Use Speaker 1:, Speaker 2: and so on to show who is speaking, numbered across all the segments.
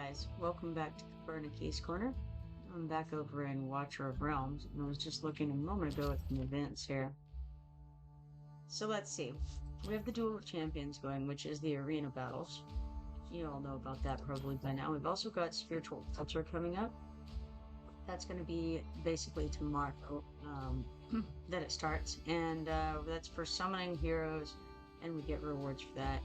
Speaker 1: guys, welcome back to Copernicus Corner. I'm back over in Watcher of Realms, and I was just looking a moment ago at some events here. So let's see. We have the Duel of Champions going, which is the arena battles. You all know about that probably by now. We've also got Spiritual Culture coming up. That's going to be basically tomorrow that it starts, and that's for summoning heroes, and we get rewards for that.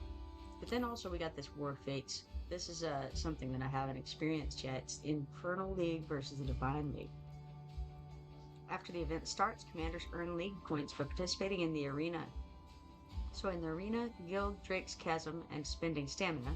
Speaker 1: But then also we got this War Fates. This is something that I haven't experienced yet. It's the Infernal League versus the Divine League. After the event starts, commanders earn league points for participating in the arena. So in the arena, Guild Drake's Chasm and spending stamina,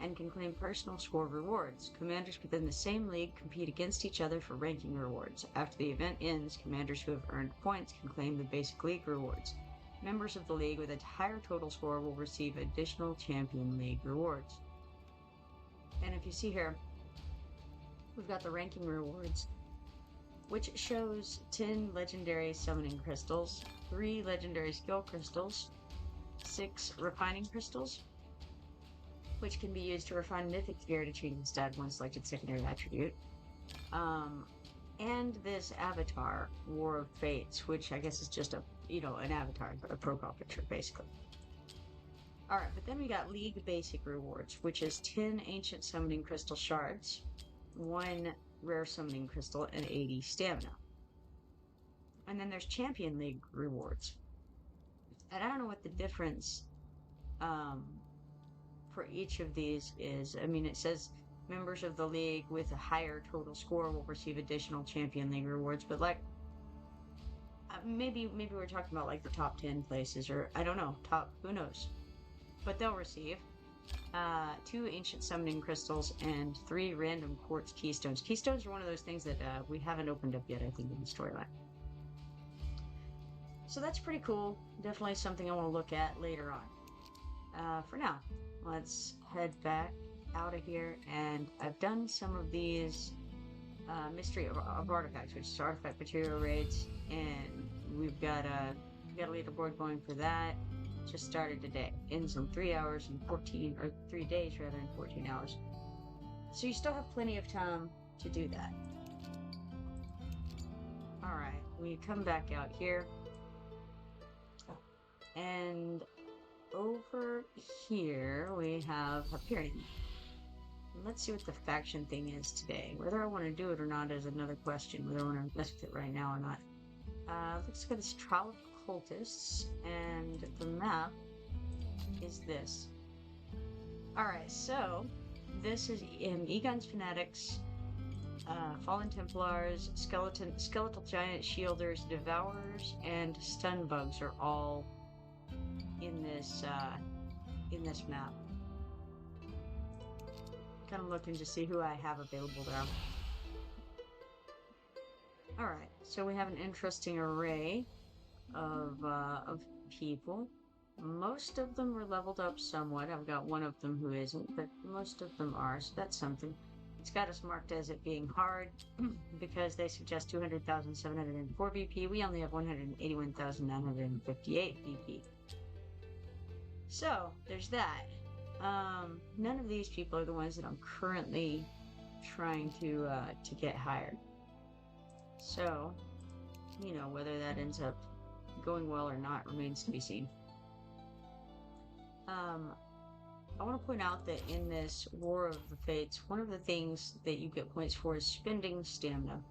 Speaker 1: and can claim personal score rewards. Commanders within the same league compete against each other for ranking rewards. After the event ends, commanders who have earned points can claim the basic league rewards. Members of the league with a higher total score will receive additional Champion League rewards. And if you see here, we've got the ranking rewards, which shows 10 legendary summoning crystals, 3 legendary skill crystals, 6 refining crystals, which can be used to refine mythic gear to change its stat one selected secondary attribute. And this avatar, War of Fates, which I guess is just an avatar, a profile picture, basically. Alright, but then we got League Basic Rewards, which is 10 Ancient Summoning Crystal Shards, 1 Rare Summoning Crystal, and 80 Stamina. And then there's Champion League Rewards. And I don't know what the difference for each of these is. I mean, it says members of the league with a higher total score will receive additional Champion League rewards, but maybe we're talking about like the top 10 places, or I don't know, who knows. But they'll receive 2 Ancient Summoning Crystals and 3 random Quartz Keystones. Keystones are one of those things that we haven't opened up yet, I think, in the storyline. So that's pretty cool. Definitely something I want to look at later on. For now, let's head back out of here, and I've done some of these Mystery of Artifacts, which is artifact material raids, and we've got a leaderboard going for that. Just started today. Ends in 3 hours and 3 days rather than 14 hours. So you still have plenty of time to do that. Alright, we come back out here. And over here we have Hyperion. Let's see what the faction thing is today. Whether I want to do it or not is another question. Whether I want to mess with it right now or not. Let's look at this Trial of Cultists, and the map is this. Alright, so this is Egon's Fanatics, Fallen Templars, Skeletal Giant, Shielders, Devourers, and Stun Bugs are all in this map. Kind of looking to see who I have available there. Alright, so we have an interesting array of people. Most of them are leveled up somewhat. I've got one of them who isn't, but most of them are, so that's something. It's got us marked as it being hard because they suggest 200,704 VP. We only have 181,958 VP. So, there's that. None of these people are the ones that I'm currently trying to get hired. So, whether that ends up going well or not remains to be seen. I want to point out that in this War of the Fates, one of the things that you get points for is spending stamina.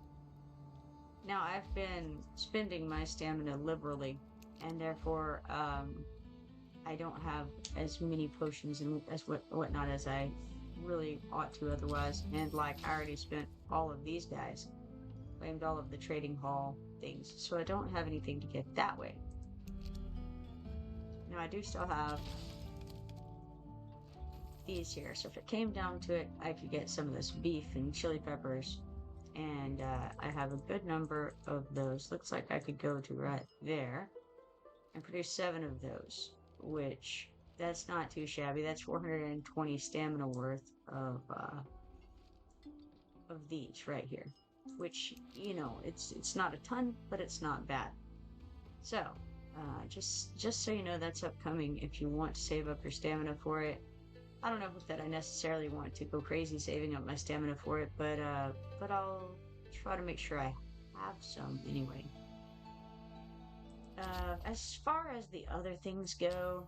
Speaker 1: Now, I've been spending my stamina liberally, and therefore, I don't have as many potions and whatnot as I really ought to otherwise. And I already spent all of these guys, claimed all of the trading hall things, so I don't have anything to get that way. Now I do still have these here, so if it came down to it, I could get some of this beef and chili peppers, and I have a good number of those. Looks like I could go to right there and produce 7 of those, which that's not too shabby. That's 420 stamina worth of these right here, which it's not a ton, but it's not bad. So just so you know, that's upcoming if you want to save up your stamina for it. I don't know that I necessarily want to go crazy saving up my stamina for it, but I'll try to make sure I have some anyway. As far as the other things go,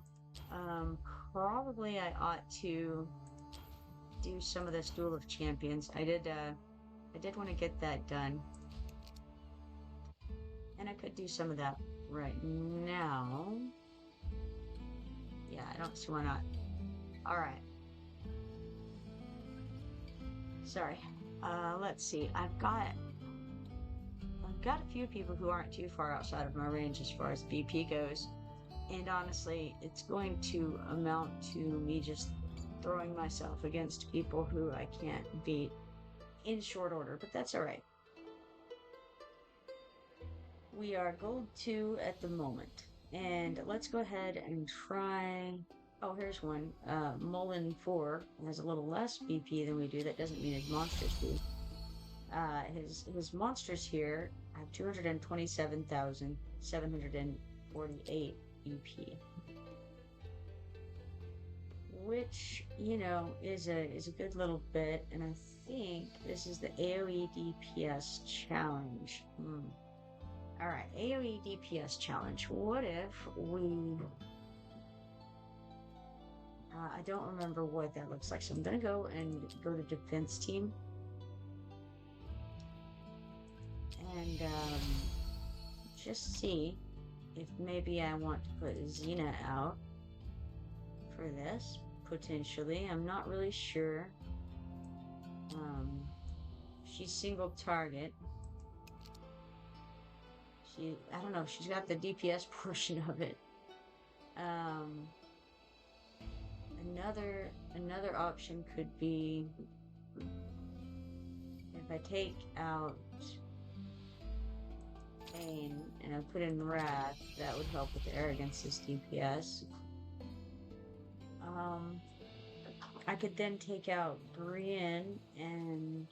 Speaker 1: um, probably I ought to do some of this Duel of Champions. I did want to get that done, and I could do some of that right now. Yeah, I don't see why not. All right. Sorry. Let's see. I've got a few people who aren't too far outside of my range as far as BP goes. And honestly, it's going to amount to me just throwing myself against people who I can't beat in short order, but that's all right. We are gold 2 at the moment. And let's go ahead and try. Oh, here's one. Mullen 4 has a little less BP than we do. That doesn't mean his monsters do. His monsters here have 227,748 BP, which is a good little bit. And I think this is the AOE DPS challenge. All right, AOE DPS challenge. What if we? I don't remember what that looks like, so I'm gonna go to defense team. And just see if maybe I want to put Xena out for this, potentially. I'm not really sure. She's single target. I don't know, she's got the DPS portion of it. Another option could be if I take out Pain and I put in Wrath, that would help with the Arrogance's DPS. I could then take out Brienne and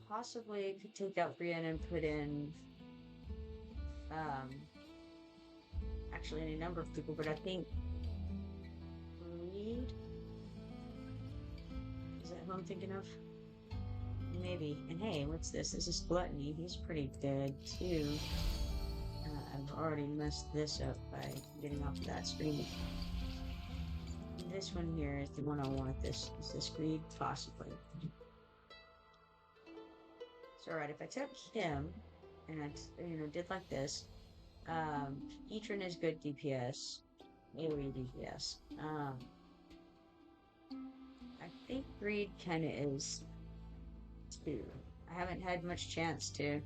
Speaker 1: possibly could take out Brienne and put in actually any number of people, but I think Reed, is that who I'm thinking of? Maybe. And hey, what's this? This is Gluttony. He's pretty good too. I've already messed this up by getting off of that screen. This one here is the one I want. Is this Greed? Possibly. So alright, if I took him and I did like this, Etran is good DPS, AoE DPS. I think Greed kind of is too. I haven't had much chance to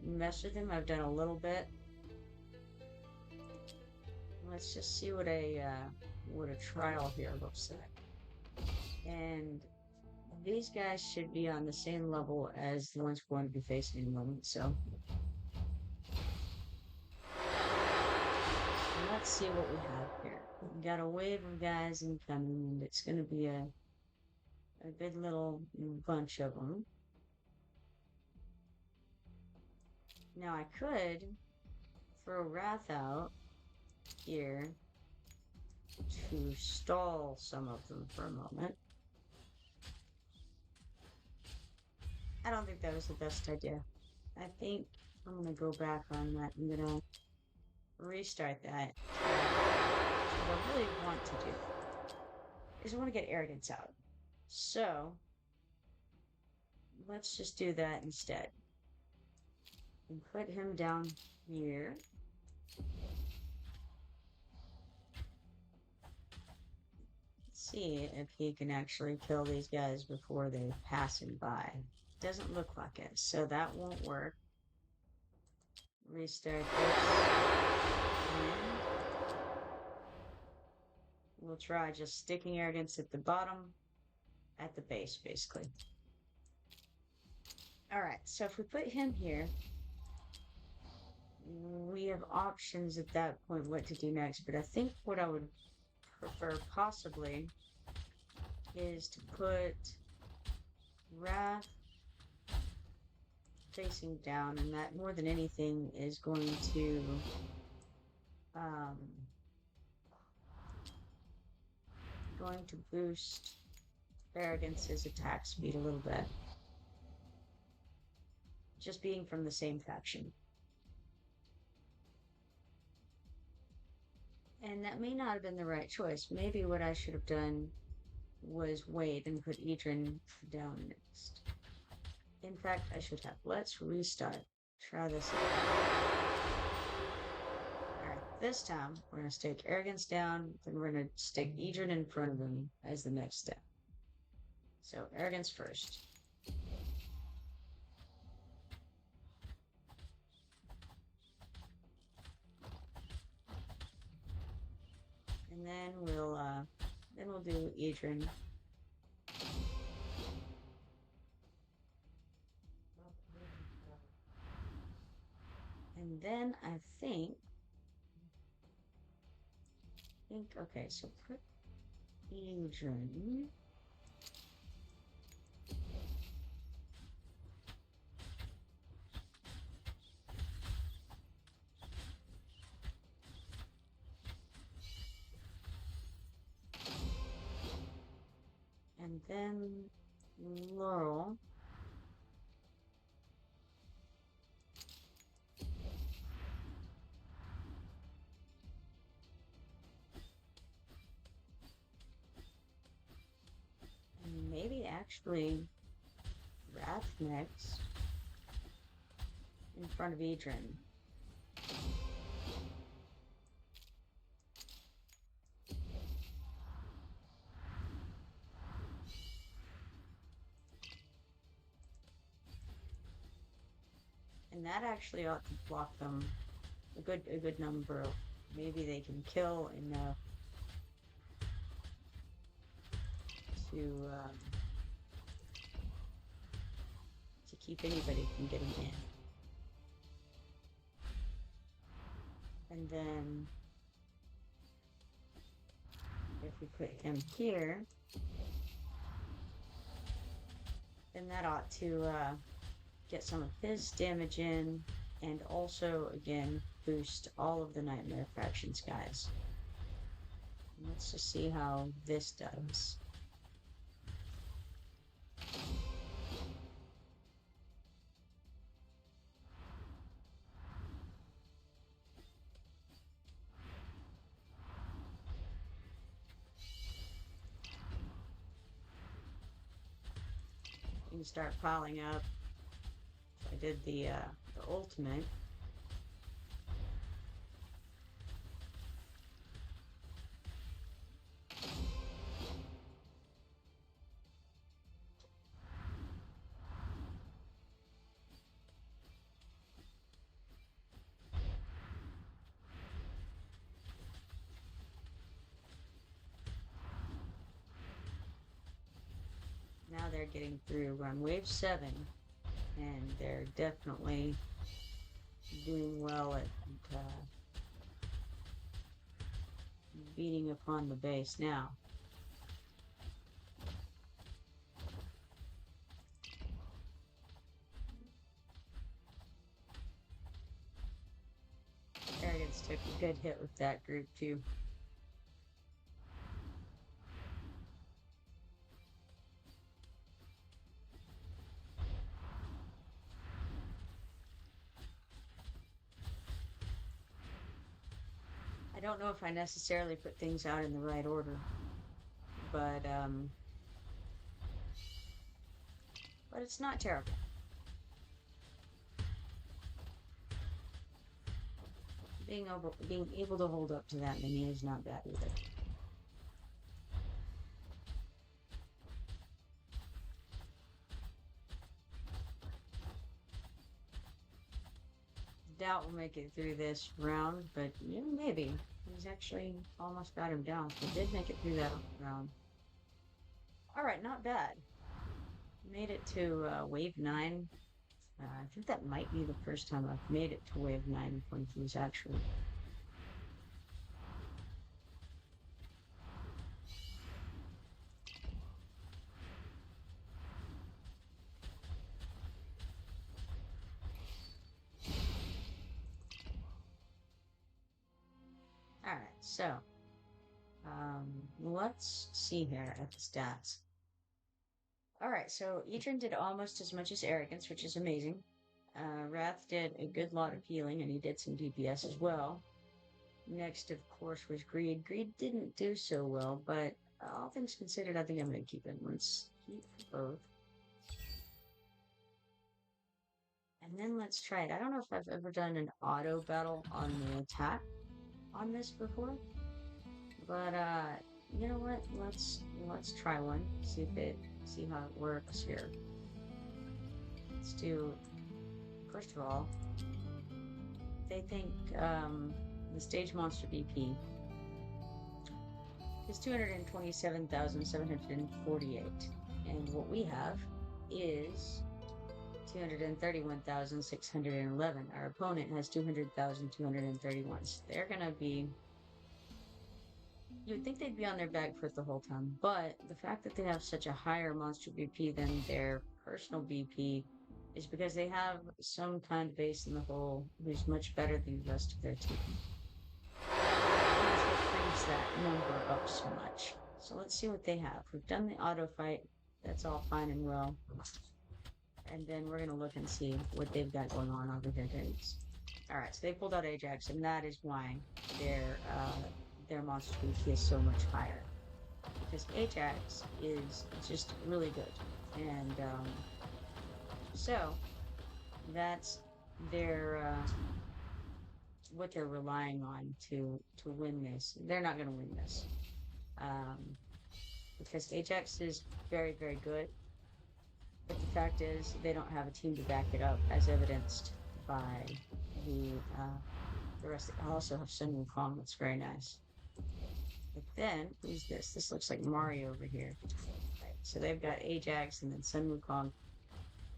Speaker 1: mess with him. I've done a little bit. Let's just see what a trial here looks like. And these guys should be on the same level as the ones we're going to be facing in a moment, so let's see what we have here. We got a wave of guys incoming, and it's going to be a good little bunch of them. Now I could throw Wrath out here to stall some of them for a moment. I don't think that was the best idea. I think I'm going to go back on that. I'm going to restart that. What I really want to do is I want to get Arrogance out. So let's just do that instead. And put him down here. Let's see if he can actually kill these guys before they pass him by. Doesn't look like it, so that won't work. Restart this. And we'll try just sticking Arrogance at the bottom, at the base, basically. Alright, so if we put him here, we have options at that point what to do next, but I think what I would prefer possibly is to put Wrath facing down, and that more than anything is going to going to boost Arrogance's attack speed a little bit. Just being from the same faction. And that may not have been the right choice. Maybe what I should have done was wait and put Idrin down next. In fact, I should have. Let's restart. Try this again. Alright, this time we're going to stick Arrogance down, then we're going to stick Idrin in front of him as the next step. So, Arrogance first. And then we'll do Idrin. And then I think, okay, so put Idrin. And then Laurel. And maybe actually Wrath next in front of Idrin. And that actually ought to block them a good number of, maybe they can kill enough to keep anybody from getting in. And then if we put him here, then that ought to get some of his damage in, and also, again, boost all of the Nightmare Factions guys. Let's just see how this does. You can start piling up. I did the ultimate. Now they're getting through. We're on wave 7, and they're definitely doing well at beating upon the base now. Arrogance took a good hit with that group too. I don't know if I necessarily put things out in the right order, but it's not terrible. Being able to hold up to that many is not bad either. Doubt we'll make it through this round, but yeah, maybe. He's actually almost got him down, so did make it through that round. Alright, not bad. Made it to wave 9. I think that might be the first time I've made it to wave 9 points actually. Alright, so Let's see here at the stats. All right, so Etran did almost as much as Arrogance, which is amazing. Wrath did a good lot of healing, and he did some DPS as well. Next, of course, was Greed. Greed didn't do so well, but all things considered, I think I'm going to keep it. Let's keep both. And then let's try it. I don't know if I've ever done an auto battle on the attack on this before, but you know what? Let's try one. See how it works here. Let's do. First of all, they think the stage monster BP is 227,748, and what we have is 231,611. Our opponent has 200,231. So they're gonna be. You'd think they'd be on their back foot the whole time, but the fact that they have such a higher monster BP than their personal BP is because they have some kind of base in the hole who's much better than the rest of their team. And that's what brings that number up so much. So let's see what they have. We've done the auto fight. That's all fine and well. And then we're going to look and see what they've got going on over here, guys. Alright, so they pulled out Ajax, and that is why their monster BP is so much higher. Because Ajax is just really good. And, so, that's their, what they're relying on to win this. They're not going to win this. Because Ajax is very, very good. But the fact is, they don't have a team to back it up, as evidenced by the rest. I also have Sun Wukong, that's very nice. But then, who's this? This looks like Mario over here. Right, so they've got Ajax, and then Sun Wukong,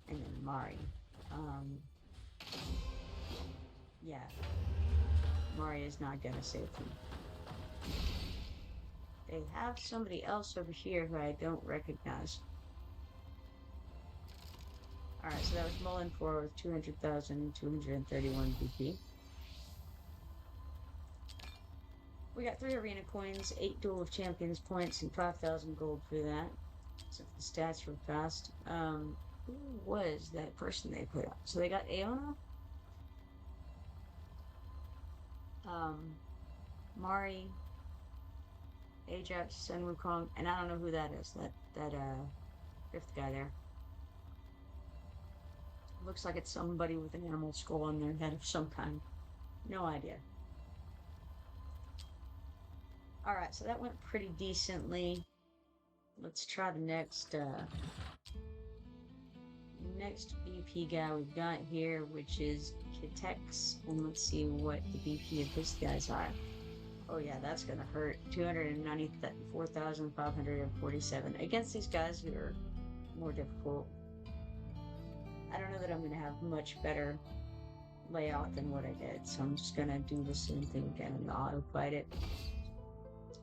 Speaker 1: and then Mari. Yeah. Mari is not gonna save them. They have somebody else over here who I don't recognize. Alright, so that was Mullen 4 with 200,231 BP. We got 3 arena coins, 8 Duel of Champions points, and 5,000 gold for that. So the stats were fast. Who was that person they put up? So they got Aona, Mari, Ajax, Sun Wukong, and I don't know who that is. That 5th guy there. Looks like it's somebody with an animal skull on their head of some kind. No idea. Alright, so that went pretty decently. Let's try the next BP guy we've got here, which is Kitex. And let's see what the BP of this guys are. Oh yeah, that's gonna hurt. 294,547 against these guys who are more difficult. I don't know that I'm going to have much better layout than what I did, so I'm just going to do the same thing again and auto fight it.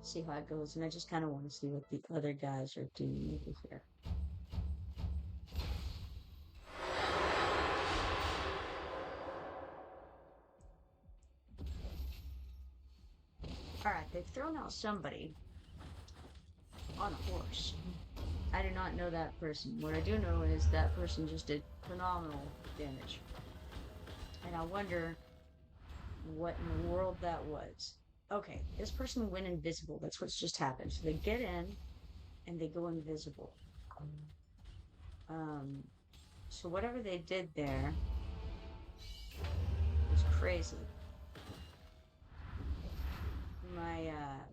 Speaker 1: See how it goes, and I just kind of want to see what the other guys are doing over here. Alright, they've thrown out somebody on a horse. I do not know that person. What I do know is that person just did phenomenal damage. And I wonder what in the world that was. Okay, this person went invisible. That's what's just happened. So they get in and they go invisible. So whatever they did there was crazy.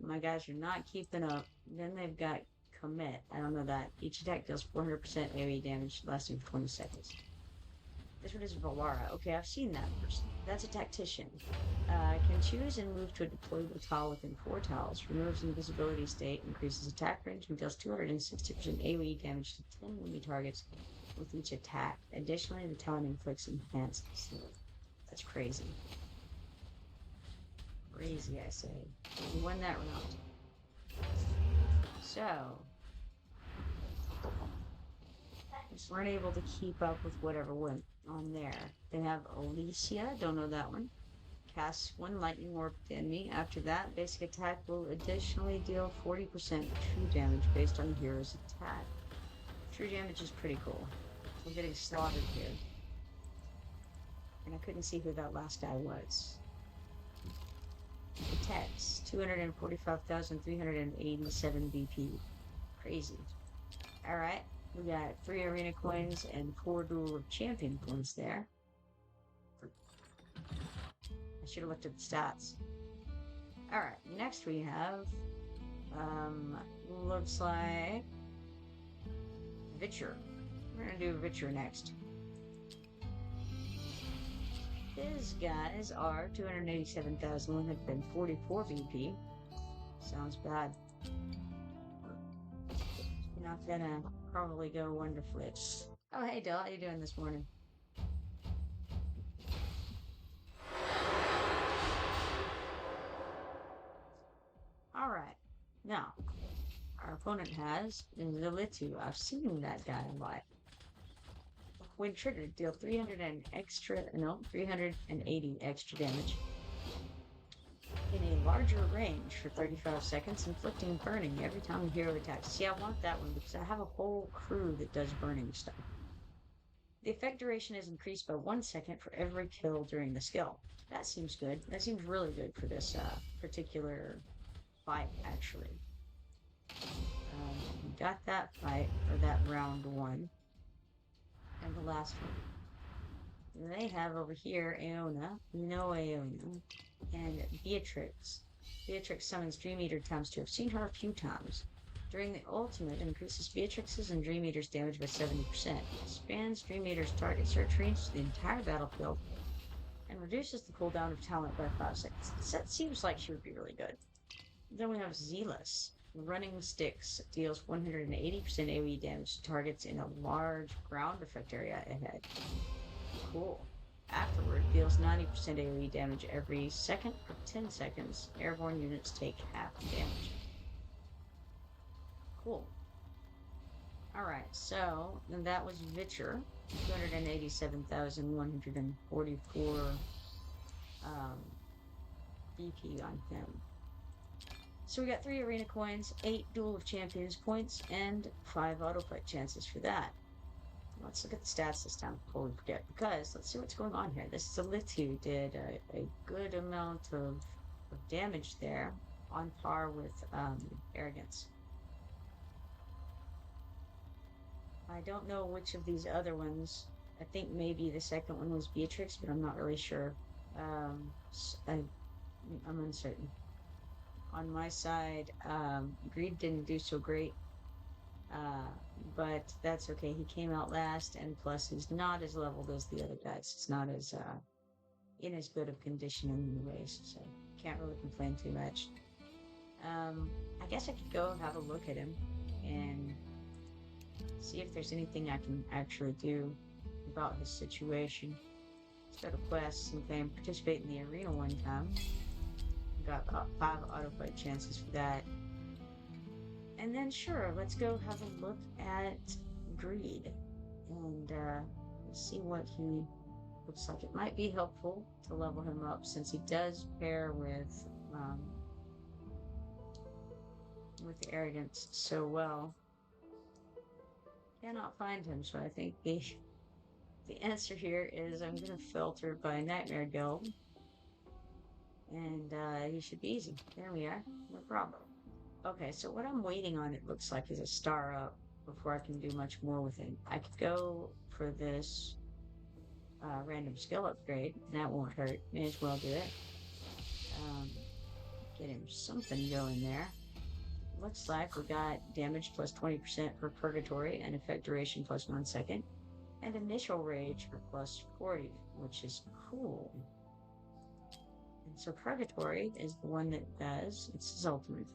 Speaker 1: My guys are not keeping up. Then they've got Commit. I don't know that. Each attack deals 400% AoE damage lasting for 20 seconds. This one is Valara. Okay, I've seen that person. That's a tactician. Can choose and move to a deployable tile within 4 tiles. Removes invisibility state, increases attack range, and deals 260% AoE damage to 10 enemy targets with each attack. Additionally, the talent inflicts enhanced sleep. That's crazy. Crazy, I say. We won that round. So, just weren't able to keep up with whatever went on there. They have Alicia, don't know that one. casts one lightning orb to enemy. After that, basic attack will additionally deal 40% true damage based on the hero's attack. True damage is pretty cool. We're getting slaughtered here. And I couldn't see who that last guy was. Attacks, 245,387 BP. Crazy. Alright, we got 3 arena coins and 4 duel of champion coins there. I should have looked at the stats. Alright, next we have, looks like Vitcher. We're gonna do Vitcher next. His guys are 287,144 BP. Sounds bad. Not gonna probably go wonderfully. Oh, hey, Del, how you doing this morning? Alright, now, our opponent has Zilitu. I've seen that guy a lot. When triggered, deal 380 extra damage in a larger range for 35 seconds, inflicting burning every time the hero attacks. See, I want that one because I have a whole crew that does burning stuff. The effect duration is increased by 1 second for every kill during the skill. That seems good. That seems really good for this particular fight, actually. Got that fight, or that round 1. And the last one. They have over here Aona, and Beatrix. Beatrix summons Dream Eater times 2. I've seen her a few times. During the ultimate, increases Beatrix's and Dream Eater's damage by 70%. Expands Dream Eater's target search range to the entire battlefield, and reduces the cooldown of talent by 5 seconds. That seems like she would be really good. Then we have Zealous. Running Sticks deals 180% AoE damage to targets in a large ground effect area ahead. Cool. Afterward, deals 90% AoE damage every second for 10 seconds. Airborne units take half the damage. Cool. Alright, so then that was Vitcher. 287,144 BP on him. So we got 3 arena coins, 8 duel of champions points, and 5 auto fight chances for that. Let's look at the stats this time before we forget, because let's see what's going on here. This Zilitu did a good amount of damage there, on par with Arrogance. I don't know which of these other ones. I think maybe the second one was Beatrix, but I'm not really sure. I'm uncertain. On my side, Greed didn't do so great, but that's okay. He came out last, and plus he's not as leveled as the other guys. It's not as in as good of condition in the race, so can't really complain too much. I guess I could go have a look at him and see if there's anything I can actually do about his situation. Let's go to quests and claim participate in the arena one time. Got 5 auto fight chances for that. And then sure, let's go have a look at Greed and see what he looks like. It might be helpful to level him up since he does pair with Arrogance so well. Cannot find him, so I think the answer here is I'm gonna filter by Nightmare Guild. And he should be easy. There we are. No problem. Okay, so what I'm waiting on, it looks like, is a star up before I can do much more with him. I could go for this random skill upgrade. That won't hurt. May as well do it. Get him something going there. Looks like we got damage plus 20% for Purgatory and effect duration plus 1 second. And initial rage for plus 40, which is cool. So Purgatory is the one that does, it's his ultimate.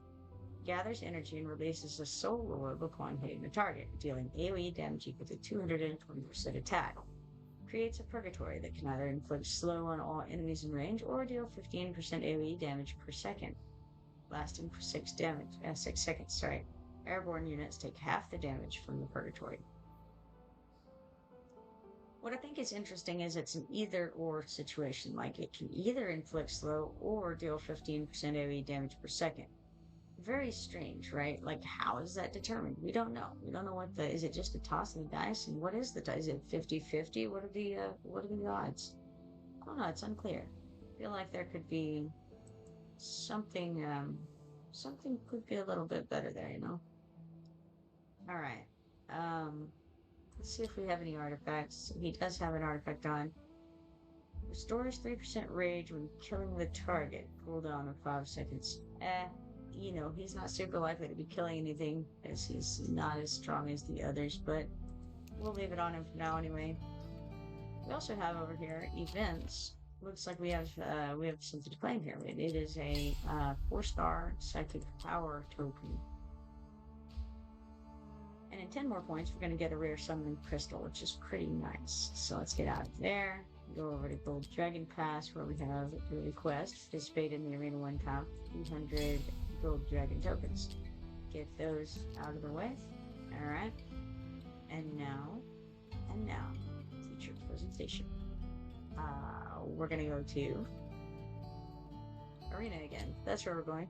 Speaker 1: Gathers energy and releases a soul orb upon hitting the target, dealing AoE damage equal to 220% attack. Creates a Purgatory that can either inflict slow on all enemies in range or deal 15% AoE damage per second, lasting for 6 seconds. Airborne units take half the damage from the Purgatory. What I think is interesting is it's an either or situation. Like it can either inflict slow or deal 15% AoE damage per second. Very strange, right? Like, how is that determined? We don't know. We don't know is it just a toss of the dice? And what is the dice? Is it 50-50? What are the odds? I don't know. It's unclear. I feel like there could be something, something could be a little bit better there, you know? All right. Let's see if we have any artifacts. He does have an artifact on. Restores 3% rage when killing the target. Cooldown of 5 seconds. You know, he's not super likely to be killing anything as he's not as strong as the others, but we'll leave it on him for now anyway. We also have over here events. Looks like we have something to claim here. It is a 4-star psychic power token. And in 10 more points, we're going to get a rare summoning crystal, which is pretty nice. So let's get out of there. Go over to Gold Dragon Pass, where we have a request. Participate in the Arena 1 comp. 200 Gold Dragon tokens. Get those out of the way. Alright. And now, feature presentation. We're going to go to Arena again. That's where we're going.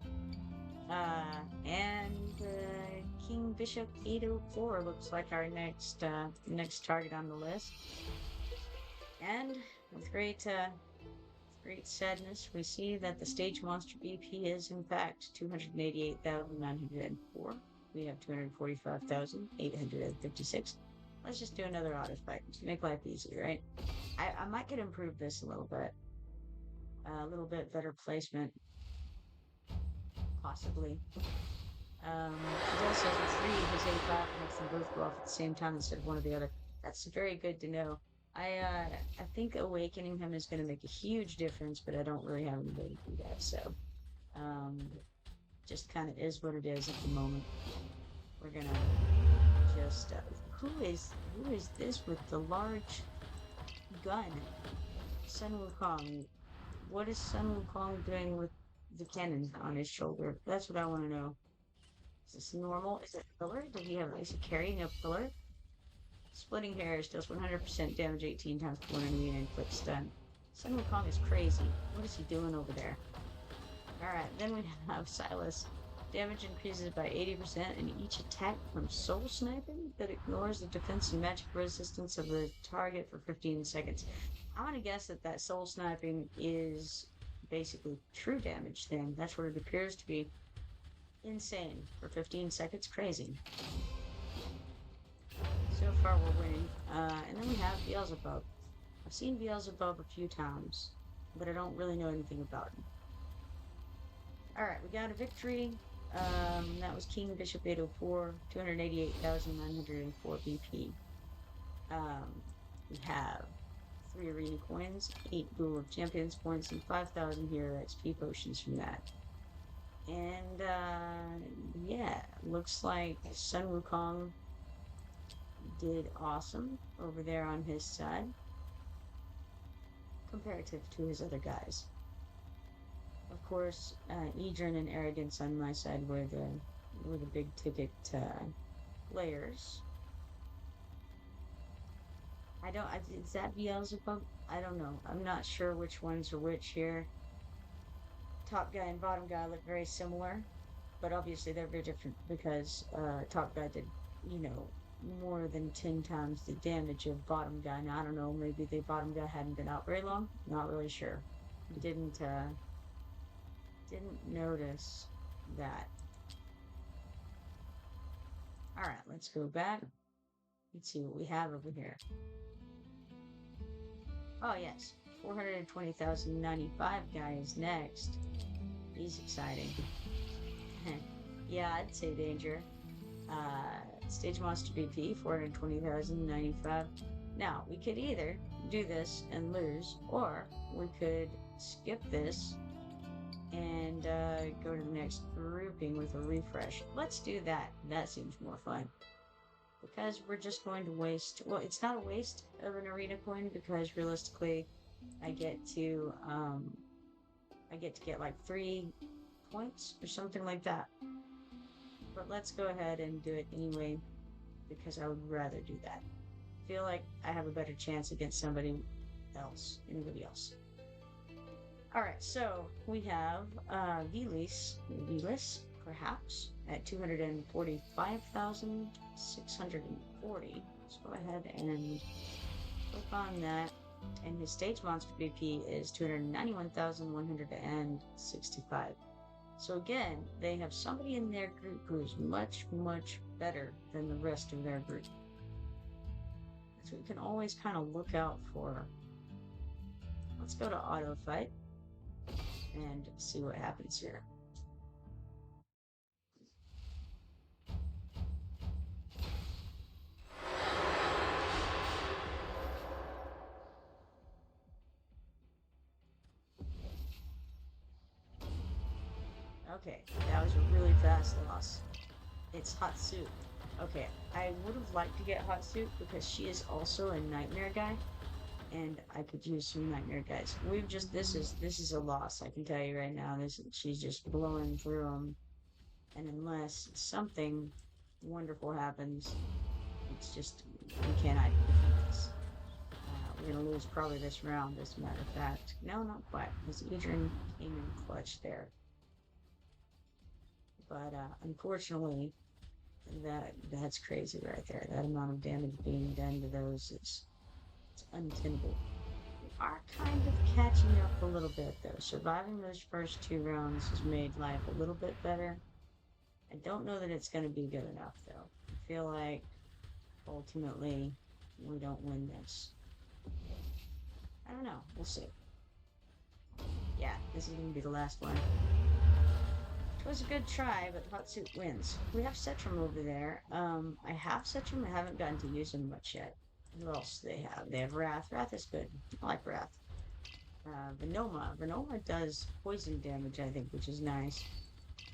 Speaker 1: King Bishop 804 looks like our next target on the list. And with great sadness, we see that the stage monster BP is in fact 288,904. We have 245,856. Let's just do another auto fight to make life easy, right? I might could improve this a little bit. A little bit better placement. Possibly. It also says with 3, his A5 makes them both go off at the same time instead of one or the other. That's very good to know. I think awakening him is going to make a huge difference, but I don't really have any way to do that, so just kind of is what it is at the moment. We're gonna just who is this with the large gun? Sun Wukong. What is Sun Wukong doing with the cannon on his shoulder? That's what I want to know. Is this normal? Is it a pillar? Is he carrying a pillar? Splitting hairs deals 100% damage 18 times per one enemy and inflicts stun. Sun Wukong is crazy. What is he doing over there? Alright, then we have Silas. Damage increases by 80% in each attack from soul sniping that ignores the defense and magic resistance of the target for 15 seconds. I'm gonna guess that soul sniping is basically true damage then. That's what it appears to be. Insane. For 15 seconds, crazy. So far we're winning. And then we have Beelzebub. I've seen Beelzebub a few times, but I don't really know anything about him. Alright, we got a victory. That was King Bishop 804, 288,904 BP. We have 3 arena coins, 8 Duel of Champions points, and 5,000 hero XP potions from that. And, yeah, looks like Sun Wukong did awesome over there on his side, comparative to his other guys. Of course, Edrin and Arrogance on my side were the big ticket players. Is that Beelzebub? I don't know. I'm not sure which ones are which here. Top guy and bottom guy look very similar, but obviously they're very different because top guy did, you know, more than 10 times the damage of bottom guy. Now, I don't know, maybe the bottom guy hadn't been out very long. Not really sure. Didn't notice that. Alright, let's go back. Let's see what we have over here. Oh, yes. 420,095 guy is next. He's exciting. Yeah, I'd say danger. Stage monster BP, 420,095. Now, we could either do this and lose, or we could skip this and go to the next grouping with a refresh. Let's do that. That seems more fun. Because we're just going to waste... Well, it's not a waste of an arena coin, because realistically, I get to get like 3 points or something like that. But let's go ahead and do it anyway, because I would rather do that. feel like I have a better chance against anybody else. Alright, so we have Velis, perhaps, at 245,640. Let's go ahead and click on that. And his stage monster BP is 291,165. So again, they have somebody in their group who's much, much better than the rest of their group. So we can always kind of look out for. Let's go to auto fight and see what happens here. Okay, that was a really fast loss. It's Hot Soup. Okay, I would have liked to get Hot Soup because she is also a nightmare guy, and I could use some nightmare guys. This is a loss. I can tell you right now. She's just blowing through them, and unless something wonderful happens, it's just we cannot defeat this. We're gonna lose probably this round. As a matter of fact, no, not quite. Because Adrian came in clutch there. But unfortunately, that's crazy right there. That amount of damage being done to those it's untenable. We are kind of catching up a little bit though. Surviving those first 2 rounds has made life a little bit better. I don't know that it's going to be good enough though. I feel like ultimately we don't win this. I don't know. We'll see. Yeah, this is going to be the last one. It was a good try, but Hot Soup wins. We have Cetrum over there. I have Cetrum. I haven't gotten to use him much yet. Who else do they have? They have Wrath. Wrath is good. I like Wrath. Venoma. Venoma does poison damage, I think, which is nice.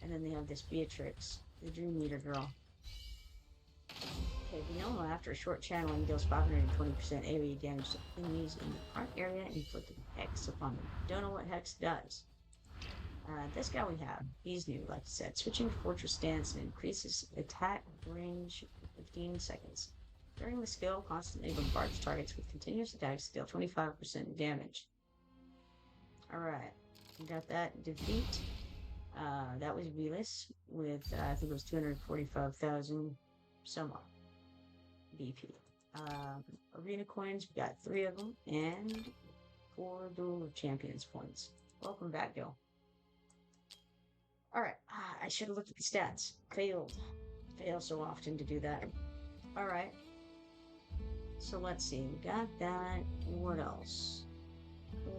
Speaker 1: And then they have this Beatrix, the Dream Eater girl. Okay, Venoma, after a short channeling, deals 520% AoE damage to enemies in the front area, inflicting Hex upon them. Don't know what Hex does. This guy we have, he's new, like I said. Switching to Fortress Stance and increases attack range for 15 seconds. During the skill, constantly bombards targets with continuous attacks to deal 25% damage. Alright, we got that. Defeat. That was Velis with, I think it was 245,000 some odd BP. Arena coins, we got 3 of them, and 4 Duel of Champions points. Welcome back, Gil. Alright, I should have looked at the stats. Failed. Fail so often to do that. Alright. So let's see. We got that. What else?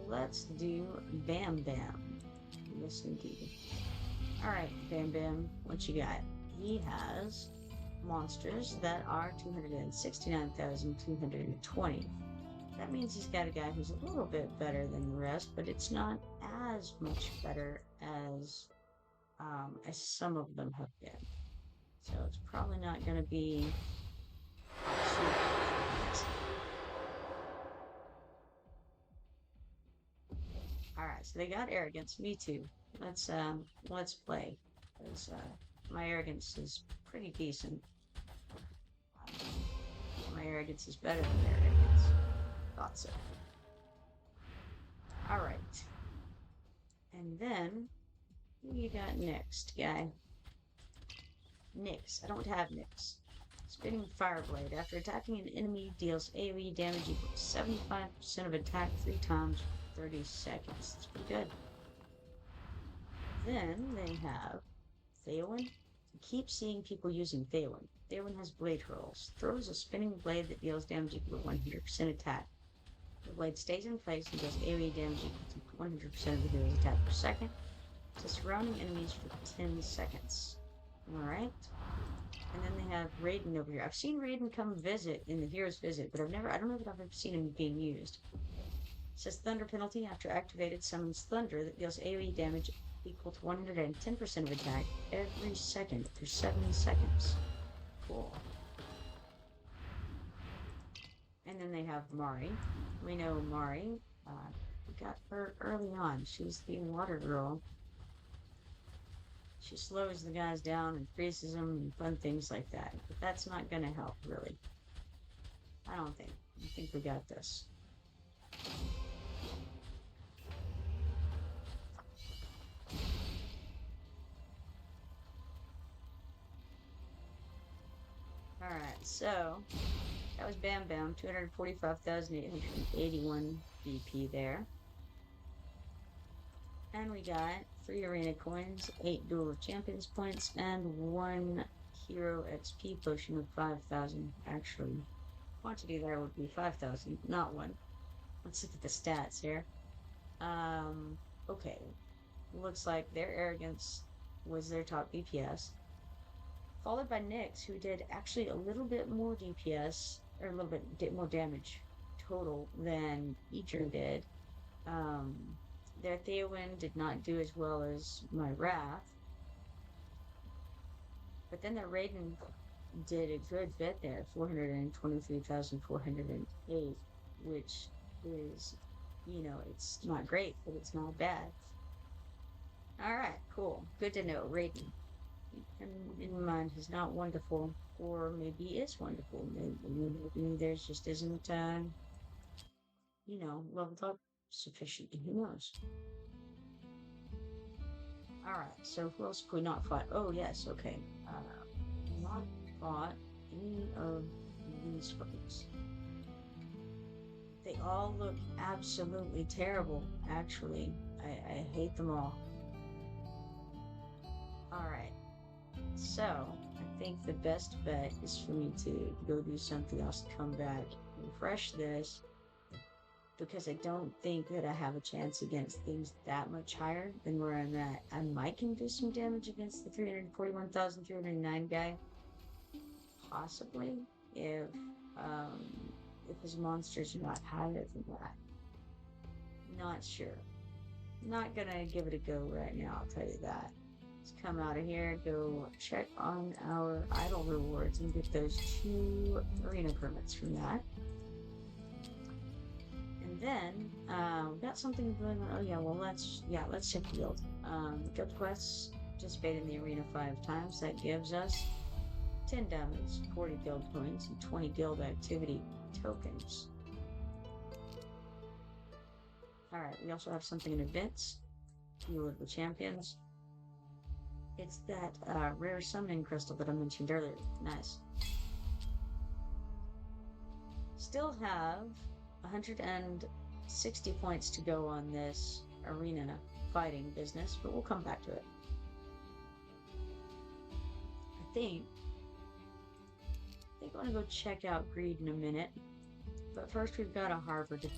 Speaker 1: Let's do Bam Bam. Yes, indeed. Alright, Bam Bam. What you got? He has monsters that are 269,220. That means he's got a guy who's a little bit better than the rest, but it's not as much better as some of them have been. So it's probably not going to be Alright, so they got arrogance. Me too. Let's play. Because my arrogance is pretty decent. My arrogance is better than their arrogance. Thought so. Alright. And then who you got next, guy? Nyx. I don't have Nyx. Spinning Fireblade. After attacking an enemy, deals AoE damage equal to 75% of attack 3 times for 30 seconds. That's pretty good. Then they have Theowen. I keep seeing people using Theowen. Theowen has Blade Hurls. Throws a spinning blade that deals damage equal to 100% attack. The blade stays in place and does AoE damage equal to 100% of the hero's attack per second to surrounding enemies for 10 seconds. Alright. And then they have Raiden over here. I've seen Raiden come visit in the Hero's Visit, but I don't know that I've ever seen him being used. It says Thunder penalty. After activated, summons Thunder that deals AoE damage equal to 110% of attack every second for 7 seconds. Cool. And then they have Mari. We know Mari. We got her early on. She's the water girl. She slows the guys down and freezes them and fun things like that. But that's not going to help, really. I don't think. think we got this. Alright, so that was Bam Bam, 245,881 BP there. And we got 3 arena coins, 8 Duel of Champions points, and 1 Hero XP potion of 5,000. Actually, quantity there would be 5,000, not 1. Let's look at the stats here. Okay. Looks like their Arrogance was their top DPS. Followed by Nyx, who did actually a little bit more DPS, or a little bit more damage total than Eager did. Their Theowen did not do as well as my Wrath. But then their Raiden did a good bit there, 423,408, which is, you know, it's not great, but it's not bad. Alright, cool. Good to know. Raiden, in mind, is not wonderful, or maybe is wonderful. Maybe there's just isn't, you know, leveled up sufficiently. Who knows? Alright, so who else could we not fight? Oh, yes, okay. Not fought any of these folks. They all look absolutely terrible, actually. I hate them all. Alright. So, I think the best bet is for me to go do something else, come back, refresh this, because I don't think that I have a chance against things that much higher than where I'm at. I might can do some damage against the 341,309 guy, possibly, if his monsters are not higher than that. Not sure. Not gonna give it a go right now, I'll tell you that. Let's come out of here, go check on our idle rewards and get those 2 arena permits from that. And then, we've got something going on. Oh yeah, well let's check the guild. Guild quests, participate in the arena 5 times. That gives us 10 diamonds, 40 guild coins, and 20 guild activity tokens. Alright, we also have something in events. Duel of the Champions. It's that rare summoning crystal that I mentioned earlier. Nice. Still have 160 points to go on this arena fighting business, but we'll come back to it. I think I want to go check out Greed in a minute, but first we've got a harbor to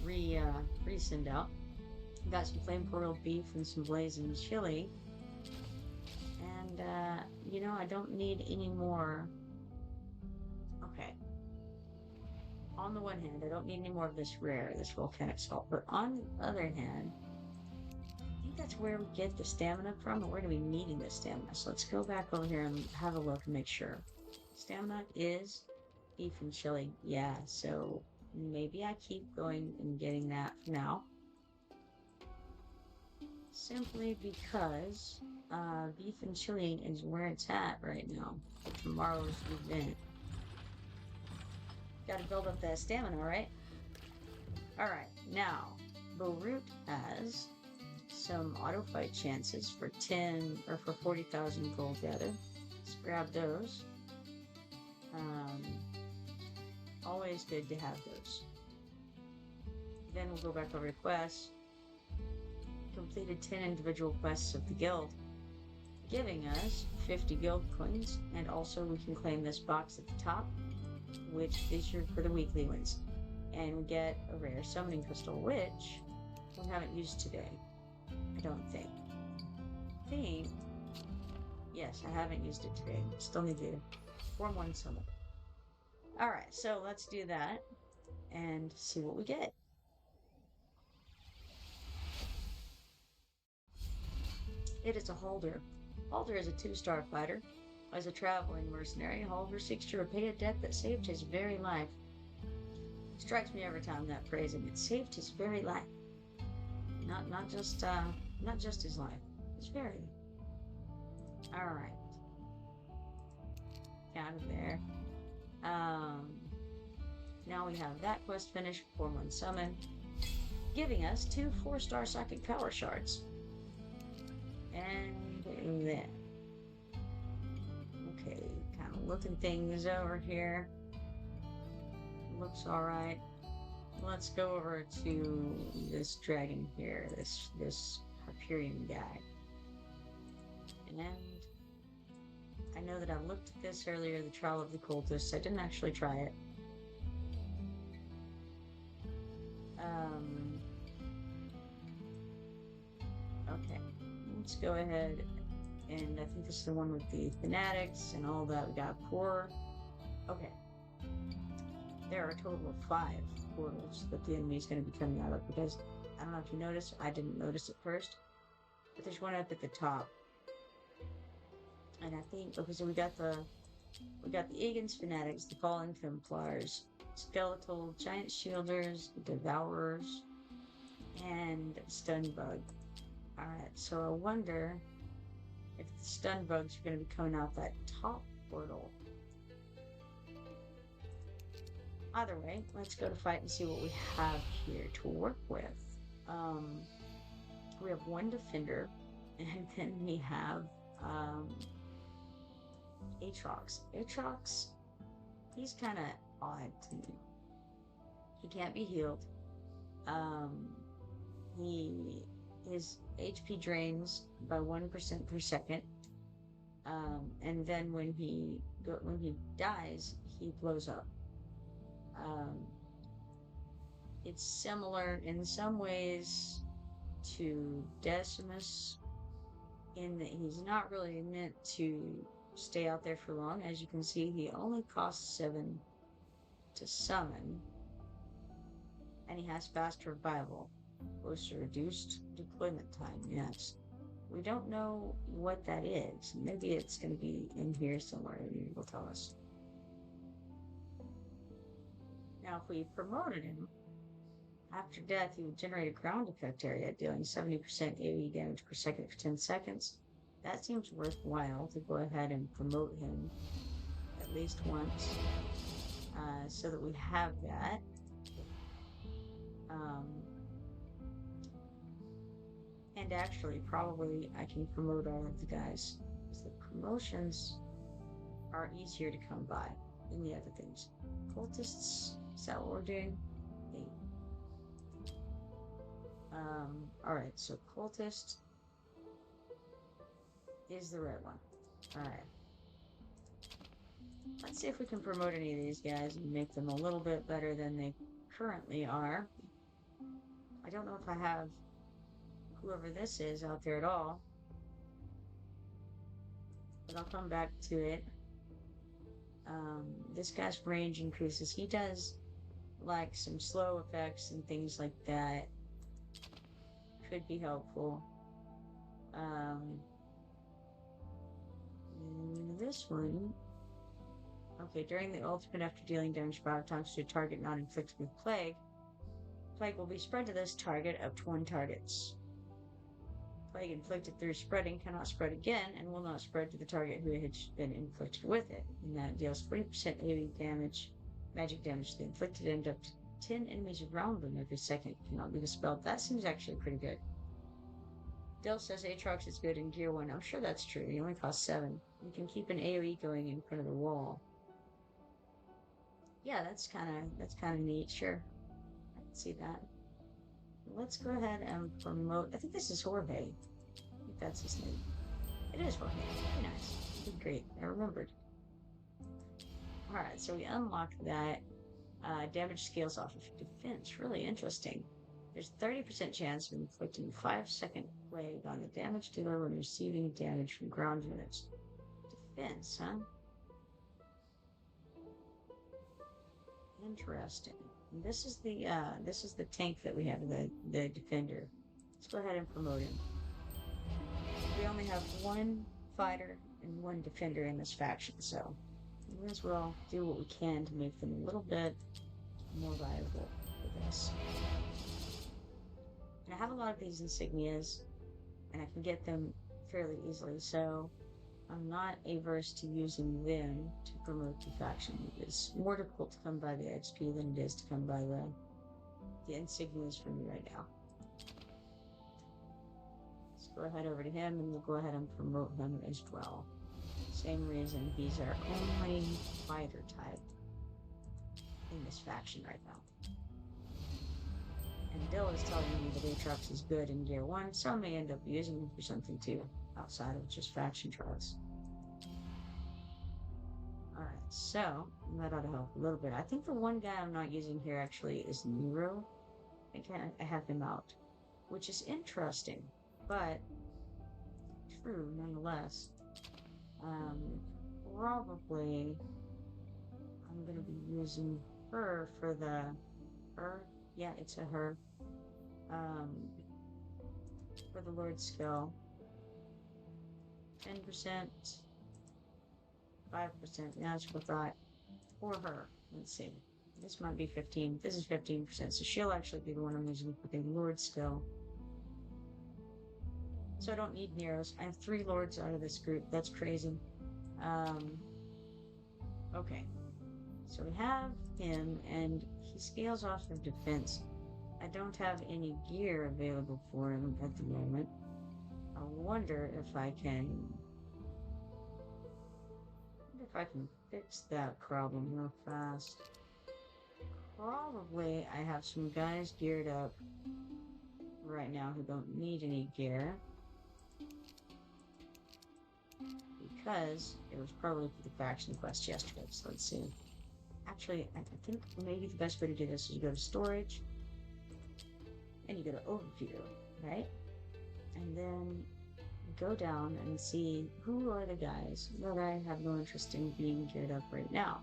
Speaker 1: re-send out. We've got some flame broiled beef and some blazing chili, and you know, I don't need any more. Okay. On the one hand, I don't need any more of this volcanic salt, but on the other hand, I think that's where we get the stamina from, and we're going to be needing the stamina. So let's go back over here and have a look and make sure. Stamina is beef and chili. Yeah, so maybe I keep going and getting that for now. Simply because beef and chili is where it's at right now for tomorrow's event. Gotta build up that stamina, right? Alright, now, Beirut has some auto fight chances for 40,000 gold gather. Let's grab those. Always good to have those. Then we'll go back over to quests. Completed 10 individual quests of the guild, giving us 50 guild coins, and also we can claim this box at the top, which is for the weekly ones. And we get a rare summoning crystal, which we haven't used today, I don't think. Yes, I haven't used it today. Still need to form one summon. Alright, so let's do that and see what we get. It is a Halder. Halder is a 2-star fighter. As a traveling mercenary, Halder seeks to repay a debt that saved his very life. It strikes me every time that phrasing. It saved his very life. Not just his life. His very. Alright. Out of there. Now now we have that quest finished, 4-1 summon, giving us 2 4-star psychic power shards. And then, okay, kind of looking things over here. Looks alright. Let's go over to this dragon here, this Hyperion guy. And I know that I looked at this earlier, the Trial of the Cultists. I didn't actually try it. Okay, let's go ahead, and I think this is the one with the fanatics and all that. We got core. Okay, there are a total of 5 portals that the enemy is going to be coming out of, because I don't know if you noticed, I didn't notice it first, but there's one up at the top. And I think, okay, so we got the Egan's Fanatics, the Fallen Templars, Skeletal, Giant Shielders, Devourers, and Stunbug. Alright, so I wonder if the Stunbugs are going to be coming out that top portal. Either way, let's go to fight and see what we have here to work with. We have 1 Defender, and then we have Aatrox. Aatrox, he's kind of odd to me. He can't be healed. His HP drains by 1% per second. And then when he dies, he blows up. It's similar in some ways to Decimus, in that he's not really meant to stay out there for long. As you can see, he only costs 7 to summon, and he has fast revival, close to reduced deployment time. Yes, we don't know what that is. Maybe it's going to be in here somewhere. Maybe will tell us. Now, if we promoted him, after death, he would generate a ground effect area, dealing 70% AoE damage per second for 10 seconds. That seems worthwhile to go ahead and promote him at least once, so that we have that. And actually, probably I can promote all of the guys, because the promotions are easier to come by than the other things. Cultists, is that what we're doing? Alright, so Cultist is the red one. Alright. Let's see if we can promote any of these guys and make them a little bit better than they currently are. I don't know if I have whoever this is out there at all, but I'll come back to it. This guy's range increases. He does like some slow effects and things like that. Could be helpful. This one. Okay, during the ultimate, after dealing damage 5 times to a target not inflicted with plague, plague will be spread to this target up to 1 targets. Plague inflicted through spreading cannot spread again and will not spread to the target who has been inflicted with it. And that deals 40% AoE damage, magic damage to the inflicted end up to 10 enemies around them every second. Cannot be dispelled. That seems actually pretty good. Dill says Aatrox is good in Gear 1. I'm sure that's true. He only costs 7. You can keep an AoE going in front of the wall. Yeah, that's kind of neat. Sure, I can see that. Let's go ahead and promote. I think this is Jorge. I think that's his name. It is Jorge. Very nice. Great. I remembered. Alright, so we unlocked that. Damage scales off of defense. Really interesting. There's 30% chance of inflicting 5-second plague on the damage dealer when receiving damage from ground units. Defense, huh? Interesting. And this is the tank that we have, the defender. Let's go ahead and promote him. We only have 1 fighter and 1 defender in this faction, so we might as well do what we can to make them a little bit more viable for this. And I have a lot of these insignias, and I can get them fairly easily, so I'm not averse to using them to promote the faction. It's more difficult to come by the XP than it is to come by the insignias for me right now. Let's go ahead over to him and we'll go ahead and promote him as well. Same reason he's our only fighter type in this faction right now. And Dill is telling me that Aatrox is good in Gear 1, so I may end up using him for something too, outside of just faction trials. Alright, so that ought to help a little bit. I think the one guy I'm not using here actually is Nero. I have him out, which is interesting, but true nonetheless. Probably I'm going to be using her for yeah, it's a her, for the Lord skill. 10%, 5%, that's what I thought, for her. Let's see, this might be 15, this is 15%, so she'll actually be the one I'm using for the Lord skill. So I don't need Neros. I have 3 Lords out of this group. That's crazy. Okay. So we have him, and he scales off of defense. I don't have any gear available for him at the moment. I wonder if I can fix that problem real fast. Probably I have some guys geared up right now who don't need any gear. Because it was probably for the faction quest yesterday, so let's see. Actually, I think maybe the best way to do this is you go to storage, and you go to overview, right? And then go down and see who are the guys that I have no interest in being geared up right now.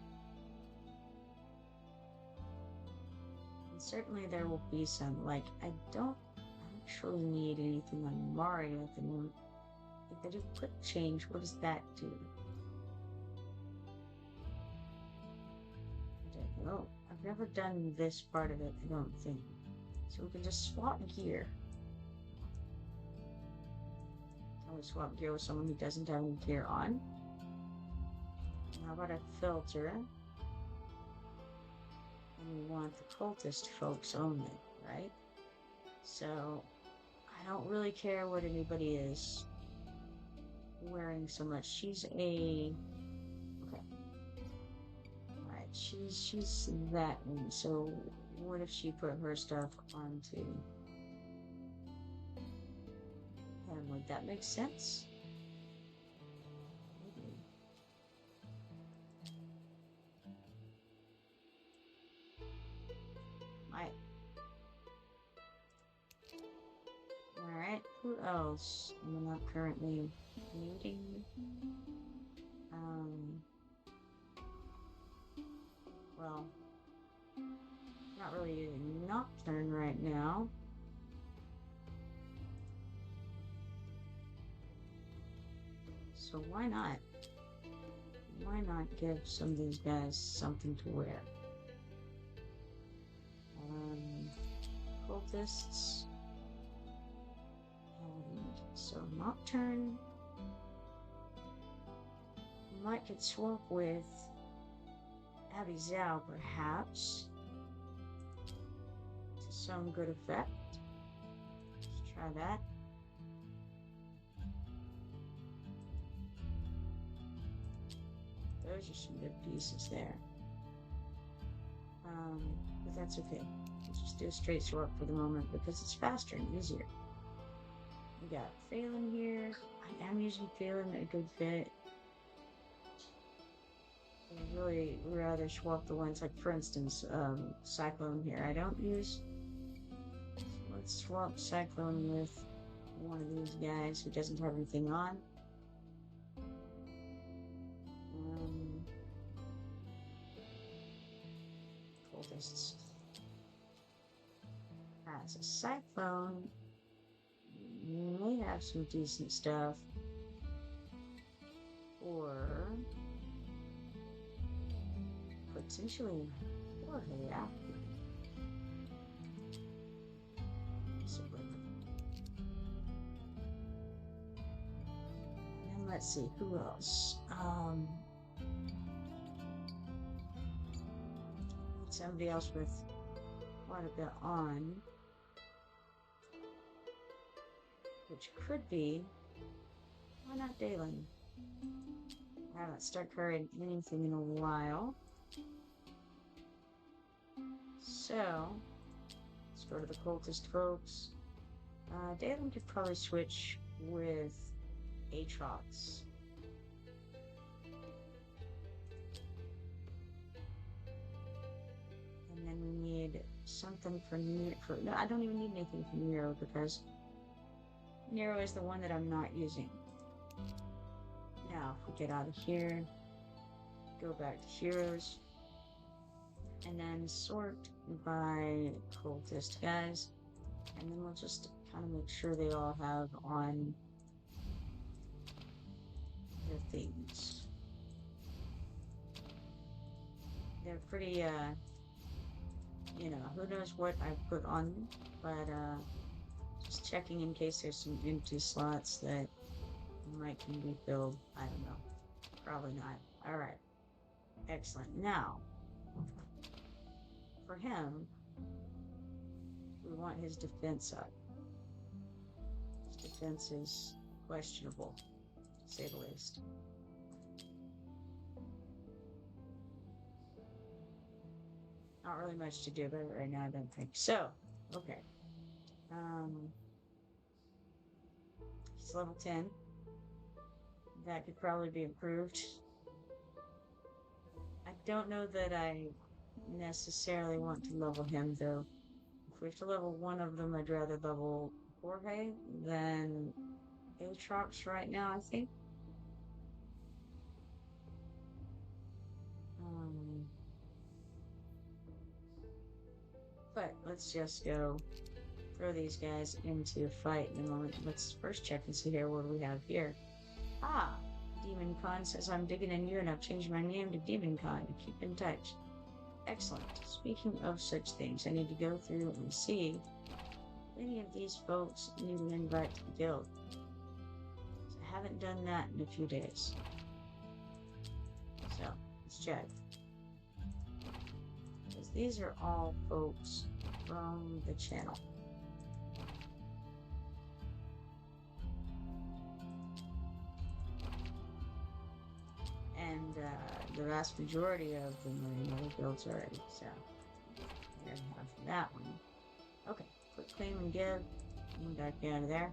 Speaker 1: And certainly there will be some, like, I don't actually need anything on Mario at the moment. If I do quick change, what does that do? I don't know. I've never done this part of it, I don't think. So we can just swap gear. Can we swap gear with someone who doesn't have any gear on? How about a filter? And we want the cultist folks only, right? So I don't really care what anybody is wearing so much. She's a okay. Alright, she's that one. So what if she put her stuff onto him? Would that make sense? Maybe. Alright, who else am I not currently needing? Well, not really using Nocturne right now. So why not? Why not give some of these guys something to wear? Cultists. And so Nocturne might get swapped with Abby Zhao, perhaps, to some good effect. Let's try that. Those are some good pieces there. But that's okay. Let's just do a straight swap for the moment because it's faster and easier. We got Phelan here. I am using Phelan, a good fit. I really rather swap the ones, like for instance, Cyclone here. I don't use. So let's swap Cyclone with one of these guys who doesn't have anything on. Cultists. As a Cyclone, may have some decent stuff, or potentially Jorge after. And then let's see, who else? Somebody else with quite a bit on, which could be, why not Dalen? I haven't started carrying anything in a while. So, let's go to the cultist folks. Dalen could probably switch with Aatrox. And then we need something for Nero. No, I don't even need anything for Nero because Nero is the one that I'm not using. Now, if we get out of here, go back to heroes, and then sort by cultist guys, and then we'll just kind of make sure they all have on their things. They're pretty, you know, who knows what I put on them, but just checking in case there's some empty slots that might can be filled. I don't know. Probably not. All right. Excellent. Now, for him, we want his defense up. His defense is questionable, to say the least. Not really much to do about it right now, I don't think. So, okay. He's level 10. That could probably be improved. I don't know that I necessarily want to level him, though. If we have to level one of them, I'd rather level Jorge than Aatrox right now, I think. But let's just go throw these guys into a fight in a moment. Let's first check and see here what we have here. Ah, Demon Con says I'm digging in you and I've changed my name to Demon Con to keep in touch. Excellent. Speaking of such things, I need to go through and see if any of these folks need an invite to the guild. I haven't done that in a few days. So, let's check. Because these are all folks from the channel. And the vast majority of them are in other guilds already, so we're gonna have that one. Okay, quick claim and give. We got to get out of there.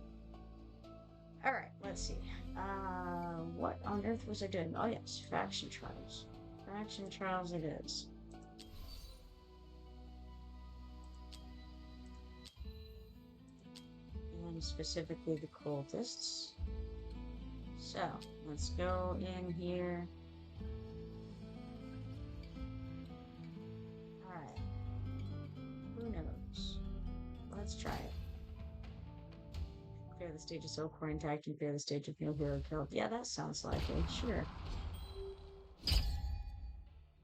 Speaker 1: Alright, let's see. What on earth was I doing? Oh yes, faction trials. Faction trials it is. And specifically the cultists. So, let's go in here. Alright. Who knows? Let's try it. Clear the stage of Soul Core intact and clear the stage of No Hero Killed. Yeah, that sounds likely. Sure.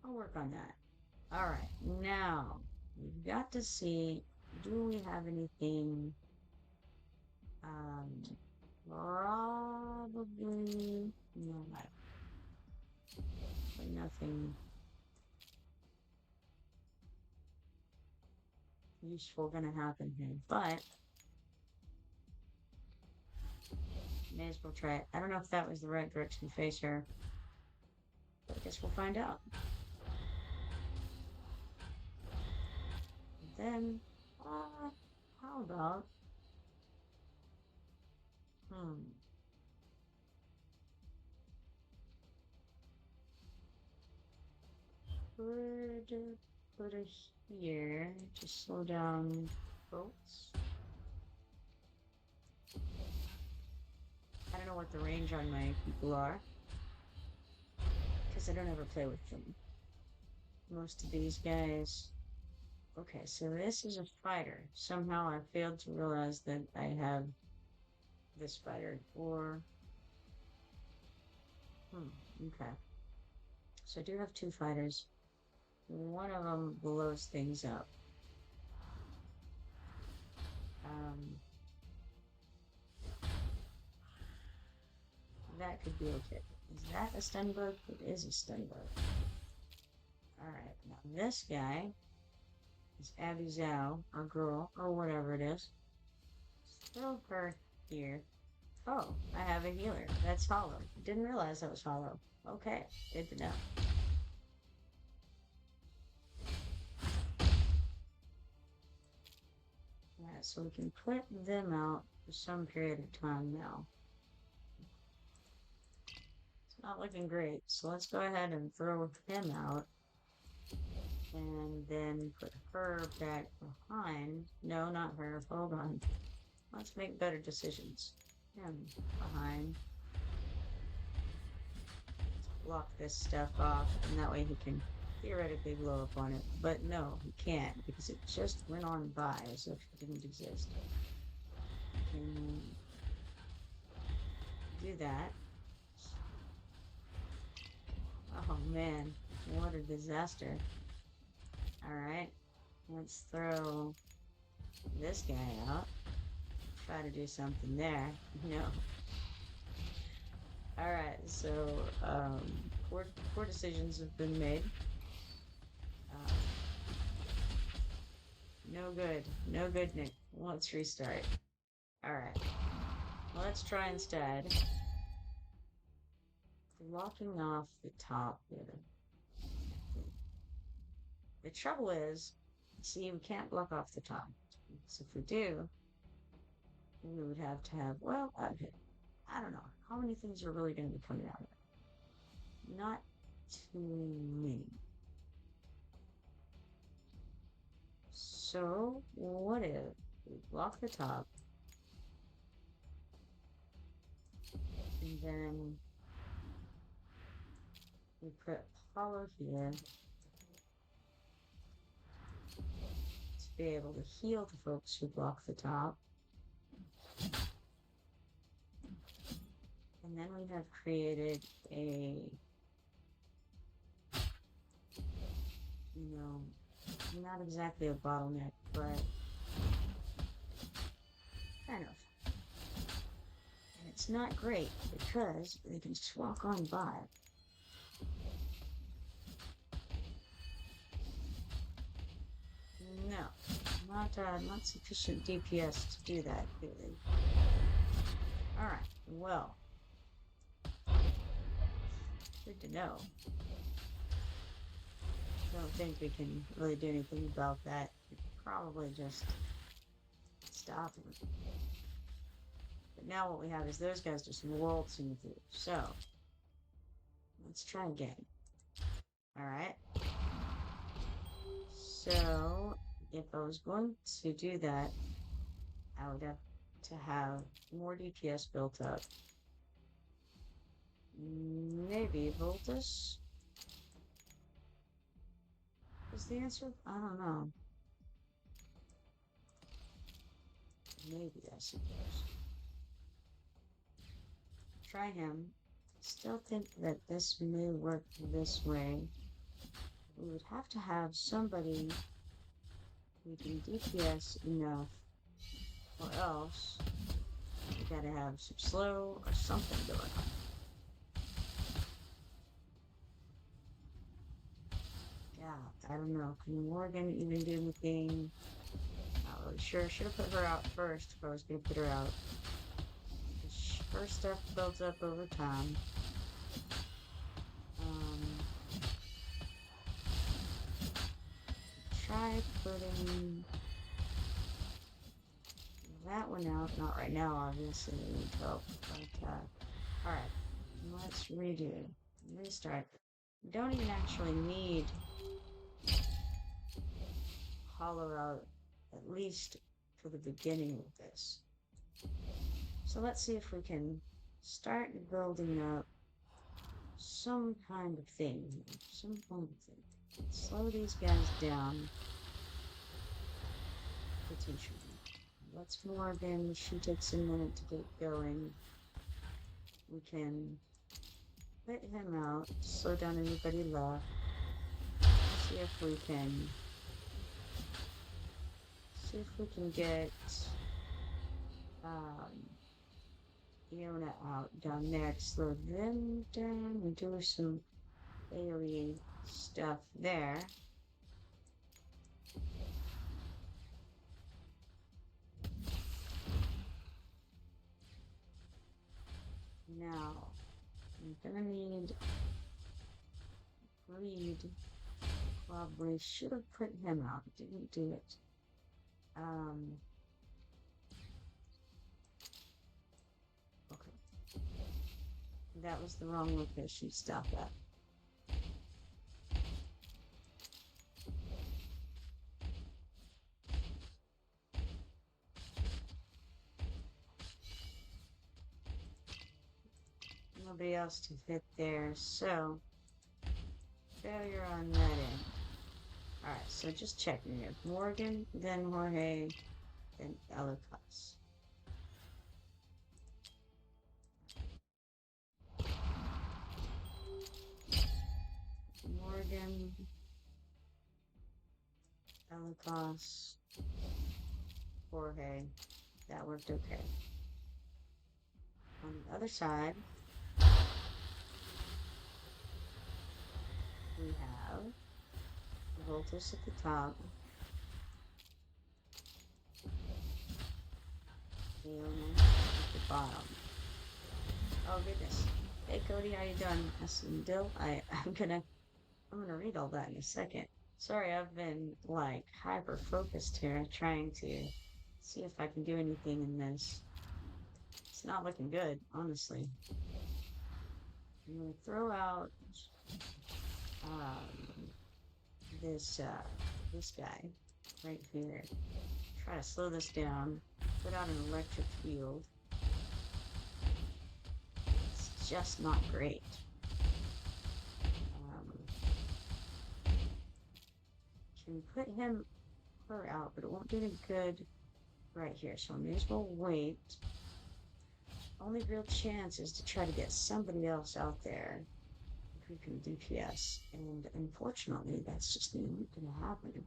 Speaker 1: I'll work on that. Alright, now we've got to see, do we have anything probably no, nothing useful gonna happen here, but may as well try it. I don't know if that was the right direction to face her, but I guess we'll find out. And then, how about could put it here to slow down boats. I don't know what the range on my people are, because I don't ever play with them. Most of these guys. Okay, so this is a fighter. Somehow I failed to realize that I have this fighter. Or okay. So I do have two fighters. One of them blows things up. That could be okay. Is that a stun bug? It is a stun bug. Alright, now this guy is Abby Zhao, or girl, or whatever it is. Throw her here. Oh, I have a healer. That's hollow. Didn't realize that was hollow. Okay, good to know. Alright, so we can put them out for some period of time now. It's not looking great, so let's go ahead and throw him out. And then put her back behind. No, not her. Hold on. Let's make better decisions. Him behind. Let's block this stuff off, and that way he can theoretically blow up on it. But no, he can't, because it just went on by as if it didn't exist. Can do that. Oh man, what a disaster. Alright, let's throw this guy out. Try to do something there. No. Alright, so poor decisions have been made. No good. No good, Nick. Let's restart. Alright. Let's try instead blocking off the top here. The trouble is, see, we can't block off the top. So if we do, we would have to have, well, I don't know. How many things are really going to be coming out of it? Not too many. So, what if we block the top, and then we put Hollow here to be able to heal the folks who block the top. And then we have created a, not exactly a bottleneck, but kind of. And it's not great because they can just walk on by. No, not sufficient DPS to do that, really. Alright, well. Good to know. I don't think we can really do anything about that. We could probably just stop them. But now what we have is those guys just waltzing through. So, let's try again. Alright. So, if I was going to do that, I would have to have more DPS built up. Maybe Voltus is the answer? I don't know. Maybe, I suppose. Try him. Still think that this may work this way. We would have to have somebody who can DPS enough, or else we gotta have some slow or something going on. Yeah, I don't know. Can Morgan even do anything? Not really sure. Should have put her out first if I was gonna put her out. Her stuff builds up over time. Try putting that one out. Not right now, obviously. We need help. But, alright. Let's redo. Restart. We don't even actually need hollow out, at least for the beginning of this. So let's see if we can start building up some kind of thing. Some kind of thing. Slow these guys down. Potentially. Let's Morgan. She takes a minute to get going. We can let him out. Slow down anybody left. See if we can. See if we can get. Fiona out down there to slow them down and do some alien stuff there. Now, I'm gonna need greed. Probably should have put him out. Didn't do it. Okay. That was the wrong location. Stop that. Nobody else to fit there, so failure on that end. Alright, so just checking here. Morgan, then Jorge, then Elicos. Morgan, Elicos, Jorge. That worked okay. On the other side, we have Voltus at the top, Leona at the bottom. Oh goodness. Hey Cody, how you doing? Some Dill. I'm gonna read all that in a second. Sorry, I've been like hyper focused here, trying to see if I can do anything in this. It's not looking good, honestly. I'm gonna throw out this guy right here. Try to slow this down. Put out an electric field. It's just not great. Can put her out, but it won't do any good right here. So I may as well wait. Only real chance is to try to get somebody else out there who can DPS, and unfortunately, that's just not going to happen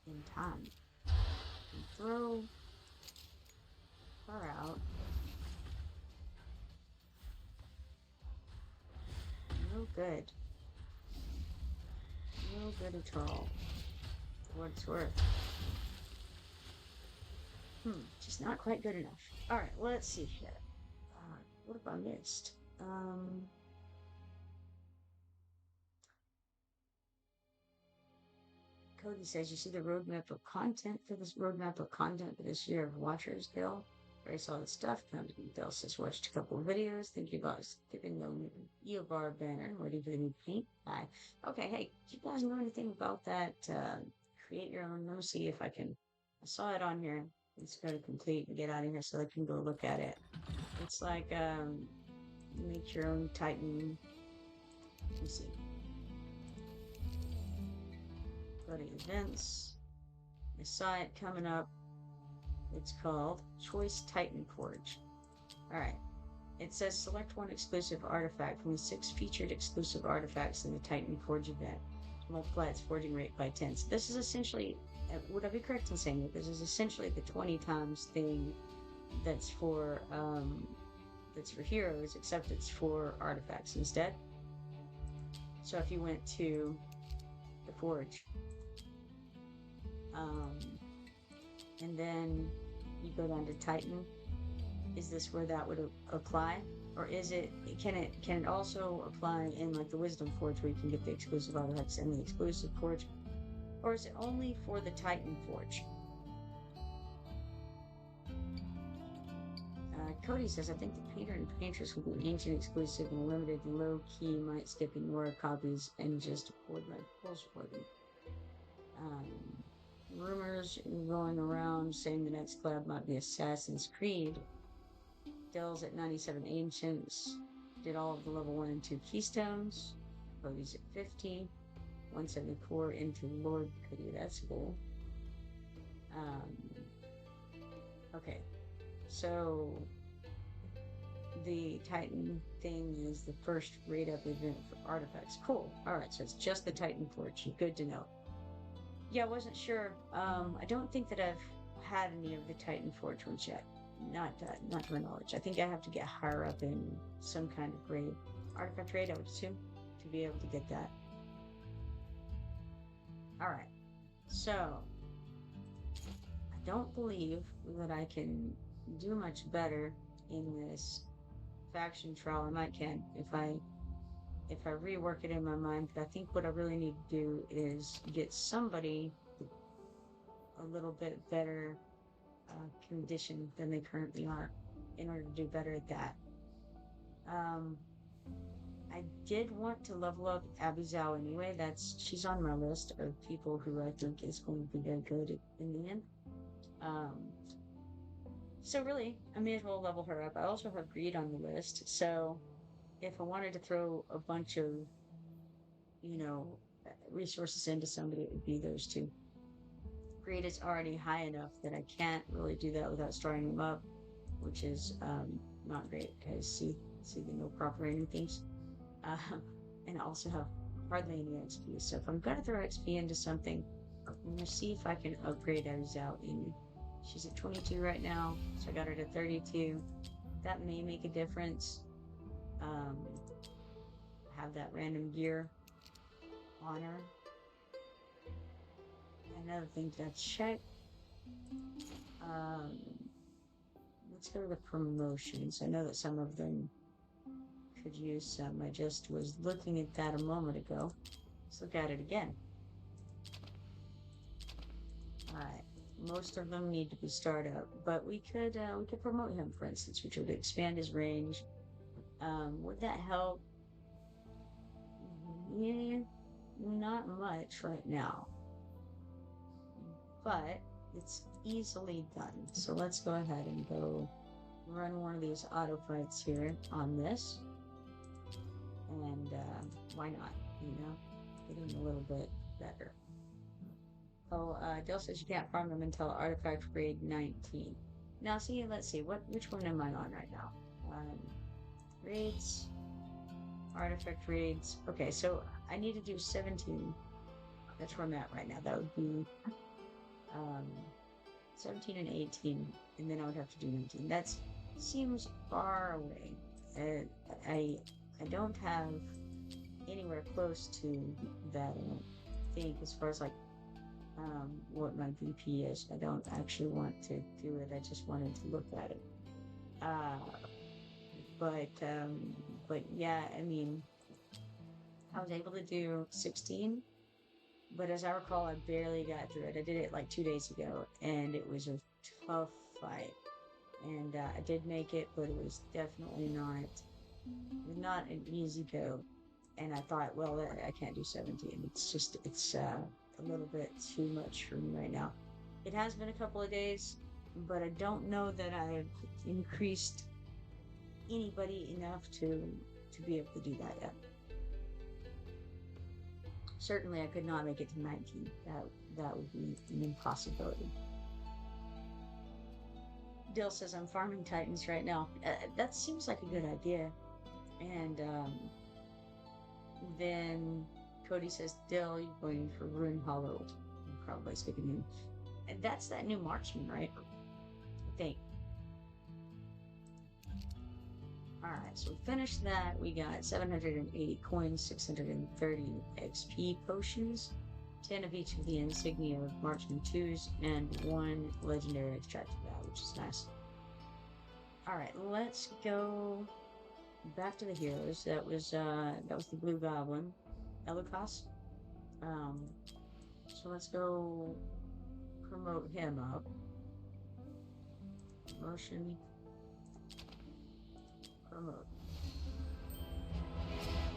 Speaker 1: in time. And throw her out. No good. No good at all. For what it's worth. Just not quite good enough. Alright, let's see here. What have I missed? Cody says, you see the roadmap of content for this year of Watchers Bill. Very solid stuff. Bill says, watched a couple of videos. Thank you about skipping the Eobar banner. Waiting for the new paint. Bye. Okay, hey, do you guys know anything about that? Create your own. Let me see if I can. I saw it on here. Let's go to complete and get out of here so I can go look at it. It's like, make your own Titan. Let me see. Go to events. I saw it coming up. It's called Choice Titan Forge. Alright. It says select one exclusive artifact from the 6 featured exclusive artifacts in the Titan Forge event. Multiply its forging rate by 10. So this is essentially, would I be correct in saying that this is essentially the 20 times thing that's for heroes, except it's for artifacts instead. So if you went to the Forge, and then you go down to Titan, is this where that would apply? Or is it, can it also apply in like the Wisdom Forge where you can get the exclusive artifacts and the exclusive Forge? Or is it only for the Titan Forge? Cody says, I think the Painter and Paintress will be ancient exclusive and limited low key, might skip ignore copies and just afford my pulse for them. Rumors going around saying the next collab might be Assassin's Creed. Dell's at 97 Ancients. Did all of the level 1 and 2 Keystones. Cody's at 50. 174 into Lord Cody. That's cool. Okay. So the Titan thing is the first raid up event for artifacts. Cool. Alright, so it's just the Titan Forge. Good to know. Yeah, I wasn't sure. I don't think that I've had any of the Titan Forge ones yet. not her knowledge. I think I have to get higher up in some kind of grade. Artifact grade, I would assume, to be able to get that. Alright, so I don't believe that I can do much better in this faction trial. I might can if I rework it in my mind, but I think what I really need to do is get somebody a little bit better condition than they currently are in order to do better at that. I did want to level up Abby Zhao anyway. She's on my list of people who I think is going to be very good in the end. So really, I may as well level her up. I also have Greed on the list, so if I wanted to throw a bunch of, resources into somebody, it would be those two. Greed is already high enough that I can't really do that without starting them up, which is not great because see the no proper rating things. And I also have hardly any XP. So if I'm gonna throw XP into something, I'm gonna see if I can upgrade Abby's out. She's at 22 right now, so I got her to 32. That may make a difference. Have that random gear on her. Another thing to check. Let's go to the promotions. I know that some of them could use some. I just was looking at that a moment ago. Let's look at it again. Alright. Most of them need to be startup, but we could promote him, for instance, which would expand his range. Would that help? Yeah, not much right now, but it's easily done. So let's go ahead and go run one of these auto fights here on this, and why not? Get him a little bit better. Oh, Dale says you can't farm them until artifact grade 19. Now, see, let's see, which one am I on right now? Raids, artifact raids. Okay, so I need to do 17. That's where I'm at right now. That would be 17 and 18, and then I would have to do 19. That seems far away. I don't have anywhere close to that, I don't think, as far as like what my VP is. I don't actually want to do it. I just wanted to look at it. But yeah, I mean, I was able to do 16, but as I recall, I barely got through it. I did it like 2 days ago, and it was a tough fight. And I did make it, but it was definitely not an easy go. And I thought, well, I can't do 17. It's a little bit too much for me right now. It has been a couple of days, but I don't know that I've increased anybody enough to be able to do that yet. Certainly I could not make it to 19. That would be an impossibility. Dill says I'm farming Titans right now. That seems like a good idea. And then Cody says, Dill, you're going for Ruin Hollow. I'm probably skipping him. And that's that new marksman, right? I think. Alright, so we finished that. We got 780 coins, 630 XP potions, 10 of each of the insignia of Marksman 2s, and 1 legendary extracted value, which is nice. Alright, let's go back to the heroes. That was the Blue Goblin, Elucas. So let's go promote him up. Promotion. Promote.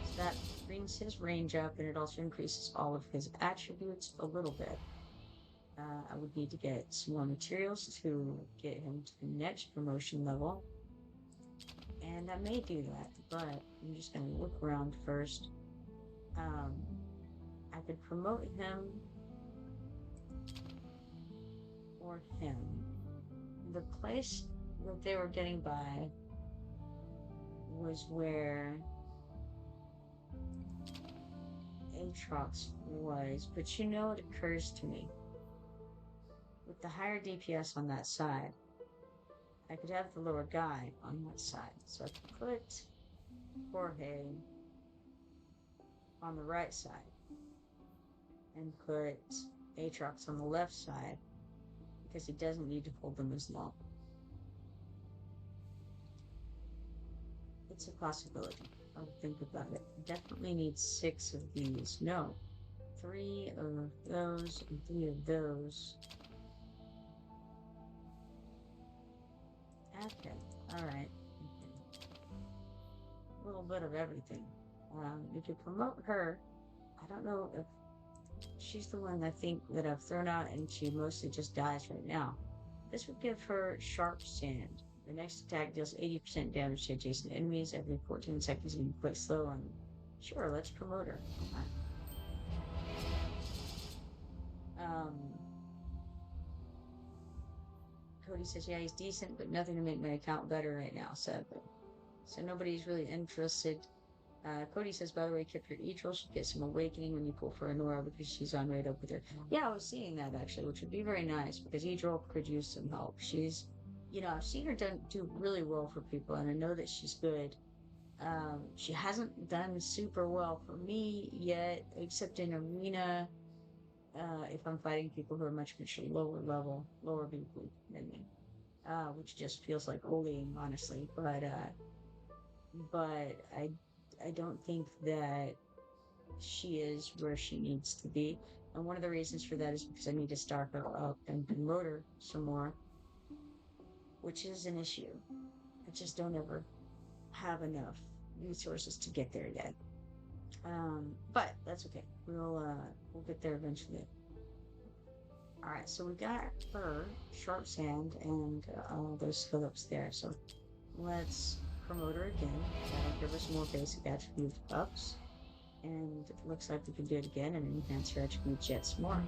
Speaker 1: So that brings his range up, and it also increases all of his attributes a little bit. I would need to get some more materials to get him to the next promotion level. And I may do that, but I'm just going to look around first. I could promote him or him. The place that they were getting by was where Aatrox was, but it occurs to me, with the higher DPS on that side, I could have the lower guy on that side. So I could put Jorge on the right side and put Aatrox on the left side because he doesn't need to hold them as long. It's a possibility. I'll think about it. Definitely need 6 of these. No, 3 of those and 3 of those. Okay, alright. Okay. A little bit of everything. You could promote her. I don't know if she's the one I think that I've thrown out and she mostly just dies right now. This would give her Sharp Sand. The next attack deals 80% damage to adjacent enemies every 14 seconds and quite slow on. Sure, let's promote her. Cody says, yeah, he's decent, but nothing to make my account better right now, sadly. So nobody's really interested. Cody says, by the way, keep your Etrol should get some awakening when you pull for Honora because she's on right up with her. Yeah, I was seeing that actually, which would be very nice because Etrol could use some help. She's, I've seen her do really well for people, and I know that she's good. She hasn't done super well for me yet, except in arena. If I'm fighting people who are much lower level, lower BP than me, which just feels like bullying, honestly. But I don't think that she is where she needs to be. And one of the reasons for that is because I need to start her up and promote her some more, which is an issue. I just don't ever have enough resources to get there yet. But that's okay. We'll get there eventually. All right, so we got her Sharp Sand and those Phillips there. So let's promote her again. That'll give us more basic attribute ups. And it looks like we can do it again and enhance her attribute jets more.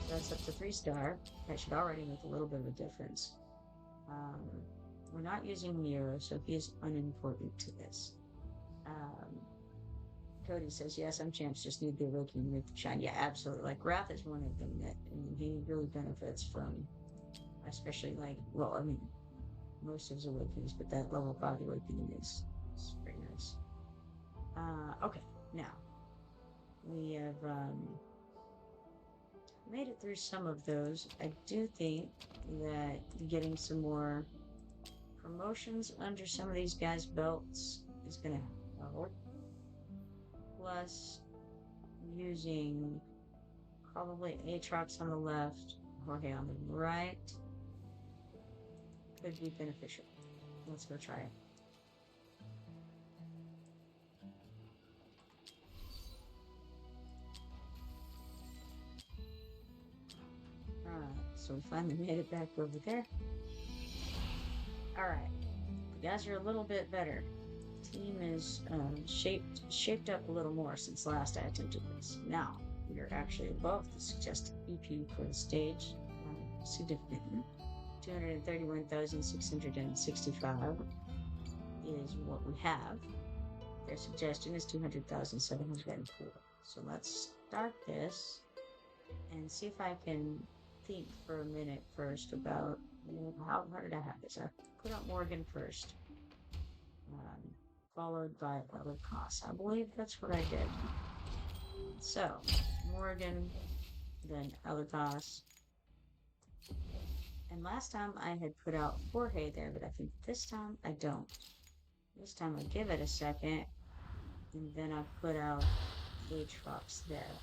Speaker 1: So that's up to 3-star. That should already make a little bit of a difference. We're not using Nero, so he is unimportant to this. Cody says, yeah, some champs just need the awakening to make them shine. Yeah, absolutely. Like, Wrath is one of them that he really benefits from, especially most of his awakenings, but that level 5 awakening is very nice. Okay, now, we have made it through some of those. I do think that getting some more promotions under some of these guys' belts is going to help. Plus, using probably Aatrox on the left, Jorge on the right, could be beneficial. Let's go try it. Alright, so we finally made it back over there. Alright, the guys are a little bit better. Team is shaped up a little more since last I attempted this. Now, we are actually above the suggested BP for the stage. Significantly. 231,665 is what we have. Their suggestion is 200,704. So let's start this and see if I can think for a minute first about how did I have this? I put out Morgan first. Followed by other costs. I believe that's what I did. So, Morgan, then Elagos. And last time I had put out Jorge there, but I think this time I don't. This time I give it a second, and then I put out Aatrox there.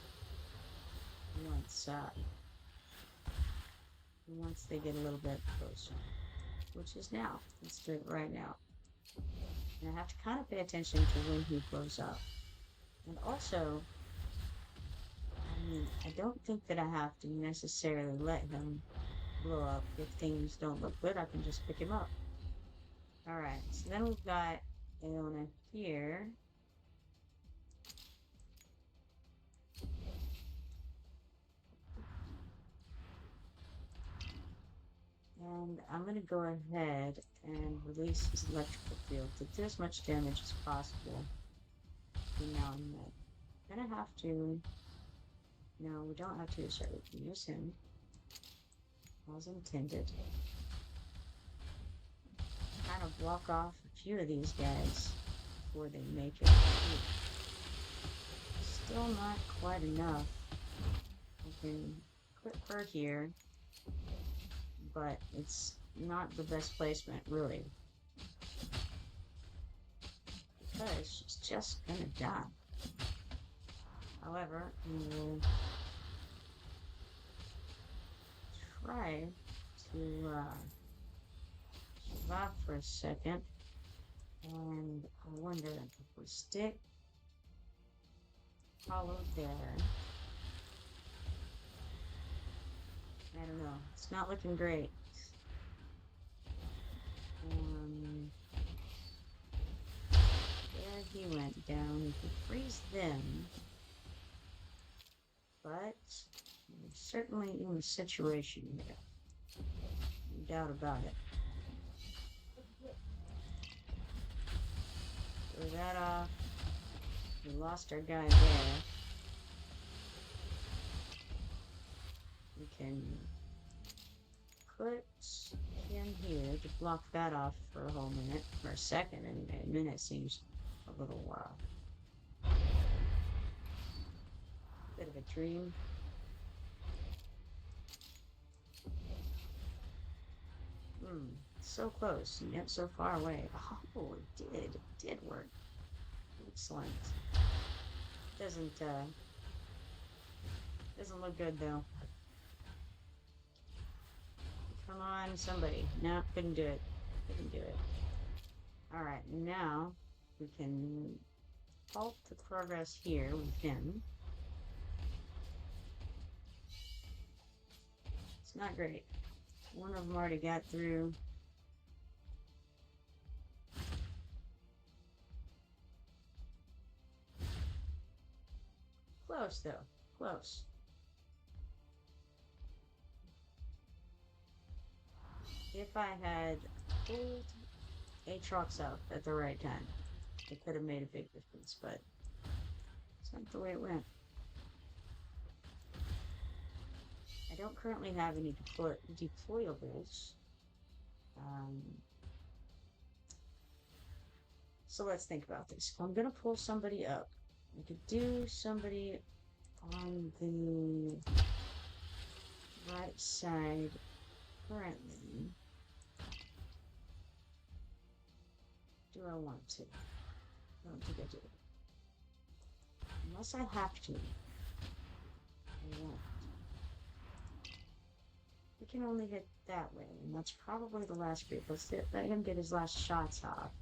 Speaker 1: Once they get a little bit closer, which is now. Let's do it right now. And I have to kind of pay attention to when he blows up. And also, I don't think that I have to necessarily let him blow up. If things don't look good, I can just pick him up. Alright, so then we've got Aona here. And I'm going to go ahead and release his electrical field to do as much damage as possible between now and then. I'm going to have to... No, we don't have to. Sorry, we can use him as intended. kind of block off a few of these guys before they make it. Still not quite enough. I can put her here, but it's not the best placement, really. Because she's just gonna die. However, we'll try to survive for a second. And I wonder if we stick hollow there. I don't know. It's not looking great. There he went down. We could freeze them. But we're certainly in a situation here. No doubt about it. Throw that off. We lost our guy there. We can put him here to block that off for a whole minute, or a second anyway. A minute seems a little bit of a dream. So close and yet so far away. Oh, it did work. Excellent. Doesn't look good though. Come on, somebody. No, couldn't do it. Couldn't do it. Alright, now we can halt the progress here with him. It's not great. One of them already got through. Close, though. Close. If I had pulled Aatrox out at the right time, it could have made a big difference, but it's not the way it went. I don't currently have any deployables. So let's think about this. If I'm going to pull somebody up, I could do somebody on the right side currently. Do I want to? I don't think I do. Unless I have to. I won't. We can only hit that way, and that's probably the last group. Let's let him get his last shots off.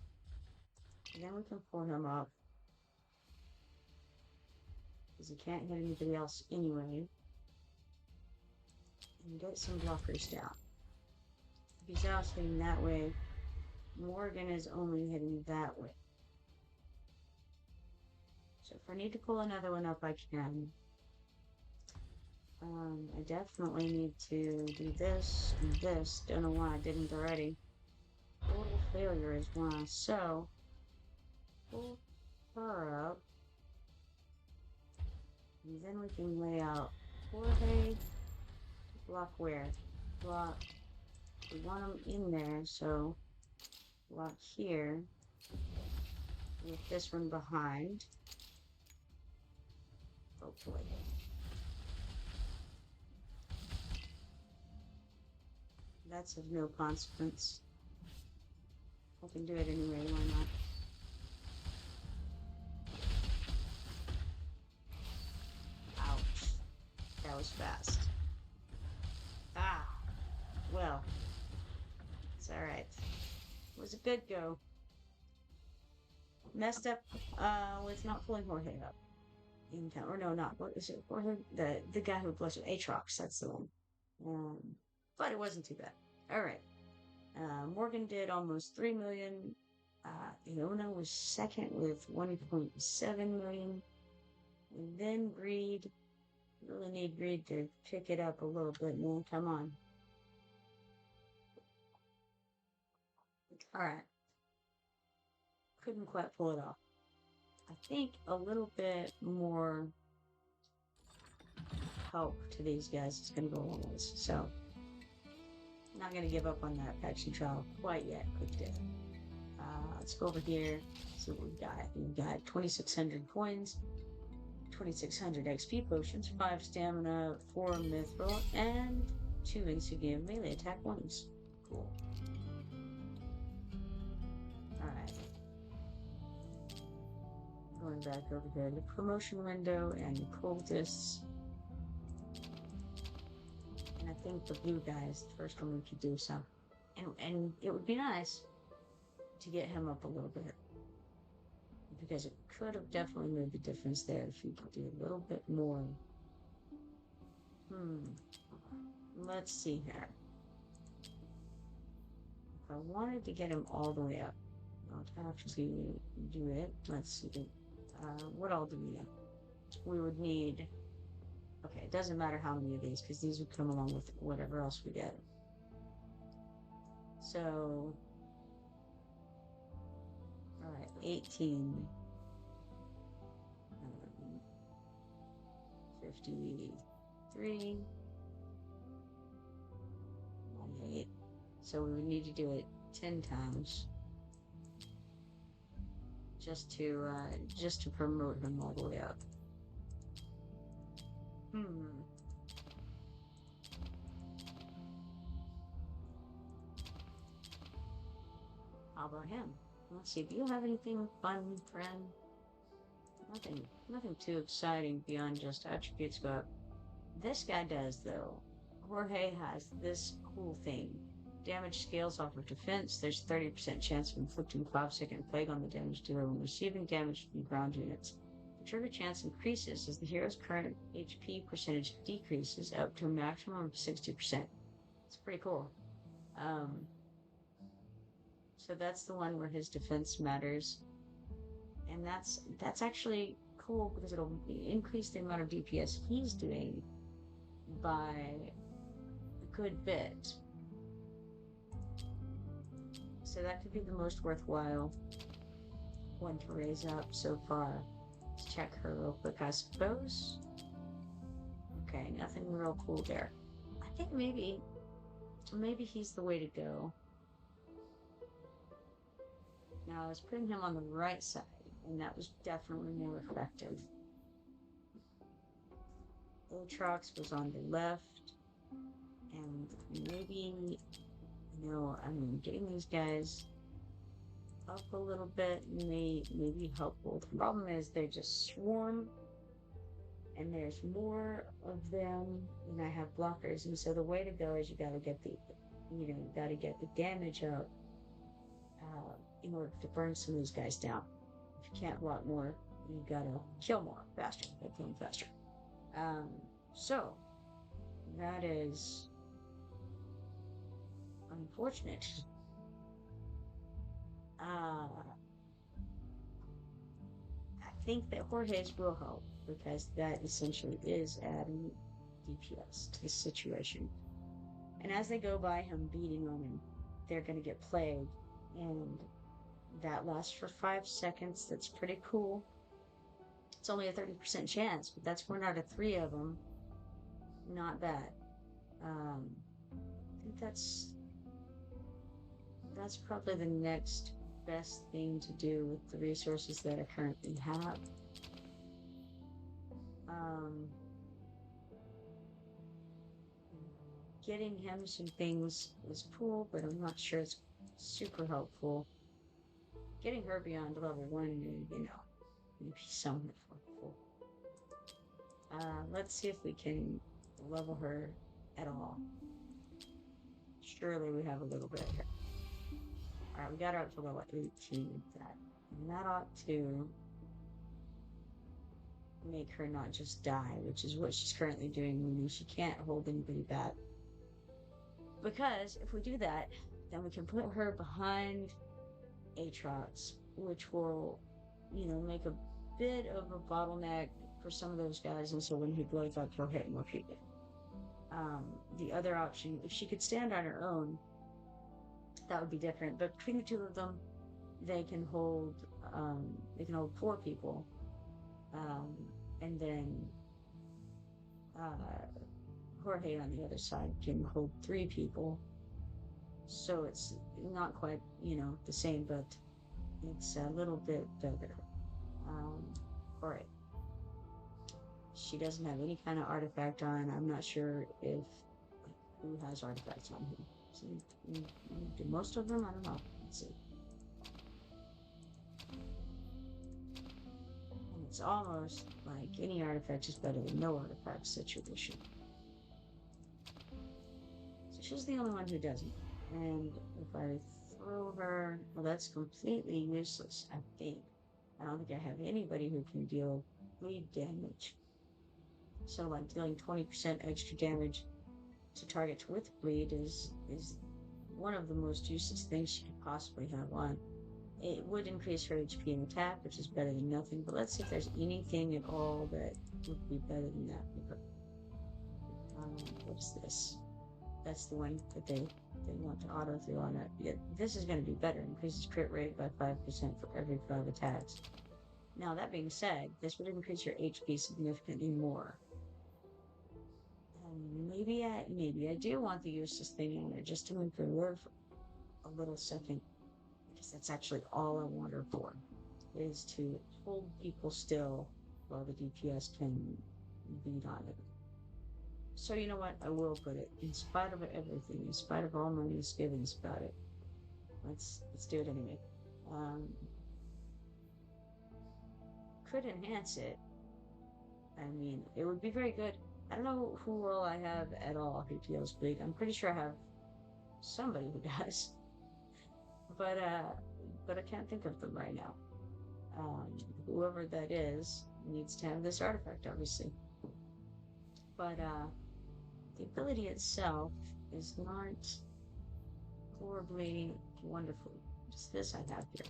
Speaker 1: And then we can pull him up. Because he can't hit anybody else anyway. And get some blockers down. If he's ousting that way, Morgan is only hitting that way. So if I need to pull another one up, I can. I definitely need to do this and this. Don't know why I didn't already. Total failure is why. So, pull her up. And then we can lay out Jorge. Block where? Block. We want them in there, so block here. With this one behind. Hopefully. That's of no consequence. I can do it anyway, why not? Ouch. That was fast. Ah. Well. It's alright. It was a good go. Messed up with not pulling Jorge up. Or no, not. What is it? Jorge? The guy who blows it. Aatrox, that's the one. But it wasn't too bad. Alright. Morgan did almost 3 million. Iona was second with 1.7 million. And then Greed. Really need Greed to pick it up a little bit more. Come on. Alright. Couldn't quite pull it off. I think a little bit more help to these guys is going to go along with this. So, Not going to give up on that faction trial quite yet. Quick dip. Let's go over here. See what we've got. We've got 2,600 coins, 2,600 XP potions, 5 stamina, 4 mithril, and 2 insignia melee attack ones. Cool. Alright. Going back over here to the promotion window and the cultists. And I think the blue guy is the first one we could do some. And it would be nice to get him up a little bit. Because it could have definitely made the difference there if you could do a little bit more. Let's see here. If I wanted to get him all the way up, I'll actually do it. Let's see. What all do we need? We would need... Okay, it doesn't matter how many of these, because these would come along with whatever else we get. So... Alright, 18... 53... 98. So we would need to do it 10 times. Just to promote him all the way up. How about him? Let's see, do you have anything fun, friend? Nothing too exciting beyond just attributes, but this guy does, though. Jorge has this cool thing. Damage scales off of defense. There's 30% chance of inflicting 5-second plague on the damage dealer when receiving damage from ground units. The trigger chance increases as the hero's current HP percentage decreases up to a maximum of 60%. It's pretty cool. So that's the one where his defense matters. And that's actually cool because it'll increase the amount of DPS he's doing by a good bit. So that could be the most worthwhile one to raise up so far. Let's check her real quick, I suppose. Okay, nothing real cool there. I think maybe he's the way to go. Now I was putting him on the right side, and that was definitely more effective. Ultrox was on the left, and maybe, getting these guys up a little bit may be helpful. The problem is they just swarm, and there's more of them than I have blockers, and so the way to go is you gotta get the damage up in order to burn some of these guys down. If you can't block more, you gotta kill more faster, kill them faster. So that is unfortunate. I think that Jorge's will help because that essentially is adding DPS to the situation. And as they go by him beating on him, they're going to get plagued, and that lasts for 5 seconds. That's pretty cool. It's only a 30% chance, but that's 1 out of 3 of them. Not bad. I think that's probably the next best thing to do with the resources that I currently have. Getting him some things is cool, but I'm not sure it's super helpful. Getting her beyond level 1, maybe somewhat helpful. Let's see if we can level her at all. Surely we have a little bit here. Alright, we got her up to level 18 with that. And that ought to make her not just die, which is what she's currently doing, meaning she can't hold anybody back. Because if we do that, then we can put her behind Aatrox, which will, make a bit of a bottleneck for some of those guys, and so when he blows up, he'll hit more people. The other option, if she could stand on her own, that would be different. But between the two of them, they can hold 4 people, and then Jorge on the other side can hold 3 people, So it's not quite, the same, but it's a little bit better. All right. She doesn't have any kind of artifact on. I'm not sure if who has artifacts on him. So, do most of them? I don't know. Let's see. And it's almost like any artifact is better than no artifact situation. So she's the only one who doesn't. And if I throw her, well, that's completely useless, I think. I don't think I have anybody who can deal bleed damage. So like dealing 20% extra damage to targets with bleed is one of the most useless things she could possibly have on. It would increase her HP and attack, which is better than nothing, but let's see if there's anything at all that would be better than that. What's this? That's the one that they want to auto through on that. Yeah, this is going to be better. Increases crit rate by 5% for every 5 attacks. Now, that being said, this would increase your HP significantly more. And maybe I do want the useless thing in there just to make her live a little second, because that's actually all I want her for, is to hold people still while the DPS can beat on it. So you know what? I will put it, in spite of everything, in spite of all my misgivings about it. Let's do it anyway. Could enhance it. I mean, it would be very good. I don't know who all I have at all who deals bleed. I'm pretty sure I have somebody who does, but I can't think of them right now. Whoever that is needs to have this artifact, obviously. But the ability itself is not horribly wonderful. Just this I have here.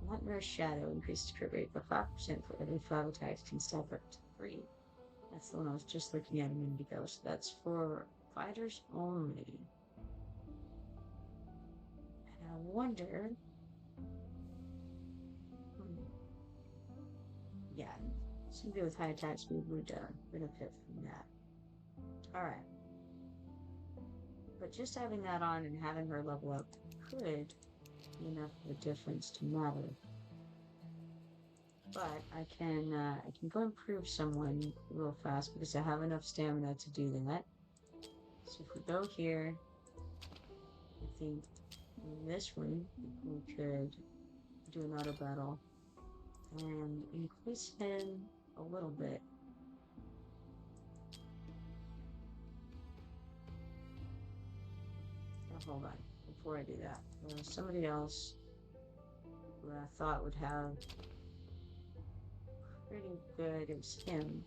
Speaker 1: Nightmare Shadow increases crit rate by 5% for every 5 attacks can step up to 3. That's the one I was just looking at a minute ago. So that's for fighters only. And I wonder. Yeah, somebody with high attack speed would benefit from that. Alright. But just having that on and having her level up could be enough of a difference to matter. But I can go improve someone real fast because I have enough stamina to do that. So if we go here, I think this one we could do an auto battle and increase him a little bit. Now, hold on, before I do that, there's somebody else who I thought would have pretty good. It was him.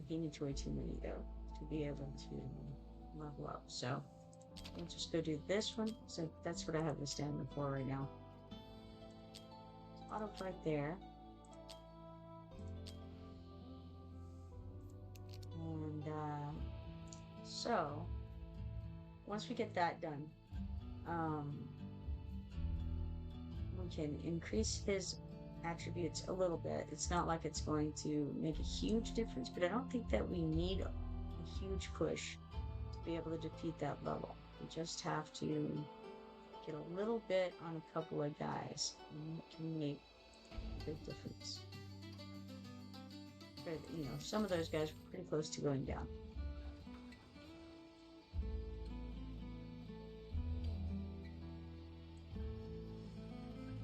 Speaker 1: He needs way too many though to be able to level up. So we'll just go do this one. So that's what I have the stamina for right now. Auto fight there. And so once we get that done, we can increase his attributes a little bit. It's not like it's going to make a huge difference, but I don't think that we need a huge push to be able to defeat that level. We just have to get a little bit on a couple of guys, and it can make a big difference. But, some of those guys were pretty close to going down.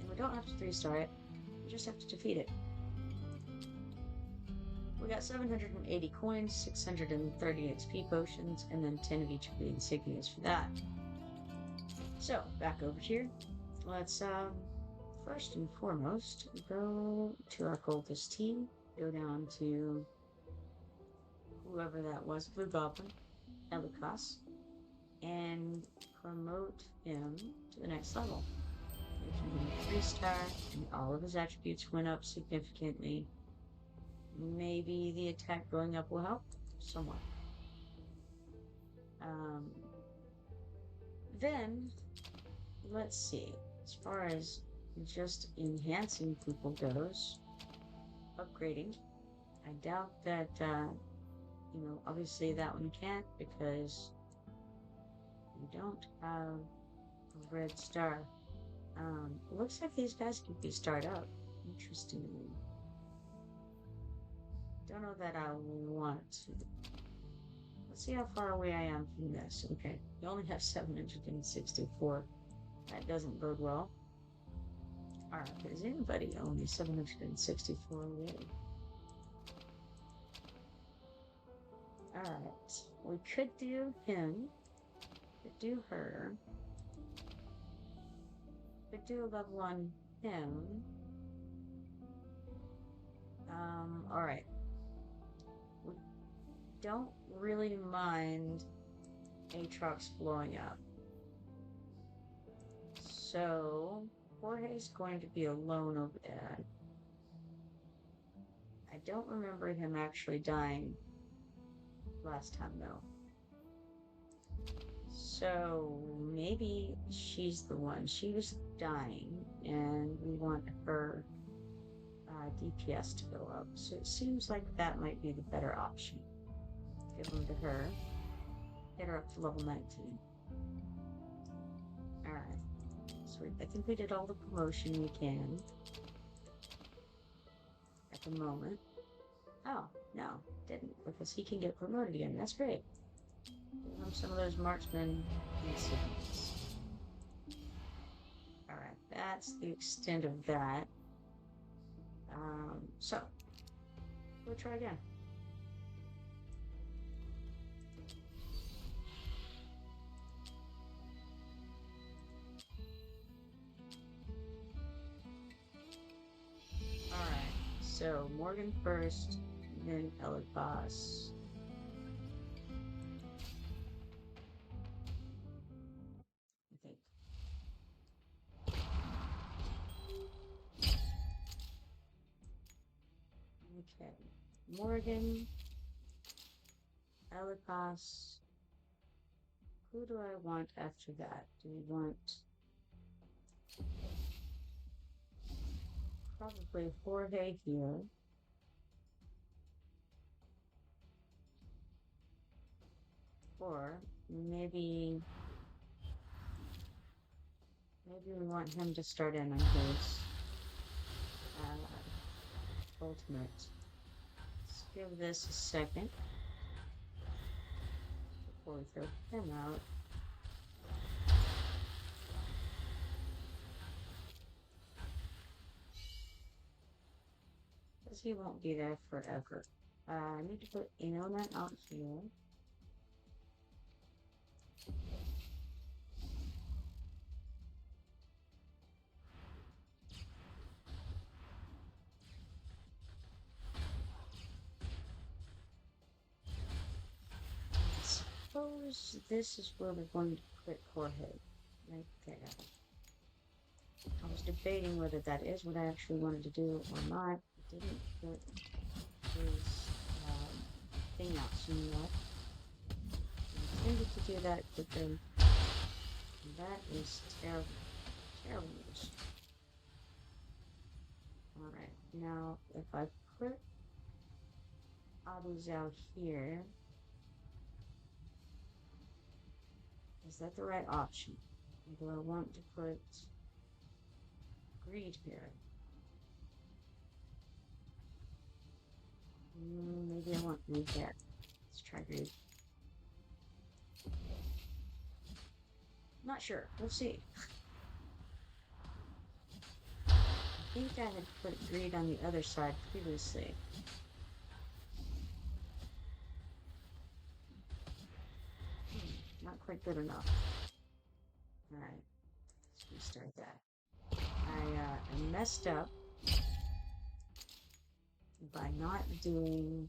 Speaker 1: And we don't have to 3-star it. We just have to defeat it. We got 780 coins, 630 XP potions, and then 10 of each of the insignias for that. So, back over here. Let's, first and foremost, go to our cultist team. Go down to whoever that was, Blue Goblin, Elikas, and promote him to the next level. Making him a 3-star, and all of his attributes went up significantly. Maybe the attack going up will help somewhat. Then, let's see. As far as just enhancing people goes, upgrading, I doubt that, obviously that one can't because We don't have a red star. It looks like these guys could be starred up. Interestingly. Don't know that I want to. Let's see how far away I am from this. Okay, we only have 764. That doesn't bode well. Alright, is anybody only 764 away? Alright, we could do him. Could do her. Could do a level on him. Alright. We don't really mind Aatrox blowing up. So, Jorge's going to be alone over there. I don't remember him actually dying last time, though. So, maybe she's the one. She was dying, and we want her DPS to go up. So it seems like that might be the better option. Give them to her. Get her up to level 19. Alright. Sweet. I think we did all the promotion we can. At the moment. Oh, no. Didn't. Because he can get promoted again. That's great. Give him some of those marksman insignias. Alright. That's the extent of that. So, we'll try again. Alright, so Morgan first, then Elipas. Okay, Morgan, Elipas. Who do I want after that? Do we want probably Jorge here? Or maybe we want him to start in on his ultimate. Let's give this a second before we throw him out. Because he won't be there forever. I need to put Iona out here. Suppose this is where we're going to put Jorge. Right there. I was debating whether that is what I actually wanted to do or not. I didn't put his thing out soon enough. I intended to do that, but then that is terrible. Terrible news. Alright, now if I put Abu's out here, is that the right option? Or do I want to put Greed here? Maybe I want Greed there. Let's try Greed. Not sure. We'll see. I think I had put Greed on the other side previously. Not quite good enough. Alright. Let's restart that. I messed up by not doing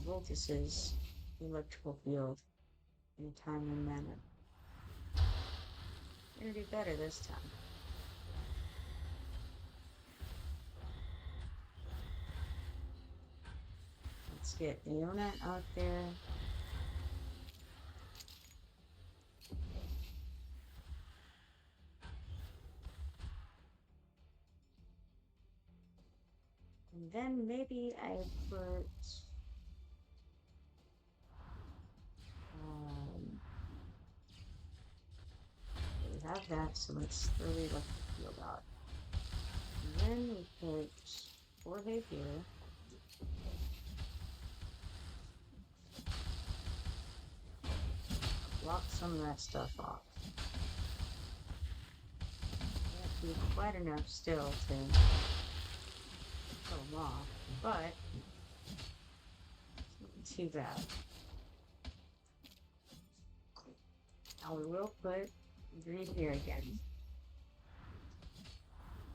Speaker 1: Voltus's electrical field in a timely manner. I'm gonna do better this time. Let's get Iona out there. And then maybe I put that, so let's throw the electric field out. And then we put Jorge here. Block some of that stuff off. Can't do quite enough still to kill them off, but it's not too bad. Now we will put green here again.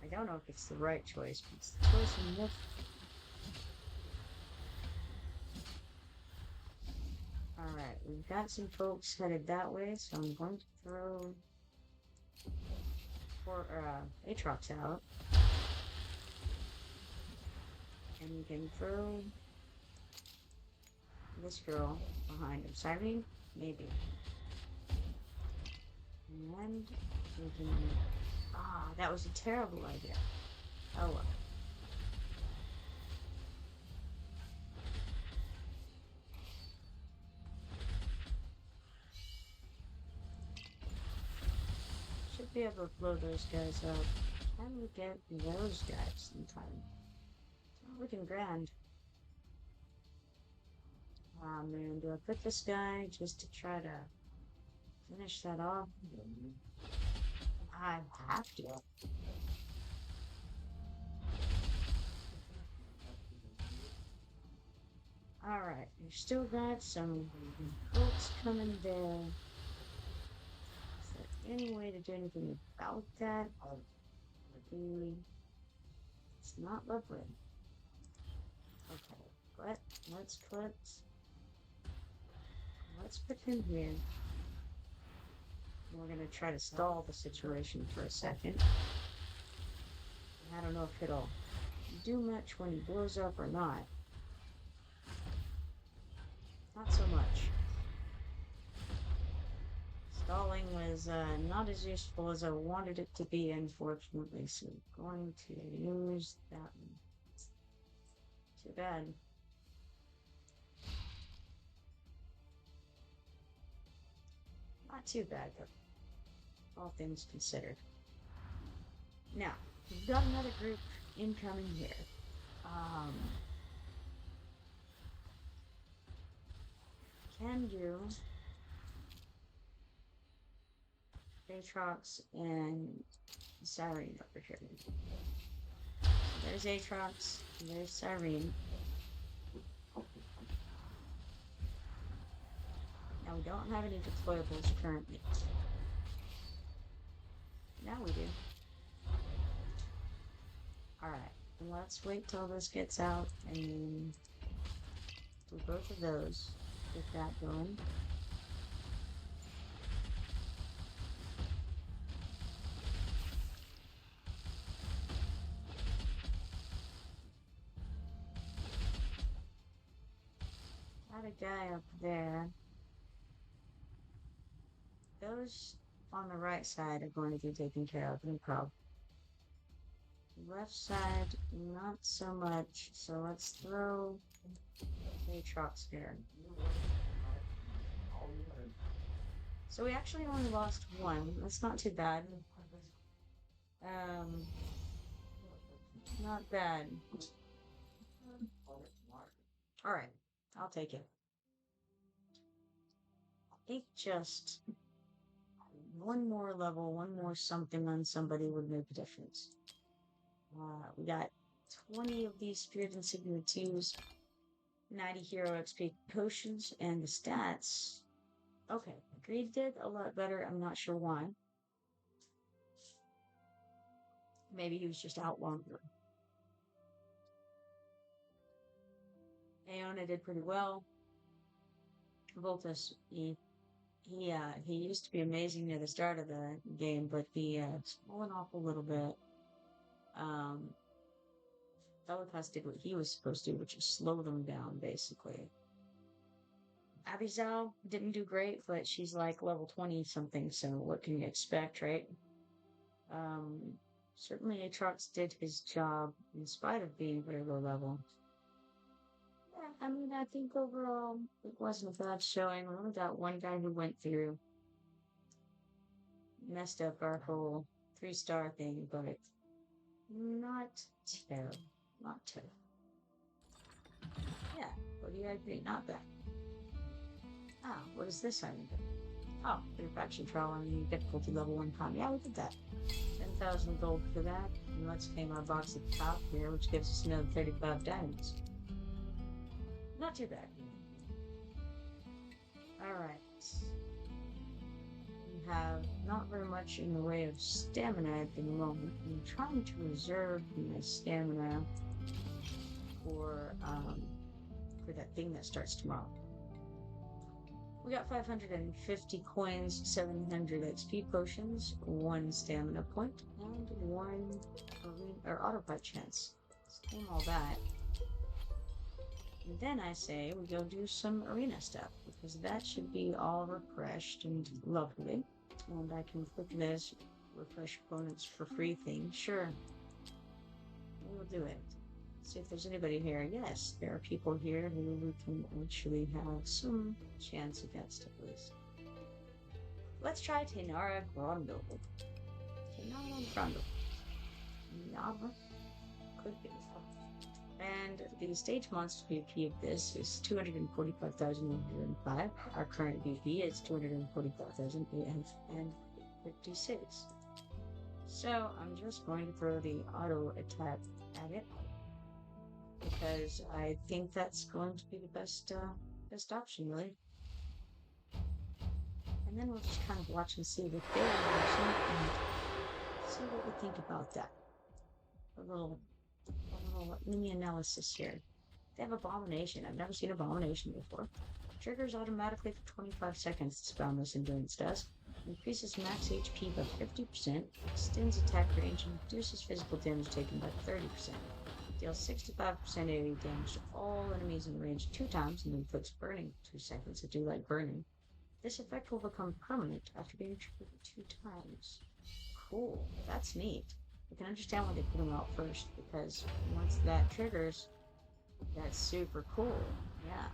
Speaker 1: I don't know if it's the right choice, but it's the choice in this. Alright, we've got some folks headed that way, so I'm going to throw Aatrox out. And we can throw this girl behind him. Cyrene? Maybe. And we can... Ah, that was a terrible idea. Oh well. Should be able to blow those guys up. Can we get those guys in time? It's not looking grand. Ah man, do I put this guy just to try to finish that off? I have to. Alright, we've still got some folks coming there. Is there any way to do anything about that? It's not lovely. Okay, but let's put him here. We're gonna try to stall the situation for a second. I don't know if it'll do much when he blows up or not. Not so much. Stalling was not as useful as I wanted it to be, unfortunately, so I'm going to use that one. Too bad. Not too bad, though. All things considered. Now, we've got another group incoming here. Can do Aatrox and Cyrene over here. There's Aatrox, there's Cyrene. Now we don't have any deployables currently. Now we do. Alright, let's wait till this gets out and do both of those. Get that going. Got a guy up there. Those on the right side are going to be taken care of, no problem. Left side, not so much, so let's throw Aatrox here. So we actually only lost one. That's not too bad. Not bad. Alright, I'll take it. I think just one more level, one more something on somebody would make a difference. We got 20 of these Spirit Insignia 2s, 90 Hero XP potions, and the stats. Okay, Greed did a lot better. I'm not sure why. Maybe he was just out longer. Aeona did pretty well. Voltus, he used to be amazing near the start of the game, but he's fallen off a little bit. Velikas did what he was supposed to do, which is slow them down, basically. Abizal didn't do great, but she's like level 20 something, so what can you expect, right? Certainly Aatrox did his job in spite of being very low level. Yeah, I mean, I think overall it wasn't a bad showing. We only got one guy who went through. messed up our whole 3-star thing, but not terrible. Not terrible. Yeah, what do you agree? Not bad. Ah, what is this item? Oh, faction trial on difficulty level 1 con. Yeah, we did that. 10,000 gold for that. And let's claim our box at the top here, which gives us another 35 diamonds. Not too bad. Alright. We have not very much in the way of stamina at the moment. I'm trying to reserve my stamina for that thing that starts tomorrow. We got 550 coins, 700 XP potions, 1 stamina point, and 1 autopilot chance. Let's claim all that. And then I say we go do some arena stuff, because that should be all refreshed and lovely. And I can click this refresh opponents for free thing. Sure. We'll do it. See if there's anybody here. Yes, there are people here who we can actually have some chance against, at least. Let's try Tenara Grondo. Tenara Grondo. Nava? Could be. And the stage monster VP of this is 245,105. Our current VP is 245,856. So I'm just going to throw the auto attack at it, because I think that's going to be the best option, really. And then we'll just kind of watch and see what they are using and see what we think about that. A little mini analysis here. They have Abomination. I've never seen Abomination before. Triggers automatically for 25 seconds, this boundless endurance does. Increases max HP by 50%, extends attack range, and reduces physical damage taken by 30%. Deals 65% AoE damage to all enemies in range 2 times, and then puts burning 2 seconds. I do like burning. This effect will become permanent after being triggered 2 times. Cool. That's neat. I can understand why they put them out first, because once that triggers, that's super cool. Yeah.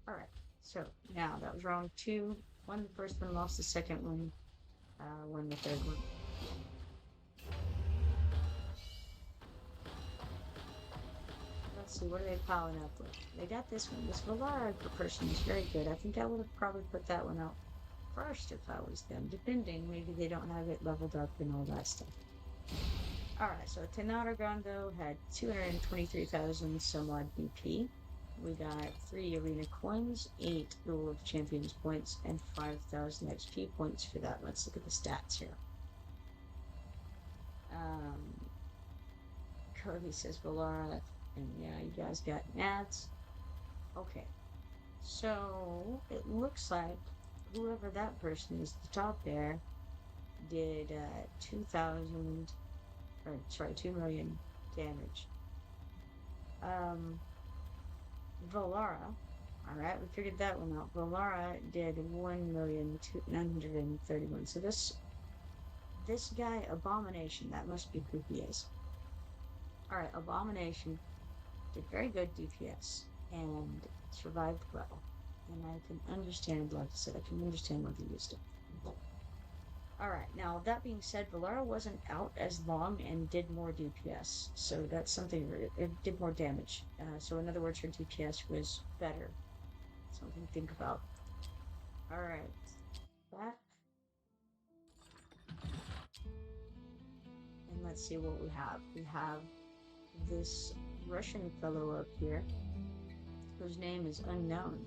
Speaker 1: Alright. So, now, that was round 2. Won the first one, lost the second one, won the third one. Let's see, what are they piling up with? They got this one. This Valara person is very good. I think I would have probably put that one out first if I was them, depending. Maybe they don't have it leveled up and all that stuff. Alright, so Tenara Gondo had 223,000 some odd BP. We got 3 arena coins, 8 Duel of Champions points, and 5,000 XP points for that. Let's look at the stats here. Cody says Valara, and yeah, you guys got Nats. Okay, so it looks like whoever that person is at the top there did 2 million damage. Valara, alright, we figured that one out. Valara did 1,931,000. So this guy, Abomination, that must be who he is. Alright, Abomination did very good DPS and survived well. And I can understand, like I said, I can understand why they used it. Alright, now that being said, Valara wasn't out as long and did more DPS. So that's something, it did more damage. So in other words, her DPS was better. Something to think about. Alright, back. And let's see what we have. We have this Russian fellow up here, whose name is unknown.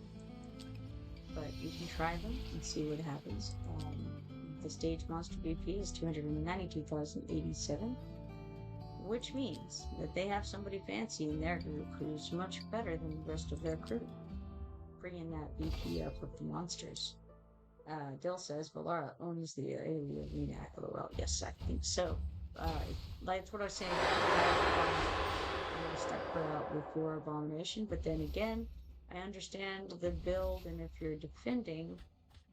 Speaker 1: But you can try them and see what happens. The stage monster BP is 292,087, which means that they have somebody fancy in their group who's much better than the rest of their crew, bringing that BP up with the monsters. Dill says Valara owns the arena. LOL. Yes, I think so. Like what I was saying, I'm going to start her out with your Abomination, but then again, I understand the build, and if you're defending,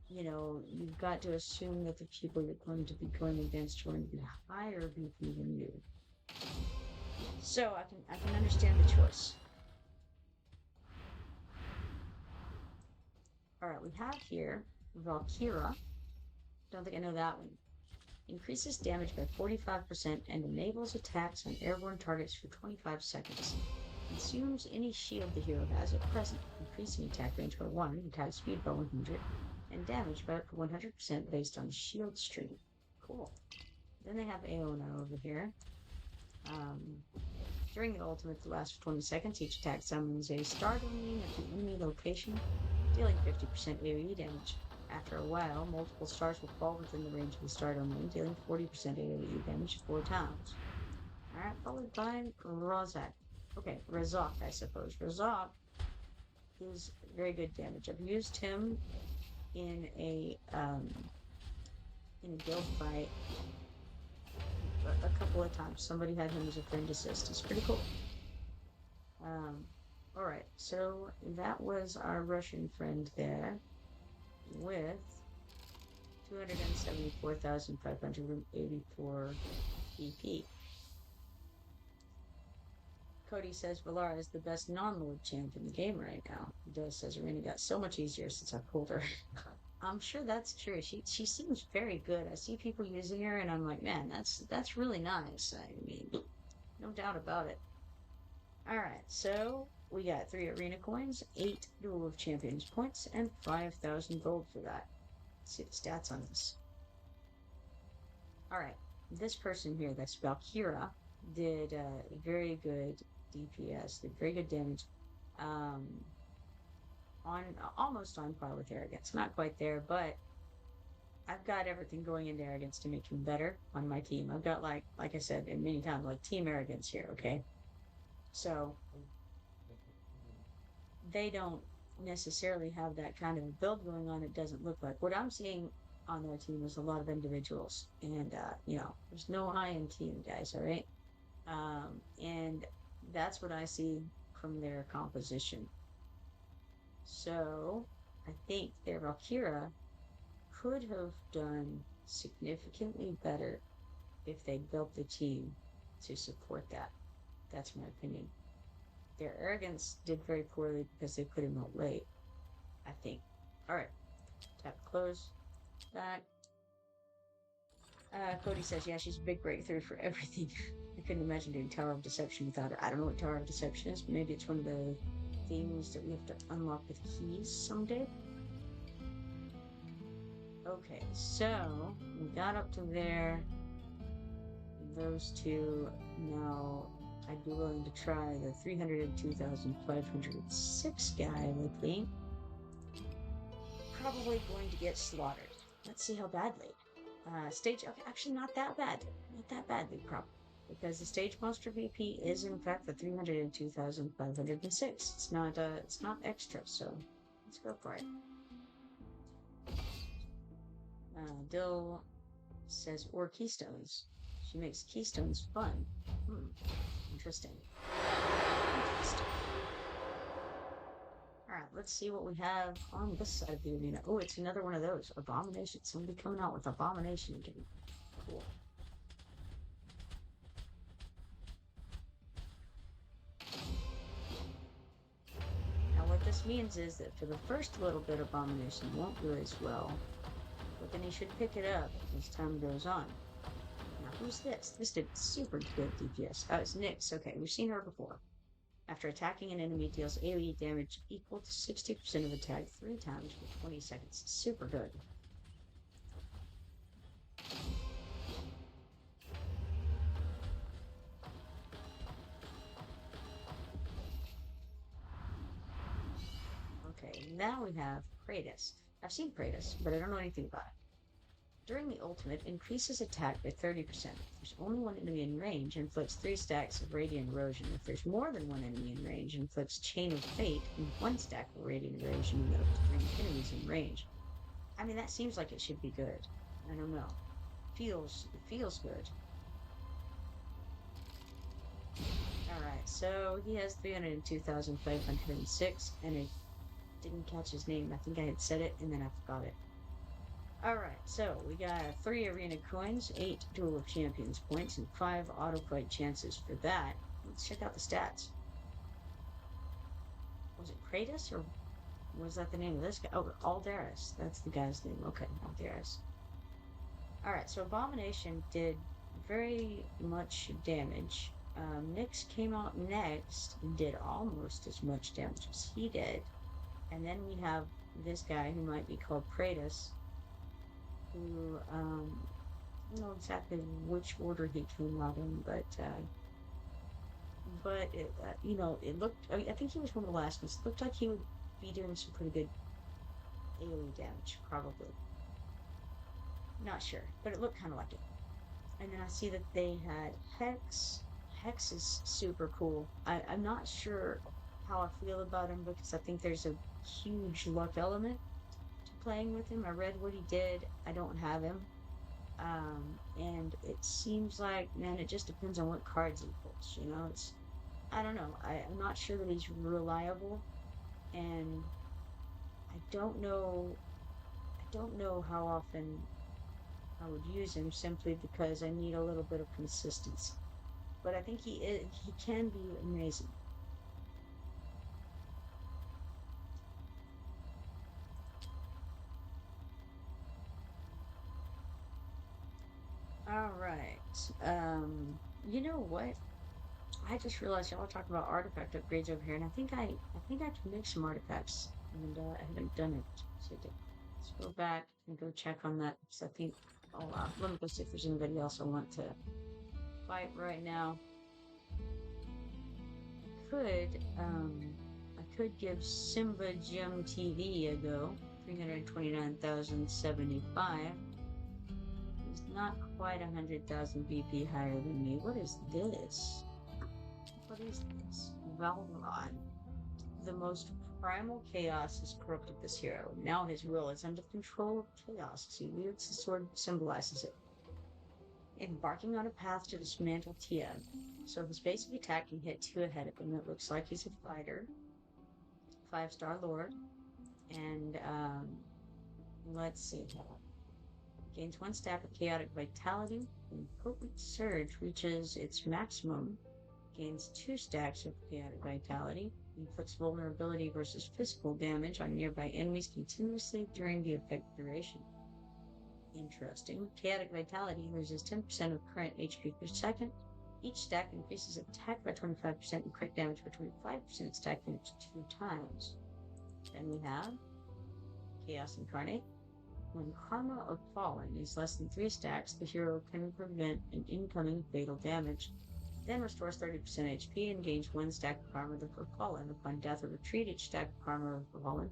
Speaker 1: you know, you've got to assume that the people you're going to be going against are going to be higher BP than you. So I can understand the choice. Alright, we have here Valkyra. Don't think I know that one. Increases damage by 45% and enables attacks on airborne targets for 25 seconds. Consumes any shield the hero has at present, increasing attack range by 1, attack speed by 100, and damage by up to 100% based on shield stream. Cool. Then they have Aona over here. During the ultimate that lasts for 20 seconds, each attack summons a star domain at the enemy location, dealing 50% AoE damage. After a while, multiple stars will fall within the range of the star domain, dealing 40% AoE damage 4 times. Alright, followed by Rozak. Okay, Razak, I suppose. Razak is very good damage. I've used him in a guild fight a couple of times. Somebody had him as a friend assist. It's pretty cool. Alright, so that was our Russian friend there with 274,584 EP. Cody says Valara is the best non-Lord champ in the game right now. Doe says Arena got so much easier since I pulled her. I'm sure that's true. She seems very good. I see people using her and I'm like, man, that's really nice. I mean, no doubt about it. Alright, so we got 3 arena coins, 8 Duel of Champions points, and 5,000 gold for that. Let's see the stats on this. Alright, this person here, that's Valkyra, did very good DPS, did very good damage. Almost on par with Arrogance. Not quite there, but I've got everything going into Arrogance to make him better on my team. I've got, like I said many times, like Team Arrogance here, okay? So they don't necessarily have that kind of build going on. It doesn't look like. What I'm seeing on their team is a lot of individuals, and there's no high-end team, guys. All right, and that's what I see from their composition. So I think their Valkyra could have done significantly better if they built the team to support that. That's my opinion. Their Arrogance did very poorly because they put him out late, I think. Alright. Tap close. Back. Cody says, yeah, she's a big breakthrough for everything. I couldn't imagine doing Tower of Deception without her. I don't know what Tower of Deception is, but maybe it's one of the things that we have to unlock with keys someday. Okay, so we got up to there. Those two. Now I'd be willing to try the 302,506 guy, I would think. Probably going to get slaughtered. Let's see how badly. Stage, okay, actually not that bad. Not that badly, probably. Because the stage monster VP is in fact the 302,506. It's not extra, so let's go for it. Dill says, or keystones. She makes keystones fun. Interesting. Alright, let's see what we have on this side of the arena. Oh, it's another one of those. Abomination. Somebody coming out with Abomination again. Cool. Now what this means is that for the first little bit, Abomination won't do as well. But then he should pick it up as time goes on. Now, who's this? This did super good DPS. Oh, it's Nyx. Okay, we've seen her before. After attacking an enemy, deals AoE damage equal to 60% of attack 3 times for 20 seconds. Super good. Okay, now we have Kratos. I've seen Kratos, but I don't know anything about it. During the ultimate, increases attack by 30%. If there's only one enemy in range, inflicts 3 stacks of radiant erosion. If there's more than one enemy in range, inflicts chain of fate and 1 stack of radiant erosion with up to 3 enemies in range. I mean, that seems like it should be good. I don't know. It feels good. Alright, so he has 302,506, and I didn't catch his name. I think I had said it, and then I forgot it. Alright, so we got 3 arena coins, 8 Duel of Champions points, and 5 auto fight chances for that. Let's check out the stats. Was it Kratos or Was that the name of this guy? Oh, Aldaris. That's the guy's name. Okay, Aldaris. Alright, so Abomination did very much damage. Nyx came out next and did almost as much damage as he did. And then we have this guy who might be called Praetus, who, I don't know exactly which order he came out in, but it, it looked, I think he was one of the last ones. It looked like he would be doing some pretty good AoE damage, probably. Not sure, but it looked kind of like it. And then I see that they had Hex. Hex is super cool. I'm not sure how I feel about him because I think there's a huge luck element to playing with him. I read what he did. I don't have him. And it seems like, man, it just depends on what cards he pulls. I don't know. I'm not sure that he's reliable, and I don't know. I don't know how often I would use him simply because I need a little bit of consistency. But I think he can be amazing. All right. You know what? I just realized y'all are talking about artifact upgrades over here, and I think I can make some artifacts, and I haven't done it. So let's go back and go check on that. Because I think, oh wow, let me go see if there's anybody else I want to fight right now. I could give Simba Gem TV a go. 329,075. He's not quite 100,000 BP higher than me. What is this? What is this? Valron. The most primal chaos has corrupted this hero. Now his will is under control of chaos as he wields the sword that symbolizes it. Embarking on a path to dismantle Tia. So his basic attack can hit 2 ahead of him. It looks like he's a fighter. 5-star lord. And let's see. Gains 1 stack of chaotic vitality. When potent surge reaches its maximum, gains 2 stacks of chaotic vitality. Inflicts vulnerability versus physical damage on nearby enemies continuously during the effect duration. Interesting. Chaotic vitality loses 10% of current HP per second. Each stack increases attack by 25% and crit damage by 25% stack damage 2 times. Then we have Chaos Incarnate. When Karma of Fallen is less than 3 stacks, the hero can prevent an incoming fatal damage. Then restores 30% HP and gains 1 stack of Karma of the Fallen. Upon death or retreat, each stack of Karma of the Fallen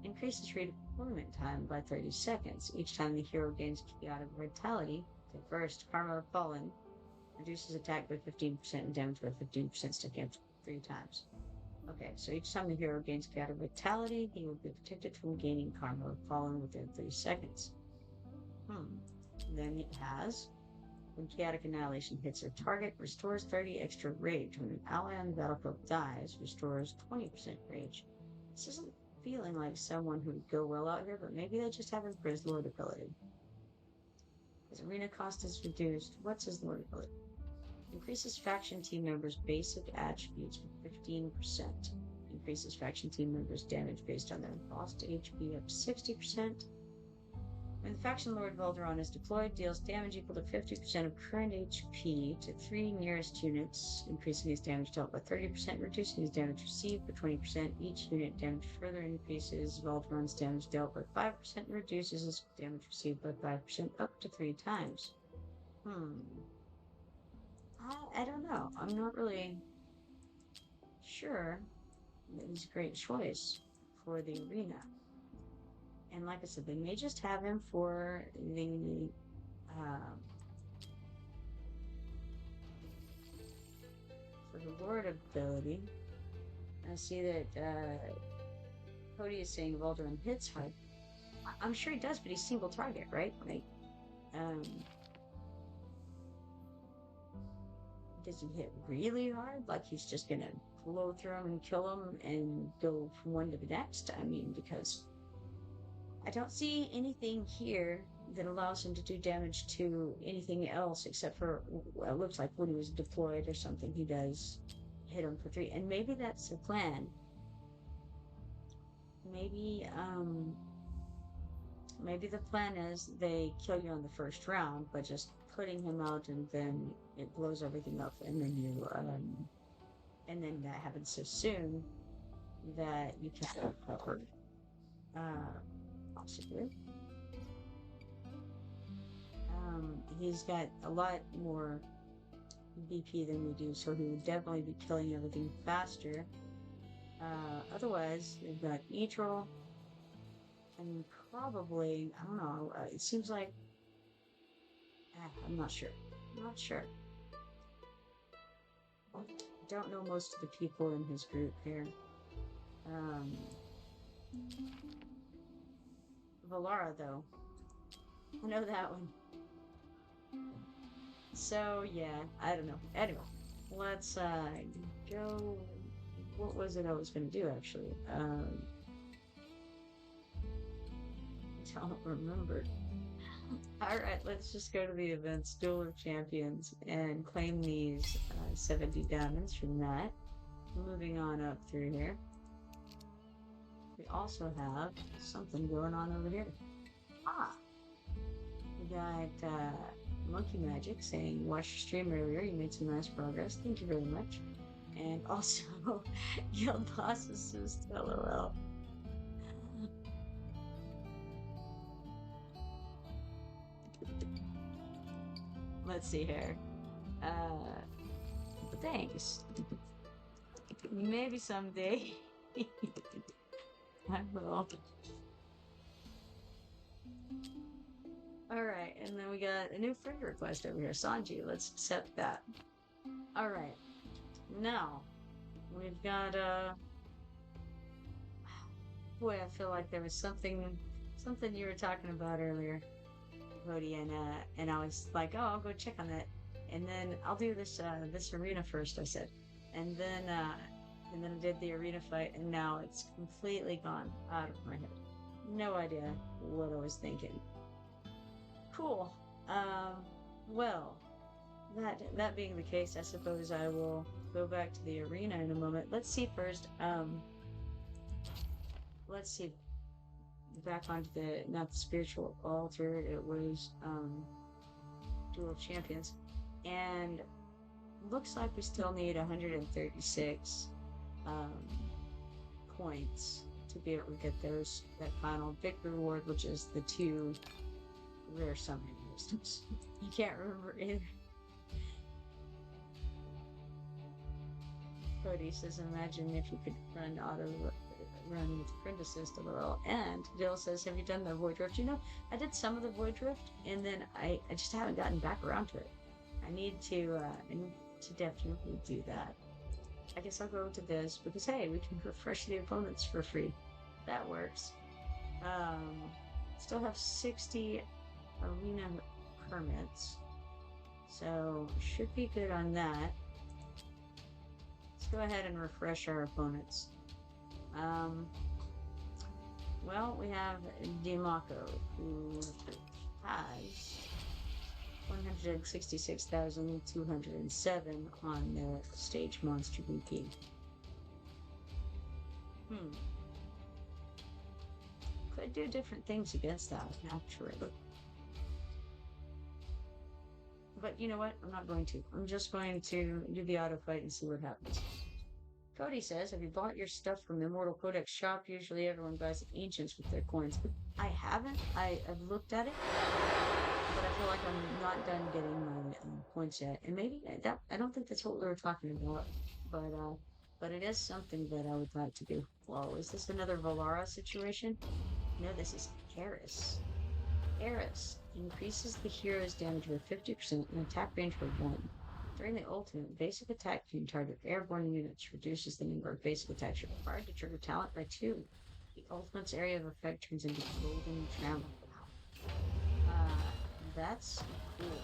Speaker 1: increases redeployment time by 30 seconds. Each time the hero gains chaotic vitality, the first Karma of Fallen reduces attack by 15% and damage by 15% stack damage 3 times. Okay, so each time the hero gains chaotic vitality, he will be protected from gaining Karma of Fallen within 3 seconds. Then it has, when Chaotic Annihilation hits a target, restores 30 extra rage. When an ally on the battlefield dies, restores 20% rage. This isn't feeling like someone who would go well out here, but maybe they just have him for his Lord ability. His arena cost is reduced. What's his Lord ability? Increases faction team members' basic attributes by 15%. Increases faction team members' damage based on their lost HP up 60%. When the faction Lord Valderon is deployed, deals damage equal to 50% of current HP to 3 nearest units, increasing his damage dealt by 30%, reducing his damage received by 20%. Each unit damage further increases Valderon's damage dealt by 5% and reduces his damage received by 5% up to 3 times. I don't know. I'm not really sure that he's a great choice for the arena. And like I said, they may just have him for the Lord ability. I see that Cody is saying Valderon hits hard. I'm sure he does, but he's single target, right? Like, does he hit really hard? Like he's just gonna blow through him and kill him and go from one to the next? I mean, because I don't see anything here that allows him to do damage to anything else except for, well, it looks like when he was deployed or something, he does hit him for 3. And maybe that's the plan. maybe, maybe the plan is they kill you on the first round, but just putting him out and then it blows everything up, and then and then that happens so soon that you can't recover. Possibly. He's got a lot more BP than we do, so he would definitely be killing everything faster. Otherwise, we've got neutral and probably, I don't know, it seems like, I'm not sure. I'm not sure. Don't know most of the people in his group here. Valara, though. I know that one. So, yeah, I don't know. Anyway, let's go. What was it I was going to do, actually? I don't remember. Alright, let's just go to the events, Duel of Champions, and claim these 70 diamonds from that. Moving on up through here. We also have something going on over here. We got Monkey Magic saying, watched your stream earlier, you made some nice progress. Thank you very much. And also, Guild Bosses says, LOL. Let's see here. Thanks. Maybe someday. I will. Alright, and then we got a new friend request over here. Sanji, let's accept that. Alright. Now, we've got, boy, I feel like there was something you were talking about earlier, Cody, and I was like, oh, I'll go check on that. And then I'll do this arena first, I said. And then I did the arena fight, and now it's completely gone out of my head. No idea what I was thinking. Cool. Well, that being the case, I suppose I will go back to the arena in a moment. Let's see first. Let's see. Back onto not the spiritual altar. It was Duel of Champions, and looks like we still need 136 points to be able to get that final big reward, which is the 2 rare summoning wisdoms. You can't remember either. Cody says, imagine if you could run with friend assist a little. And Jill says, have you done the void drift? You know, I did some of the void drift, and then I just haven't gotten back around to it. I need to definitely do that. I guess I'll go to this because, hey, we can refresh the opponents for free. That works. Still have 60 arena permits, so should be good on that. Let's go ahead and refresh our opponents. Well, we have Dimako, who has 166,207 on their stage monster BP. Could do different things against that, actually. But you know what? I'm not going to. I'm just going to do the auto fight and see what happens. Cody says, have you bought your stuff from the Immortal Codex shop? Usually everyone buys Ancients with their coins. I haven't. I've looked at it, but I feel like I'm not done getting my points yet. And maybe that, I don't think that's what we were talking about, but it is something that I would like to do. Whoa, is this another Valara situation? No, this is Eris. Eris increases the hero's damage by 50% and attack range by 1. During the ultimate, basic attack can target airborne units, reduces the number of basic attacks required to trigger talent by 2. The ultimate's area of effect turns into golden trample. That's cool.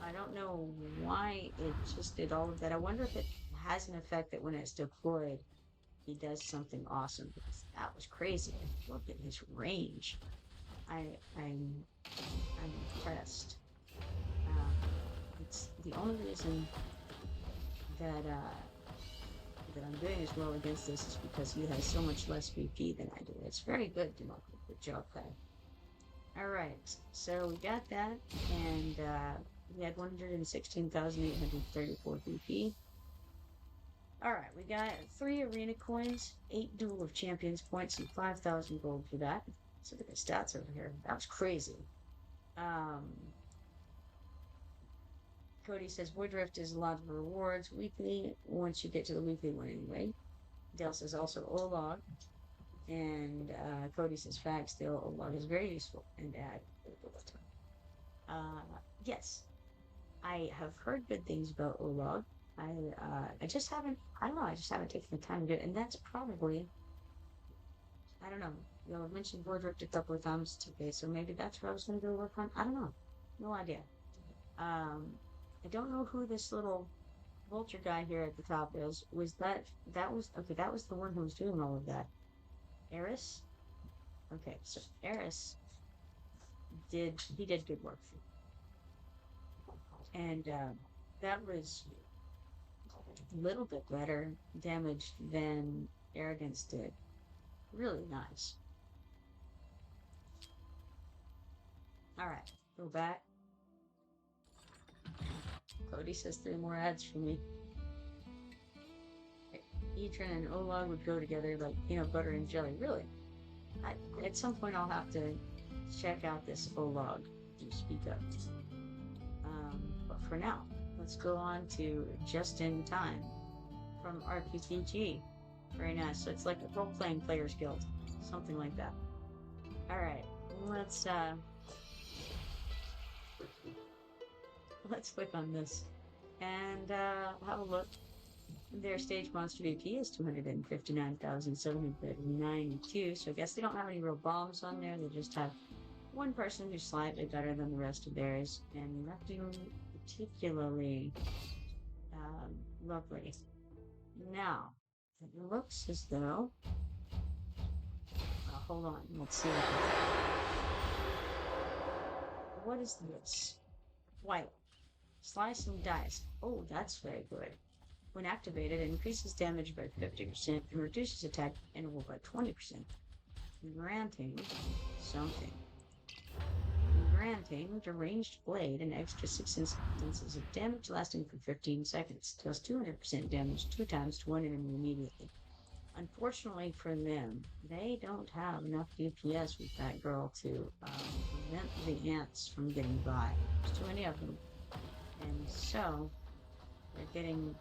Speaker 1: I don't know why it just did all of that. I wonder if it has an effect that when it's deployed, he does something awesome. Because that was crazy. Look at his range. I'm impressed. It's the only reason that that I'm doing as well against this is because he has so much less VP than I do. It's very good, Democrat. Good job, guy. All right, so we got that, and we had 116,834 VP. All right, we got 3 arena coins, 8 Duel of Champions points, and 5,000 gold for that. So look at the stats over here. That was crazy. Cody says Woodrift is a lot of rewards weekly once you get to the weekly one anyway. Dale says also Olog. And Cody says facts. Dale Olog is very useful and add. Yes, I have heard good things about Olog. I just haven't, I don't know, I just haven't taken the time to do it. And that's probably, I don't know, you know, I've mentioned Woodrift a couple of times today, so maybe that's what I was going to go work on. I don't know. No idea. I don't know who this little vulture guy here at the top is. That was the one who was doing all of that. Eris? Okay, so Eris did good work. And that was a little bit better damage than Arrogance did. Really nice. Alright, go back. Cody says 3 more ads for me. Etran and Olog would go together like peanut butter and jelly. Really? At some point I'll have to check out this Olog to speak up. But for now, let's go on to Just in Time from RPPG. Very nice. So it's like a role-playing players guild. Something like that. Alright, let's click on this and have a look. Their stage monster VP is 259,792, so I guess they don't have any real bombs on there. They just have one person who's slightly better than the rest of theirs, and nothing particularly lovely. Now, it looks as though... hold on, let's see what is this? White. Slice and dice. Oh, that's very good. When activated, it increases damage by 50% and reduces attack interval by 20%. Granting something. Granting the ranged blade an extra 6 instances of damage lasting for 15 seconds, deals 200% damage 2 times to one enemy immediately. Unfortunately for them, they don't have enough DPS with that girl to prevent the ants from getting by. There's too many of them. And so, they're getting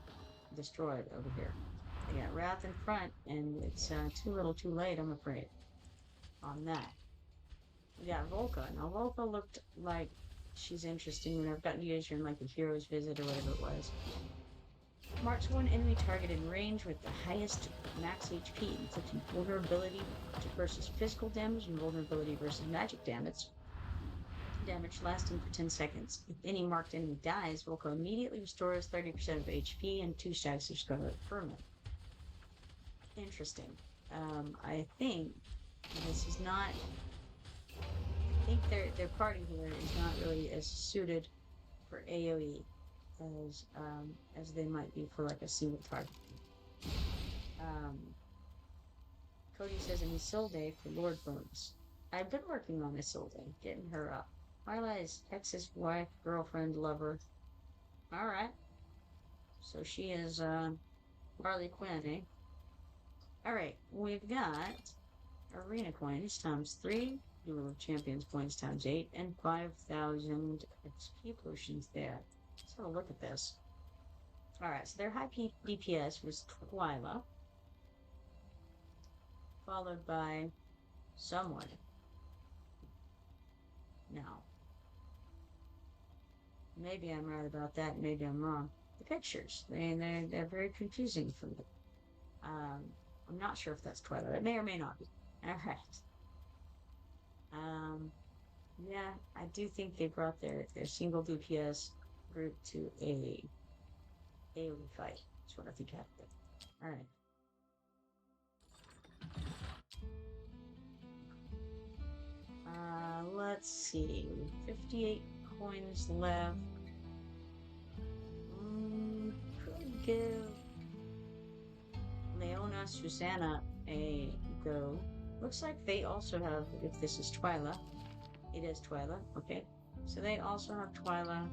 Speaker 1: destroyed over here. They got Wrath in front, and it's too little too late, I'm afraid, on that. We got Volca. Now, Volca looked like she's interesting when I've gotten to use her in like a hero's visit or whatever it was. Marks one enemy target in range with the highest max HP, inflicting vulnerability versus physical damage and vulnerability versus magic damage. Damage lasting for 10 seconds. If any marked enemy dies, Volca immediately restores 30% of HP and 2 stacks of Scarlet Permanent. Interesting. I think this is not... I think their party here is not really as suited for AoE as they might be for like a single target. Cody says an Isolde for Lord Bones. I've been working on Isolde, getting her up. Marla is Texas wife, girlfriend, lover. Alright. So she is Harley Quinn, eh? Alright, we've got Arena Coins times 3, Duel of Champions points times 8, and 5,000 XP potions there. Let's have a look at this. Alright, so their high DPS was Twyla, followed by someone. Now, maybe I'm right about that, maybe I'm wrong. The pictures, they're very confusing for me. I'm not sure if that's Twyla. It may or may not be. Alright. Yeah, I do think they brought their single DPS group to a AoE fight. That's what I think happened. Alright. Let's see. 58 coins left. Could give Leona, Susanna a go. Looks like they also have, if this is Twyla, it is Twyla, okay. So they also have Twyla.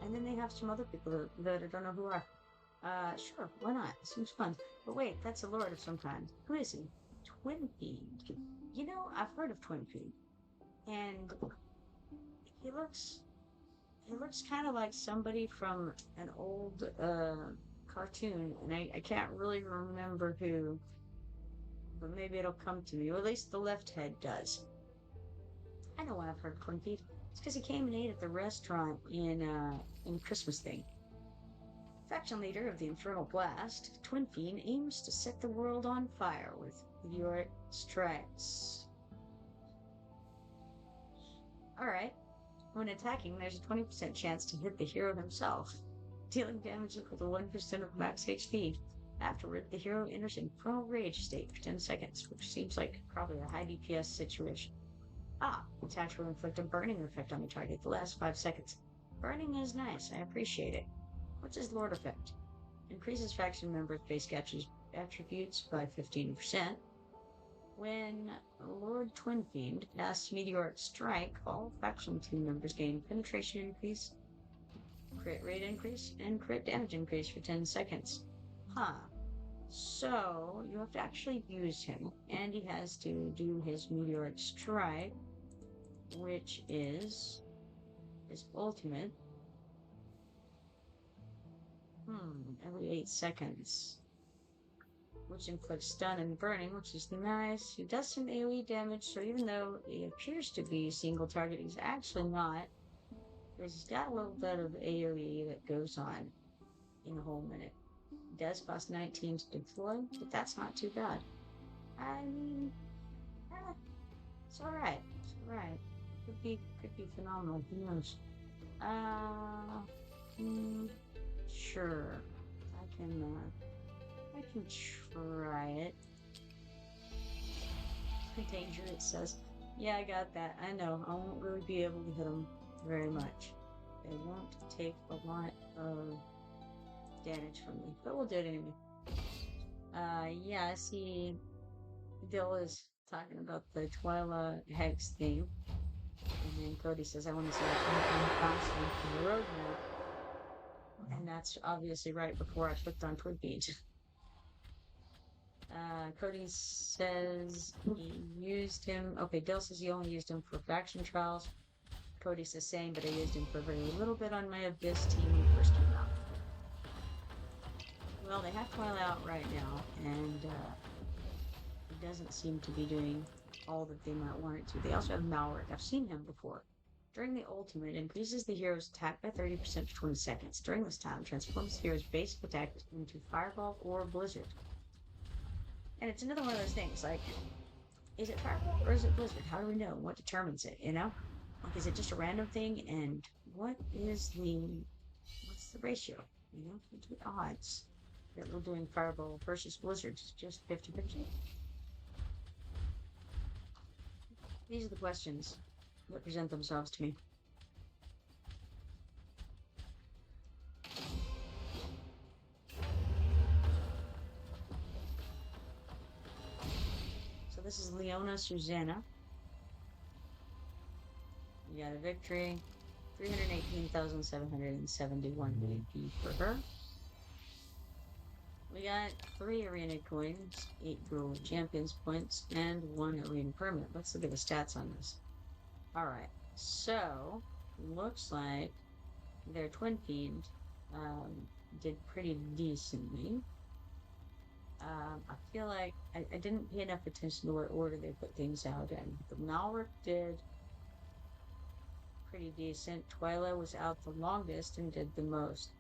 Speaker 1: And then they have some other people that I don't know who are. Sure, why not? Seems fun. But wait, that's a lord of some kind. Who is he? Twin Fiend. You know, I've heard of Twin Fiend. And he looks he looks kind of like somebody from an old cartoon, and I can't really remember who, but maybe it'll come to me, or at least the left head does. I know why I've heard Twin Fiend. It's because he came and ate at the restaurant in Christmas thing. Faction leader of the Infernal Blast, Twin Fiend aims to set the world on fire with meteoric strikes. Alright. When attacking, there's a 20% chance to hit the hero himself, dealing damage equal to 1% of max HP. Afterward, the hero enters Infernal Rage state for 10 seconds, which seems like probably a high DPS situation. Attacks will inflict a burning effect on the target the last 5 seconds. Burning is nice, I appreciate it. What's his Lord effect? Increases faction members' base attributes by 15%. When Lord Twin Fiend casts Meteoric Strike, all faction team members gain penetration increase, crit rate increase, and crit damage increase for 10 seconds. So, you have to actually use him, and he has to do his Meteoric Strike, which is his ultimate. Every 8 seconds. Which inflicts stun and burning, which is nice. He does some AoE damage, so even though he appears to be single target, he's actually not. Because he's got a little bit of AoE that goes on in a whole minute. It does cost 19 to deploy, but that's not too bad. I mean, it's alright. It's alright. Could be phenomenal. Who knows? Sure. I can try it. Danger, it says. Yeah, I got that. I know. I won't really be able to hit them very much. They won't take a lot of damage from me, but we'll do it anyway. Yeah, I see Dill is talking about the Twyla Hex thing. And then Cody says, I want to see a faster from the road mode. And that's obviously right before I clicked on Twin Fiend. Cody says he used him. Okay, Dill says he only used him for faction trials. Cody says same, but I used him for very little bit on my Abyss team when he first came out. Well, they have Twyla out right now, and it doesn't seem to be doing all that they might want it to. They also have Malric. I've seen him before. During the ultimate, increases the hero's attack by 30% for 20 seconds. During this time, transforms the hero's basic attack into Fireball or Blizzard. And it's another one of those things, like, is it Fireball or is it Blizzard? How do we know? What determines it, you know? Like, is it just a random thing? And what's the ratio? You know, what's the odds that we're doing Fireball versus Blizzard? Just 50-50? These are the questions that present themselves to me. So this is Leona Susanna. We got a victory. 318,771 BP for her. We got 3 arena coins, 8 gold champions points, and 1 arena permit. Let's look at the stats on this. Alright, so looks like their Twin Fiend did pretty decently. I feel like I didn't pay enough attention to what order they put things out in. The Malric did pretty decent. Twyla was out the longest and did the most,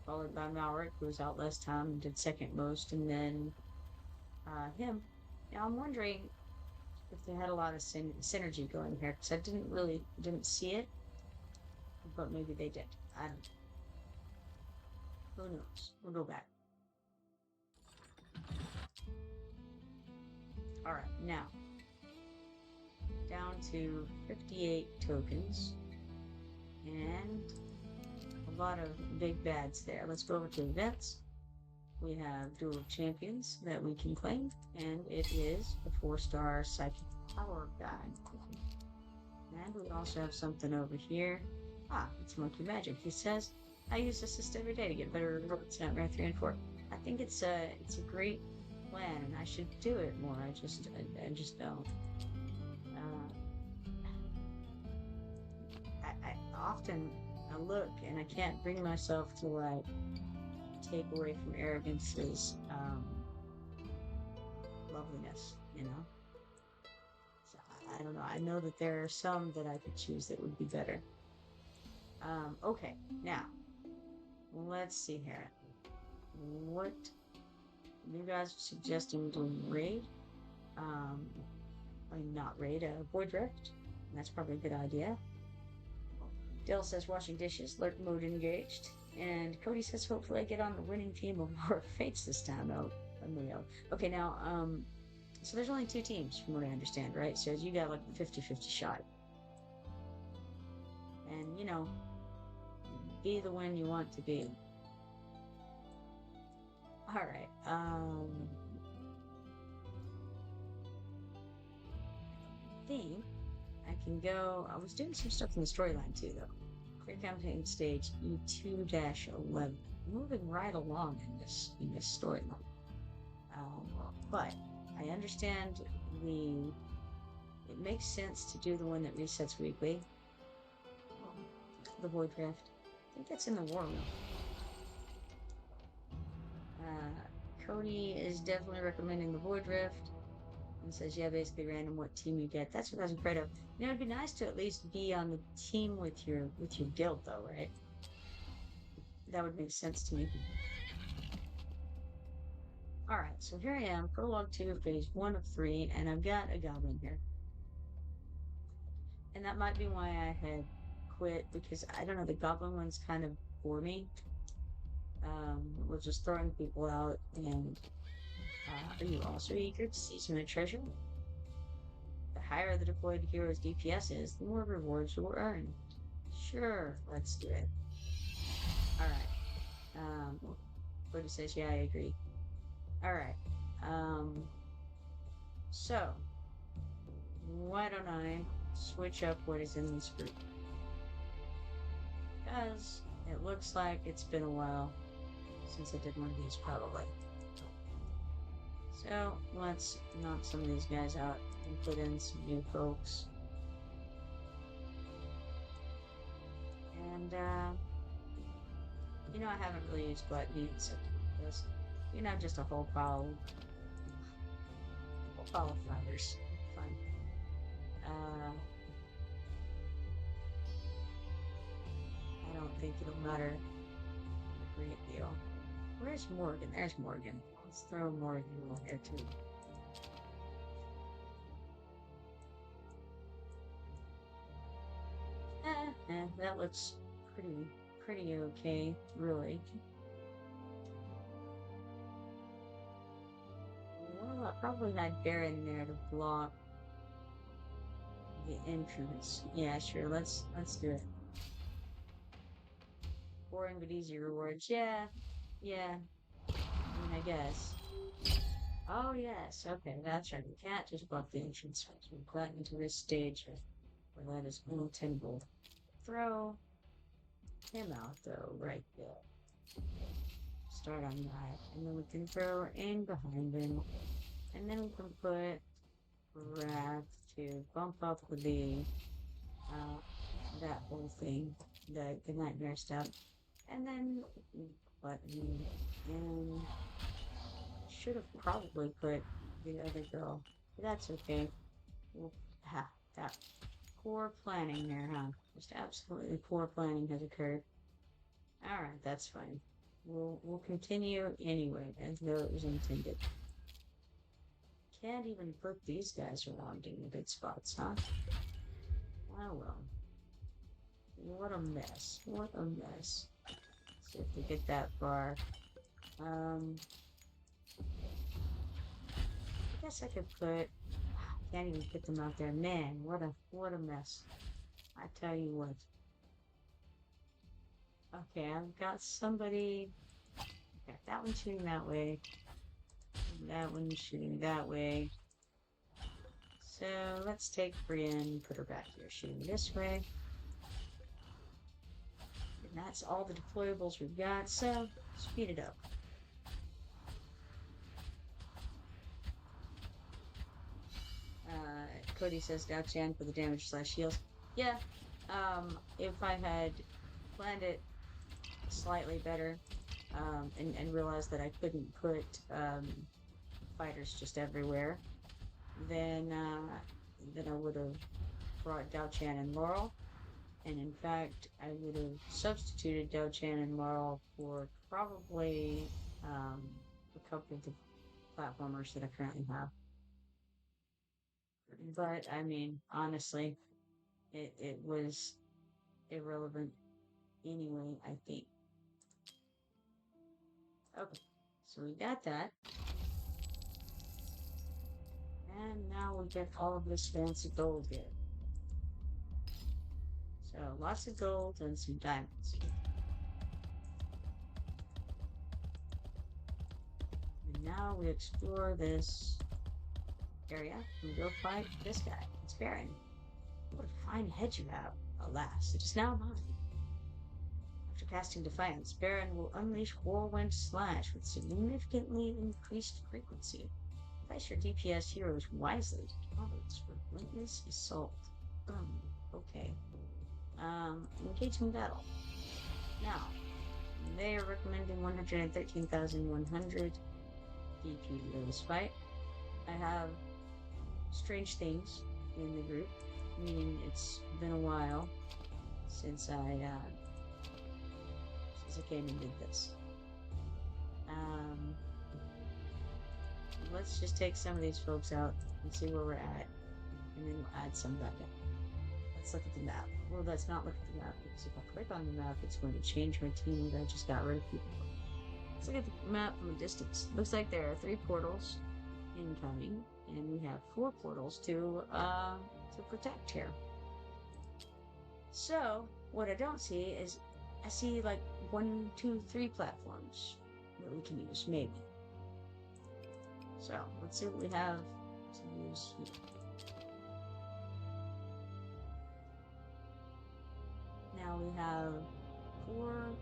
Speaker 1: followed by Malric, who was out less time and did second most, and then him. Now I'm wondering if they had a lot of synergy going here, because I didn't see it, but maybe they did. I don't know. Who knows? We'll go back. Alright, now down to 58 tokens and a lot of big bads there. Let's go over to events. we have Duel of Champions that we can claim, and it is a 4-star Psychic Power Guy. And we also have something over here. Ah, it's Monkey Magic. He says, I use this system every day to get better results in Nightmare 3 and 4. I think it's a great plan, and I should do it more. I just don't. I often look and I can't bring myself to like take away from Arrogance's loveliness, you know? So I don't know. I know that there are some that I could choose that would be better. Okay, now let's see here. What you guys are suggesting doing raid? I mean, not raid, Void Rift. That's probably a good idea. Dill says washing dishes, lurk mode engaged. And Cody says hopefully I get on the winning team of War of Fates this time. Oh, unreal. Okay, now, so there's only 2 teams from what I understand, right? So you got like a 50-50 shot. And, you know, be the one you want to be. Alright, I think I can go. I was doing some stuff in the storyline too, though. Clear campaign stage E2-11. Moving right along in this storyline. But I understand it makes sense to do the one that resets weekly. The Void Rift. I think that's in the War Room. Cody is definitely recommending the Void Rift. And says, yeah, basically random what team you get. That's what I was afraid of. You know, it'd be nice to at least be on the team with your guild, though, right? That would make sense to me. Alright, so here I am, Prologue 2, Phase 1 of 3, and I've got a goblin here. And that might be why I had quit, because, I don't know, the goblin one's kind of bore me. We're just throwing people out, and are you also eager to see some treasure? The higher the deployed hero's DPS is, the more rewards you'll earn. Sure, let's do it. Alright. Cody says, yeah, I agree. Alright. So, why don't I switch up what is in this group? Because it looks like it's been a while since I did one of these, probably. So, let's knock some of these guys out and put in some new folks. And, you know, I haven't really used Black Meat except this. You know, just a whole pile of fighters. Fun. I don't think it'll matter a great deal. Where's Morgan? There's Morgan. Let's throw Morgan in there too. That looks pretty okay, really. Well, I probably had Bear in there to block the entrance. Yeah, sure. Let's do it. Boring but easy rewards. Yeah. I mean, I guess. Oh yes. Okay, that's right. We can't just block the entrance. We've gotten into this stage where that is unattainable. Throw him out though, right there. Start on that, and then we can throw in behind him, and then we can put Wrath to bump up with the that whole thing, the nightmare stuff, and then button, and should have probably put the other girl. But that's okay. We'll have that poor planning there, huh? Just absolutely poor planning has occurred. All right, that's fine. We'll continue anyway, as though it was intended. Can't even put these guys around in good spots, huh? Oh well. What a mess. What a mess. See if we get that far. I guess I could put. Can't even put them out there. Man, what a mess. I tell you what. Okay, I've got somebody Got that one shooting that way. That one shooting that way. So let's take Brienne, put her back here, shooting this way. And that's all the deployables we've got, so speed it up. Cody says Dao-Chan for the damage / heals. Yeah, if I had planned it slightly better, and realized that I couldn't put fighters just everywhere, then I would have brought Dao-Chan and Laurel, and in fact I would have substituted Dao-Chan and Laurel for probably a couple of the platformers that I currently have. But I mean, honestly, it was irrelevant anyway, I think. Okay, so we got that. And now we get all of this fancy gold here. So lots of gold and some diamonds. And now we explore this area and go fight this guy. It's Baron. What a fine head you have. Alas, it is now mine. After casting Defiance, Baron will unleash Whirlwind Slash with significantly increased frequency. Place your DPS heroes wisely to counter its relentless assault. Okay. Engaging battle. Now, they are recommending 113,100 DP in this fight. I have strange things in the group, meaning it's been a while since I came and did this. Let's just take some of these folks out and see where we're at, and then we'll add some back in. Let's look at the map. Well, let's not look at the map, because if I click on the map, it's going to change my team that I just got rid of people. Let's look at the map from a distance. Looks like there are 3 portals incoming, and we have 4 portals to protect here. So, what I don't see is, I see like 1, 2, 3 platforms that we can use, maybe. So, let's see what we have to use here. Now we have 4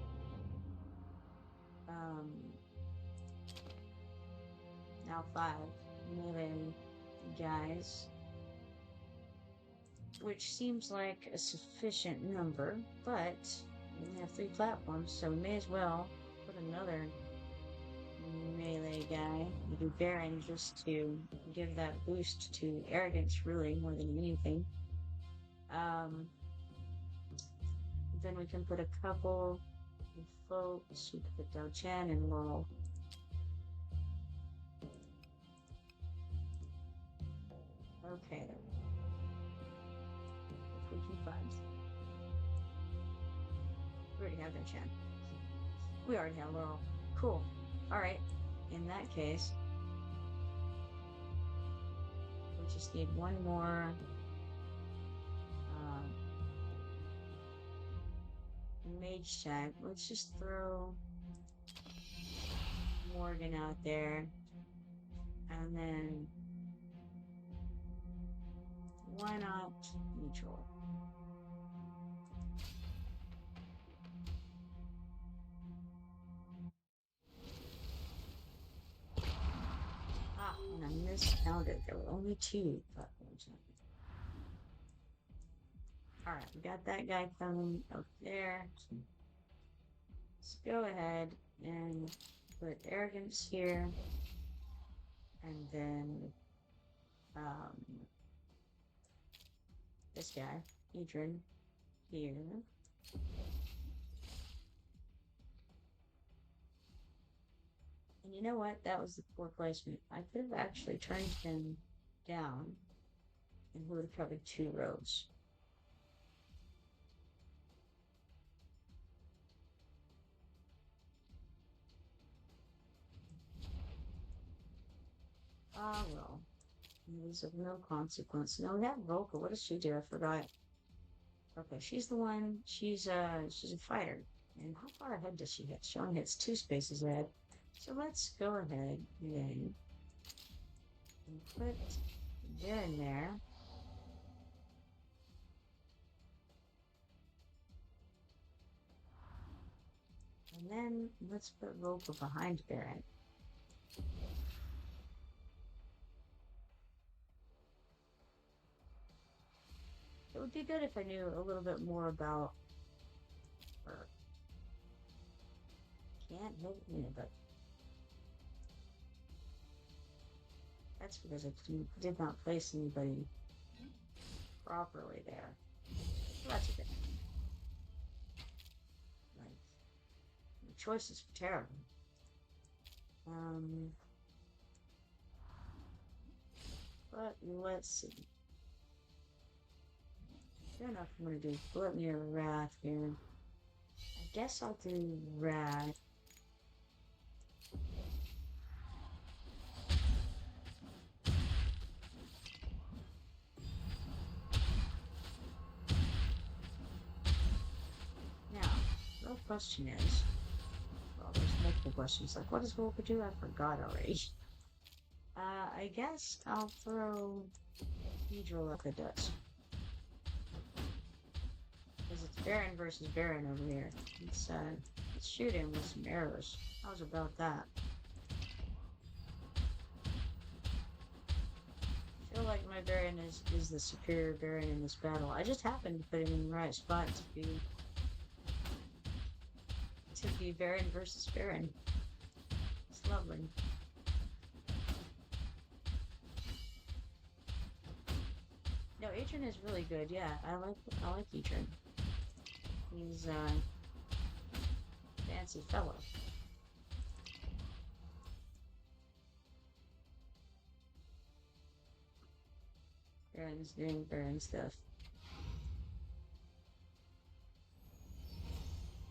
Speaker 1: now 5 melee guys, which seems like a sufficient number, but we only have 3 platforms, so we may as well put another melee guy, maybe Baron, just to give that boost to arrogance, really, more than anything. Then we can put a couple of folks. We can put Dao-Chan and Laurel. Okay. If we can find. We already have Dao-Chan. We already have Laurel. Cool. Alright. In that case, we just need one more mage tag. Let's just throw Morgan out there, and then why not neutral? And I miscounted. There were only 2 platforms. Alright, we got that guy coming up there. Let's go ahead and put arrogance here. And then this guy, Adrian, here. And you know what? That was the poor placement. I could have actually turned him down and would have covered 2 rows. Ah, well. It was of no consequence. No, we have Volka. What does she do? I forgot. Okay, she's the one. She's a fighter. And how far ahead does she hit? She only hits 2 spaces ahead. So let's go ahead and put there in there. And then let's put Roper behind Baron. It would be good if I knew a little bit more about her. Can't hit me, but that's because I did not place anybody properly there. So that's a good thing. Like, the choices were terrible. But let's see. Sure enough, I'm gonna do Gluttony or Wrath here. I guess I'll do Wrath. Now, the question is, well, there's multiple questions. Like, what does Roper do? I forgot already. I guess I'll throw Cathedral like it does. Because it's Baron versus Baron over here. Let's shoot him with some arrows. How's about that? I feel like my Baron is the superior Baron in this battle. I just happened to put him in the right spot to be Baron versus Baron. It's lovely. No, Adrian is really good. Yeah, I like Adrian. He's a fancy fellow. Baron's doing Baron stuff.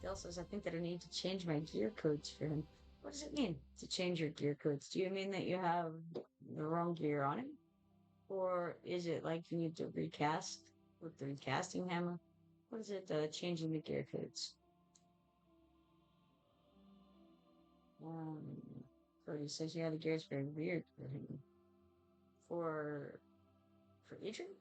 Speaker 1: Dale says, I think that I need to change my gear codes for him. What does it mean to change your gear codes? Do you mean that you have the wrong gear on him? Or is it like you need to recast with the recasting hammer? What is it, changing the gear codes? Cody says, yeah, the gears very weird for him. For Adrian?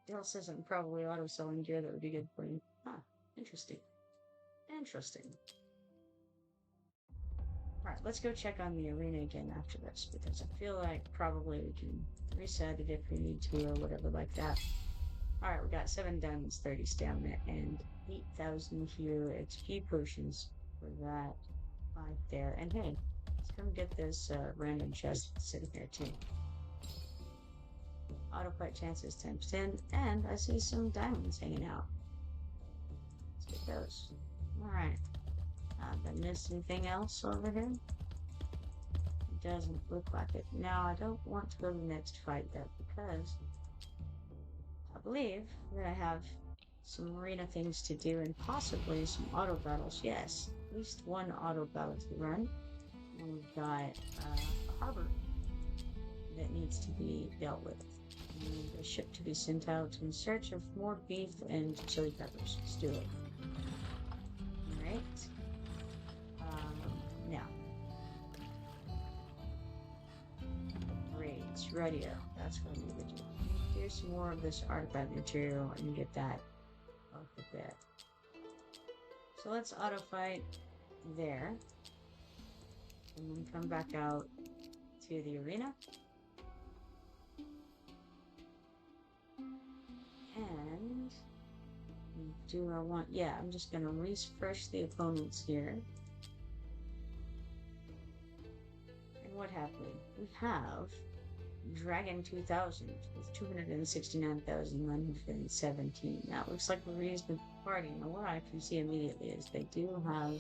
Speaker 1: Dale says I'm probably auto-selling gear that would be good for you. Huh, interesting. Interesting. Alright, let's go check on the arena again after this, because I feel like probably we can reset it if we need to or whatever like that. Alright, we got 7 diamonds, 30 stamina, and 8,000 hero XP potions for that right there. And hey, let's come get this random chest sitting here too. Auto fight chances 10%, and I see some diamonds hanging out. Let's get those. Alright. Did I miss anything else over here? It doesn't look like it. Now, I don't want to go to the next fight yet because I believe that I have some arena things to do and possibly some auto battles. Yes, at least one auto battle to run. And we've got a harbor that needs to be dealt with. And a ship to be sent out in search of more beef and chili peppers. Let's do it. Alright. Now. Raids, radio. That's what I need to do. Here's some more of this artifact material and get that off the bed. So let's auto fight there. And then come back out to the arena. And do I want, yeah, I'm just gonna refresh the opponents here. And what have we? We have Dragon 2000 with 269,917. That looks like Maria's been partying. Now, what I can see immediately is they do have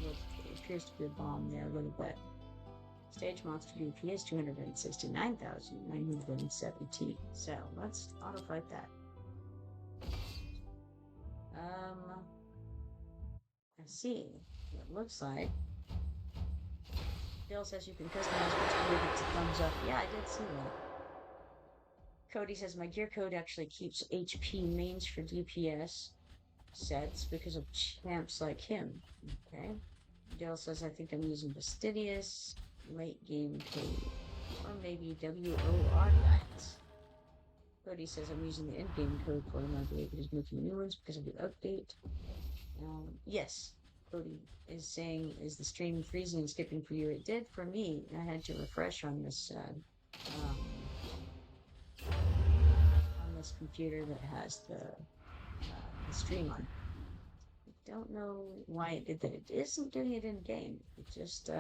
Speaker 1: what appears to be a bomb there a little bit. Stage monster DP is 269,917. So let's auto fight that. I see. It looks like Bill says you can customize which gear gets a thumbs up. Yeah, I did see that. Cody says my gear code actually keeps HP mains for DPS. sets because of champs like him. Okay. Dale says, I think I'm using fastidious late game code. Or maybe WOR guides. Cody says I'm using the end game code for him. I believe it is making new ones because of the update. Yes, Cody is saying, is the stream freezing and skipping for you? It did for me. I had to refresh on this computer that has the stream on. I don't know why it did that. It isn't doing it in game. It just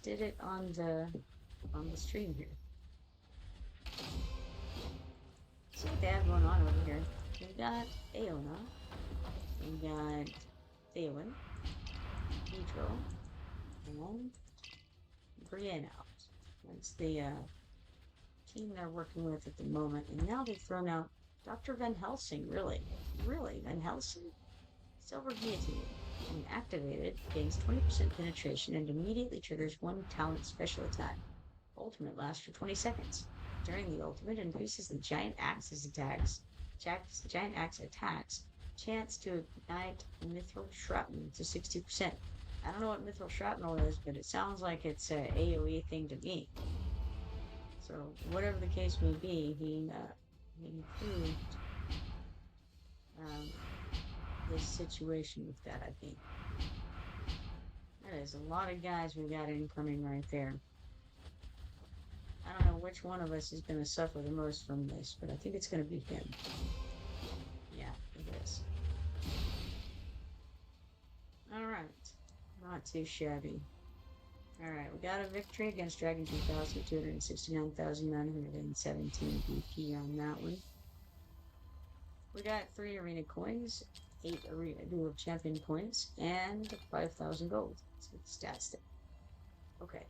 Speaker 1: did it on the stream here. See what they have going on over here. We got Aona. We got Theowen. Pedro. And Brienne out. That's the team they're working with at the moment. And now they've thrown out Dr. Van Helsing. Really? Really? Van Helsing? Silver Guillotine. When activated, gains 20% penetration and immediately triggers one talent special attack. Ultimate lasts for 20 seconds. During the ultimate, increases the giant axe's attacks. Giant axe attacks. Chance to ignite mithril shrapnel to 60%. I don't know what mithril shrapnel is, but it sounds like it's a AoE thing to me. So whatever the case may be, he improved this situation with that, I think. That is a lot of guys we got incoming right there. I don't know which one of us is going to suffer the most from this, but I think it's going to be him. Yeah, it is. Alright. Not too shabby. Alright, we got a victory against Dragon 2000, 269,917 BP on that one. We got 3 arena coins, 8 arena dual champion points, and 5,000 gold. Let's get the stats there. Okay.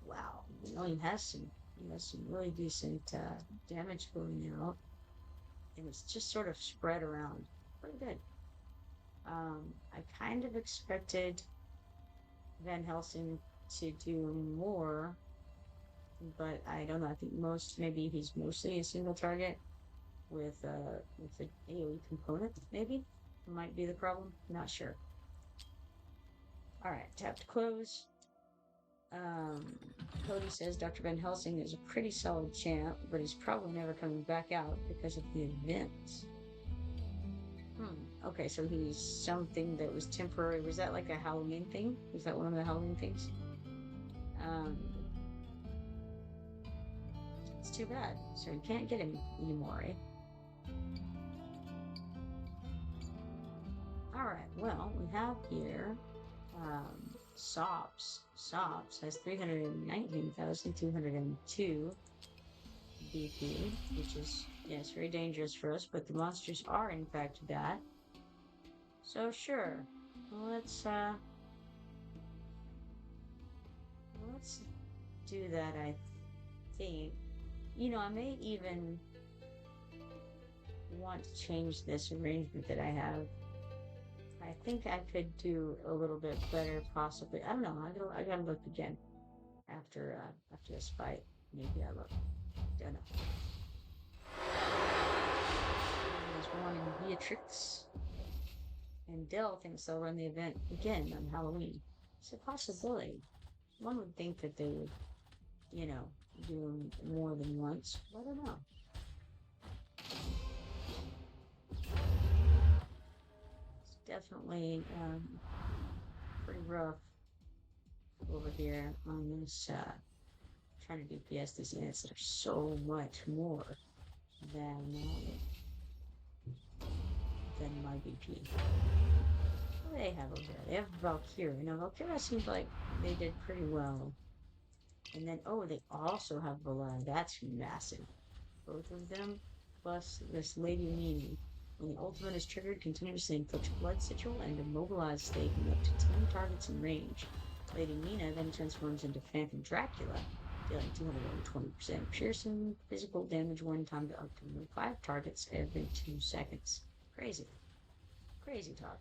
Speaker 1: Wow. Oh, he has some really decent damage going out. And it's just sort of spread around. Pretty good. I kind of expected Van Helsing to do more, but I don't know. I think maybe he's mostly a single target with an AoE component, maybe? Might be the problem. Not sure. Alright, tap to close. Cody says Dr. Van Helsing is a pretty solid champ, but he's probably never coming back out because of the events. Okay, so he's something that was temporary. Was that like a Halloween thing? Was that one of the Halloween things? It's too bad. So you can't get him anymore, eh? Alright, well, we have here Sops. Sops has 319,202 BP, which is, yes, very dangerous for us, but the monsters are in fact that. So sure, let's do that, I think. You know, I may even want to change this arrangement that I have. I think I could do a little bit better, possibly. I don't know. I gotta look again after this fight. Maybe I look. Don't know. There's one Beatrix, and Dill thinks they'll run the event again on Halloween. It's a possibility. One would think that they would, you know, do more than once. I don't know. Definitely pretty rough over here on this trying to do PS these units that are so much more than my BP. What do they have over there? They have Valkyria. Now Valkyria seems like they did pretty well. And then they also have Valar. That's massive. Both of them, plus this Lady Meanie. When the ultimate is triggered, continuously inflicts blood sigil and immobilize staking up to 10 targets in range. Lady Mina then transforms into Phantom Dracula, dealing 220% piercing physical damage one time to up to 5 targets every 2 seconds. Crazy. Crazy talk.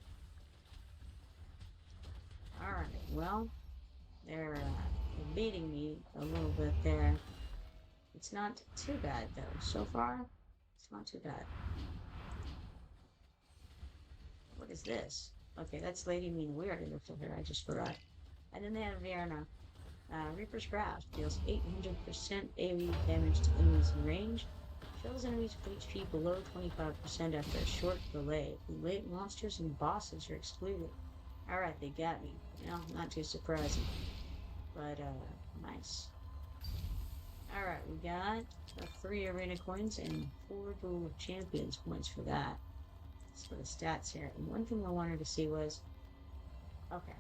Speaker 1: Alright, well, they're beating me a little bit there. It's not too bad, though. So far, it's not too bad. What is this? Okay, that's Lady Mean Weird in the filter. I just forgot. And then they have Vienna. Reaper's Grasp deals 800% AoE damage to enemies in range. Fills enemies with HP below 25% after a short delay. Late monsters and bosses are excluded. Alright, they got me. Not too surprising. But, nice. Alright, we got 3 arena coins and 4 Duel of Champions points for that. That's for the stats here. And one thing I wanted to see was, okay,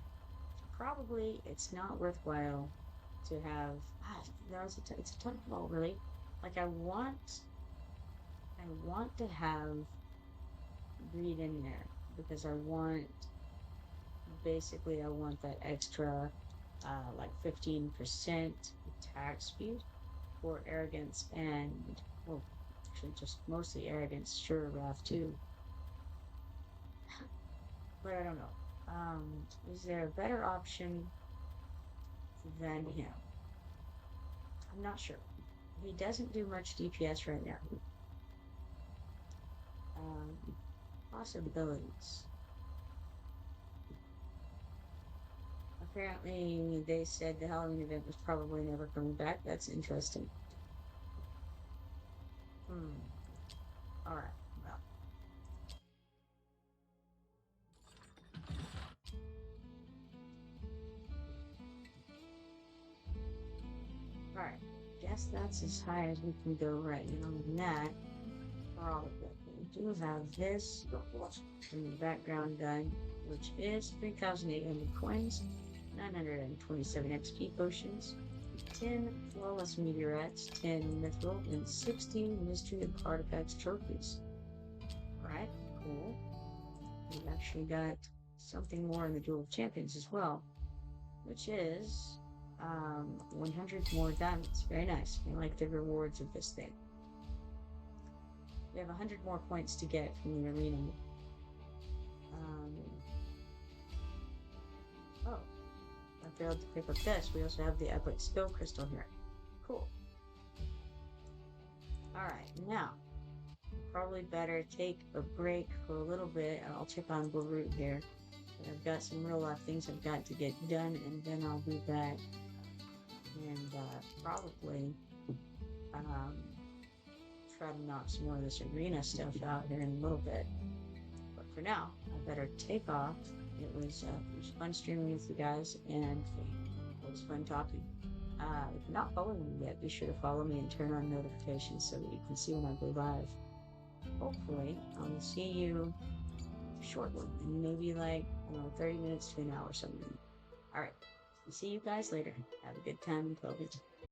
Speaker 1: probably it's not worthwhile to have, it's a ton of ball, really. Like, I want to have Greed in there, because I want that extra, like 15% attack speed for Arrogance and, well, actually just mostly Arrogance, sure, Wrath too. But I don't know. Is there a better option than him? I'm not sure. He doesn't do much DPS right now. Possibilities. Apparently, they said the Halloween event was probably never coming back. That's interesting. Alright, well. Alright, guess that's as high as we can go right now. And that, probably. We do have this in the background gun, which is 3,800 coins, 927 XP potions, 10 flawless meteorites, 10 mithril, and 60 mystery of artifacts trophies. Alright, cool. We've actually got something more in the Duel of Champions as well, which is 100 more diamonds. Very nice. I like the rewards of this thing. We have 100 more points to get from the arena. Oh, I failed to pick up this. We also have the epic skill crystal here. Cool. Alright, now, probably better take a break for a little bit. I'll check on Beirut here. I've got some real life things I've got to get done, and then I'll be back. And probably try to knock some more of this arena stuff out here in a little bit. But for now, I better take off. It was fun streaming with you guys, and it was fun talking. If you're not following me yet, be sure to follow me and turn on notifications so that you can see when I go live. Hopefully, I will see you shortly, maybe like 30 minutes to an hour or something. Alright, see you guys later. Have a good time until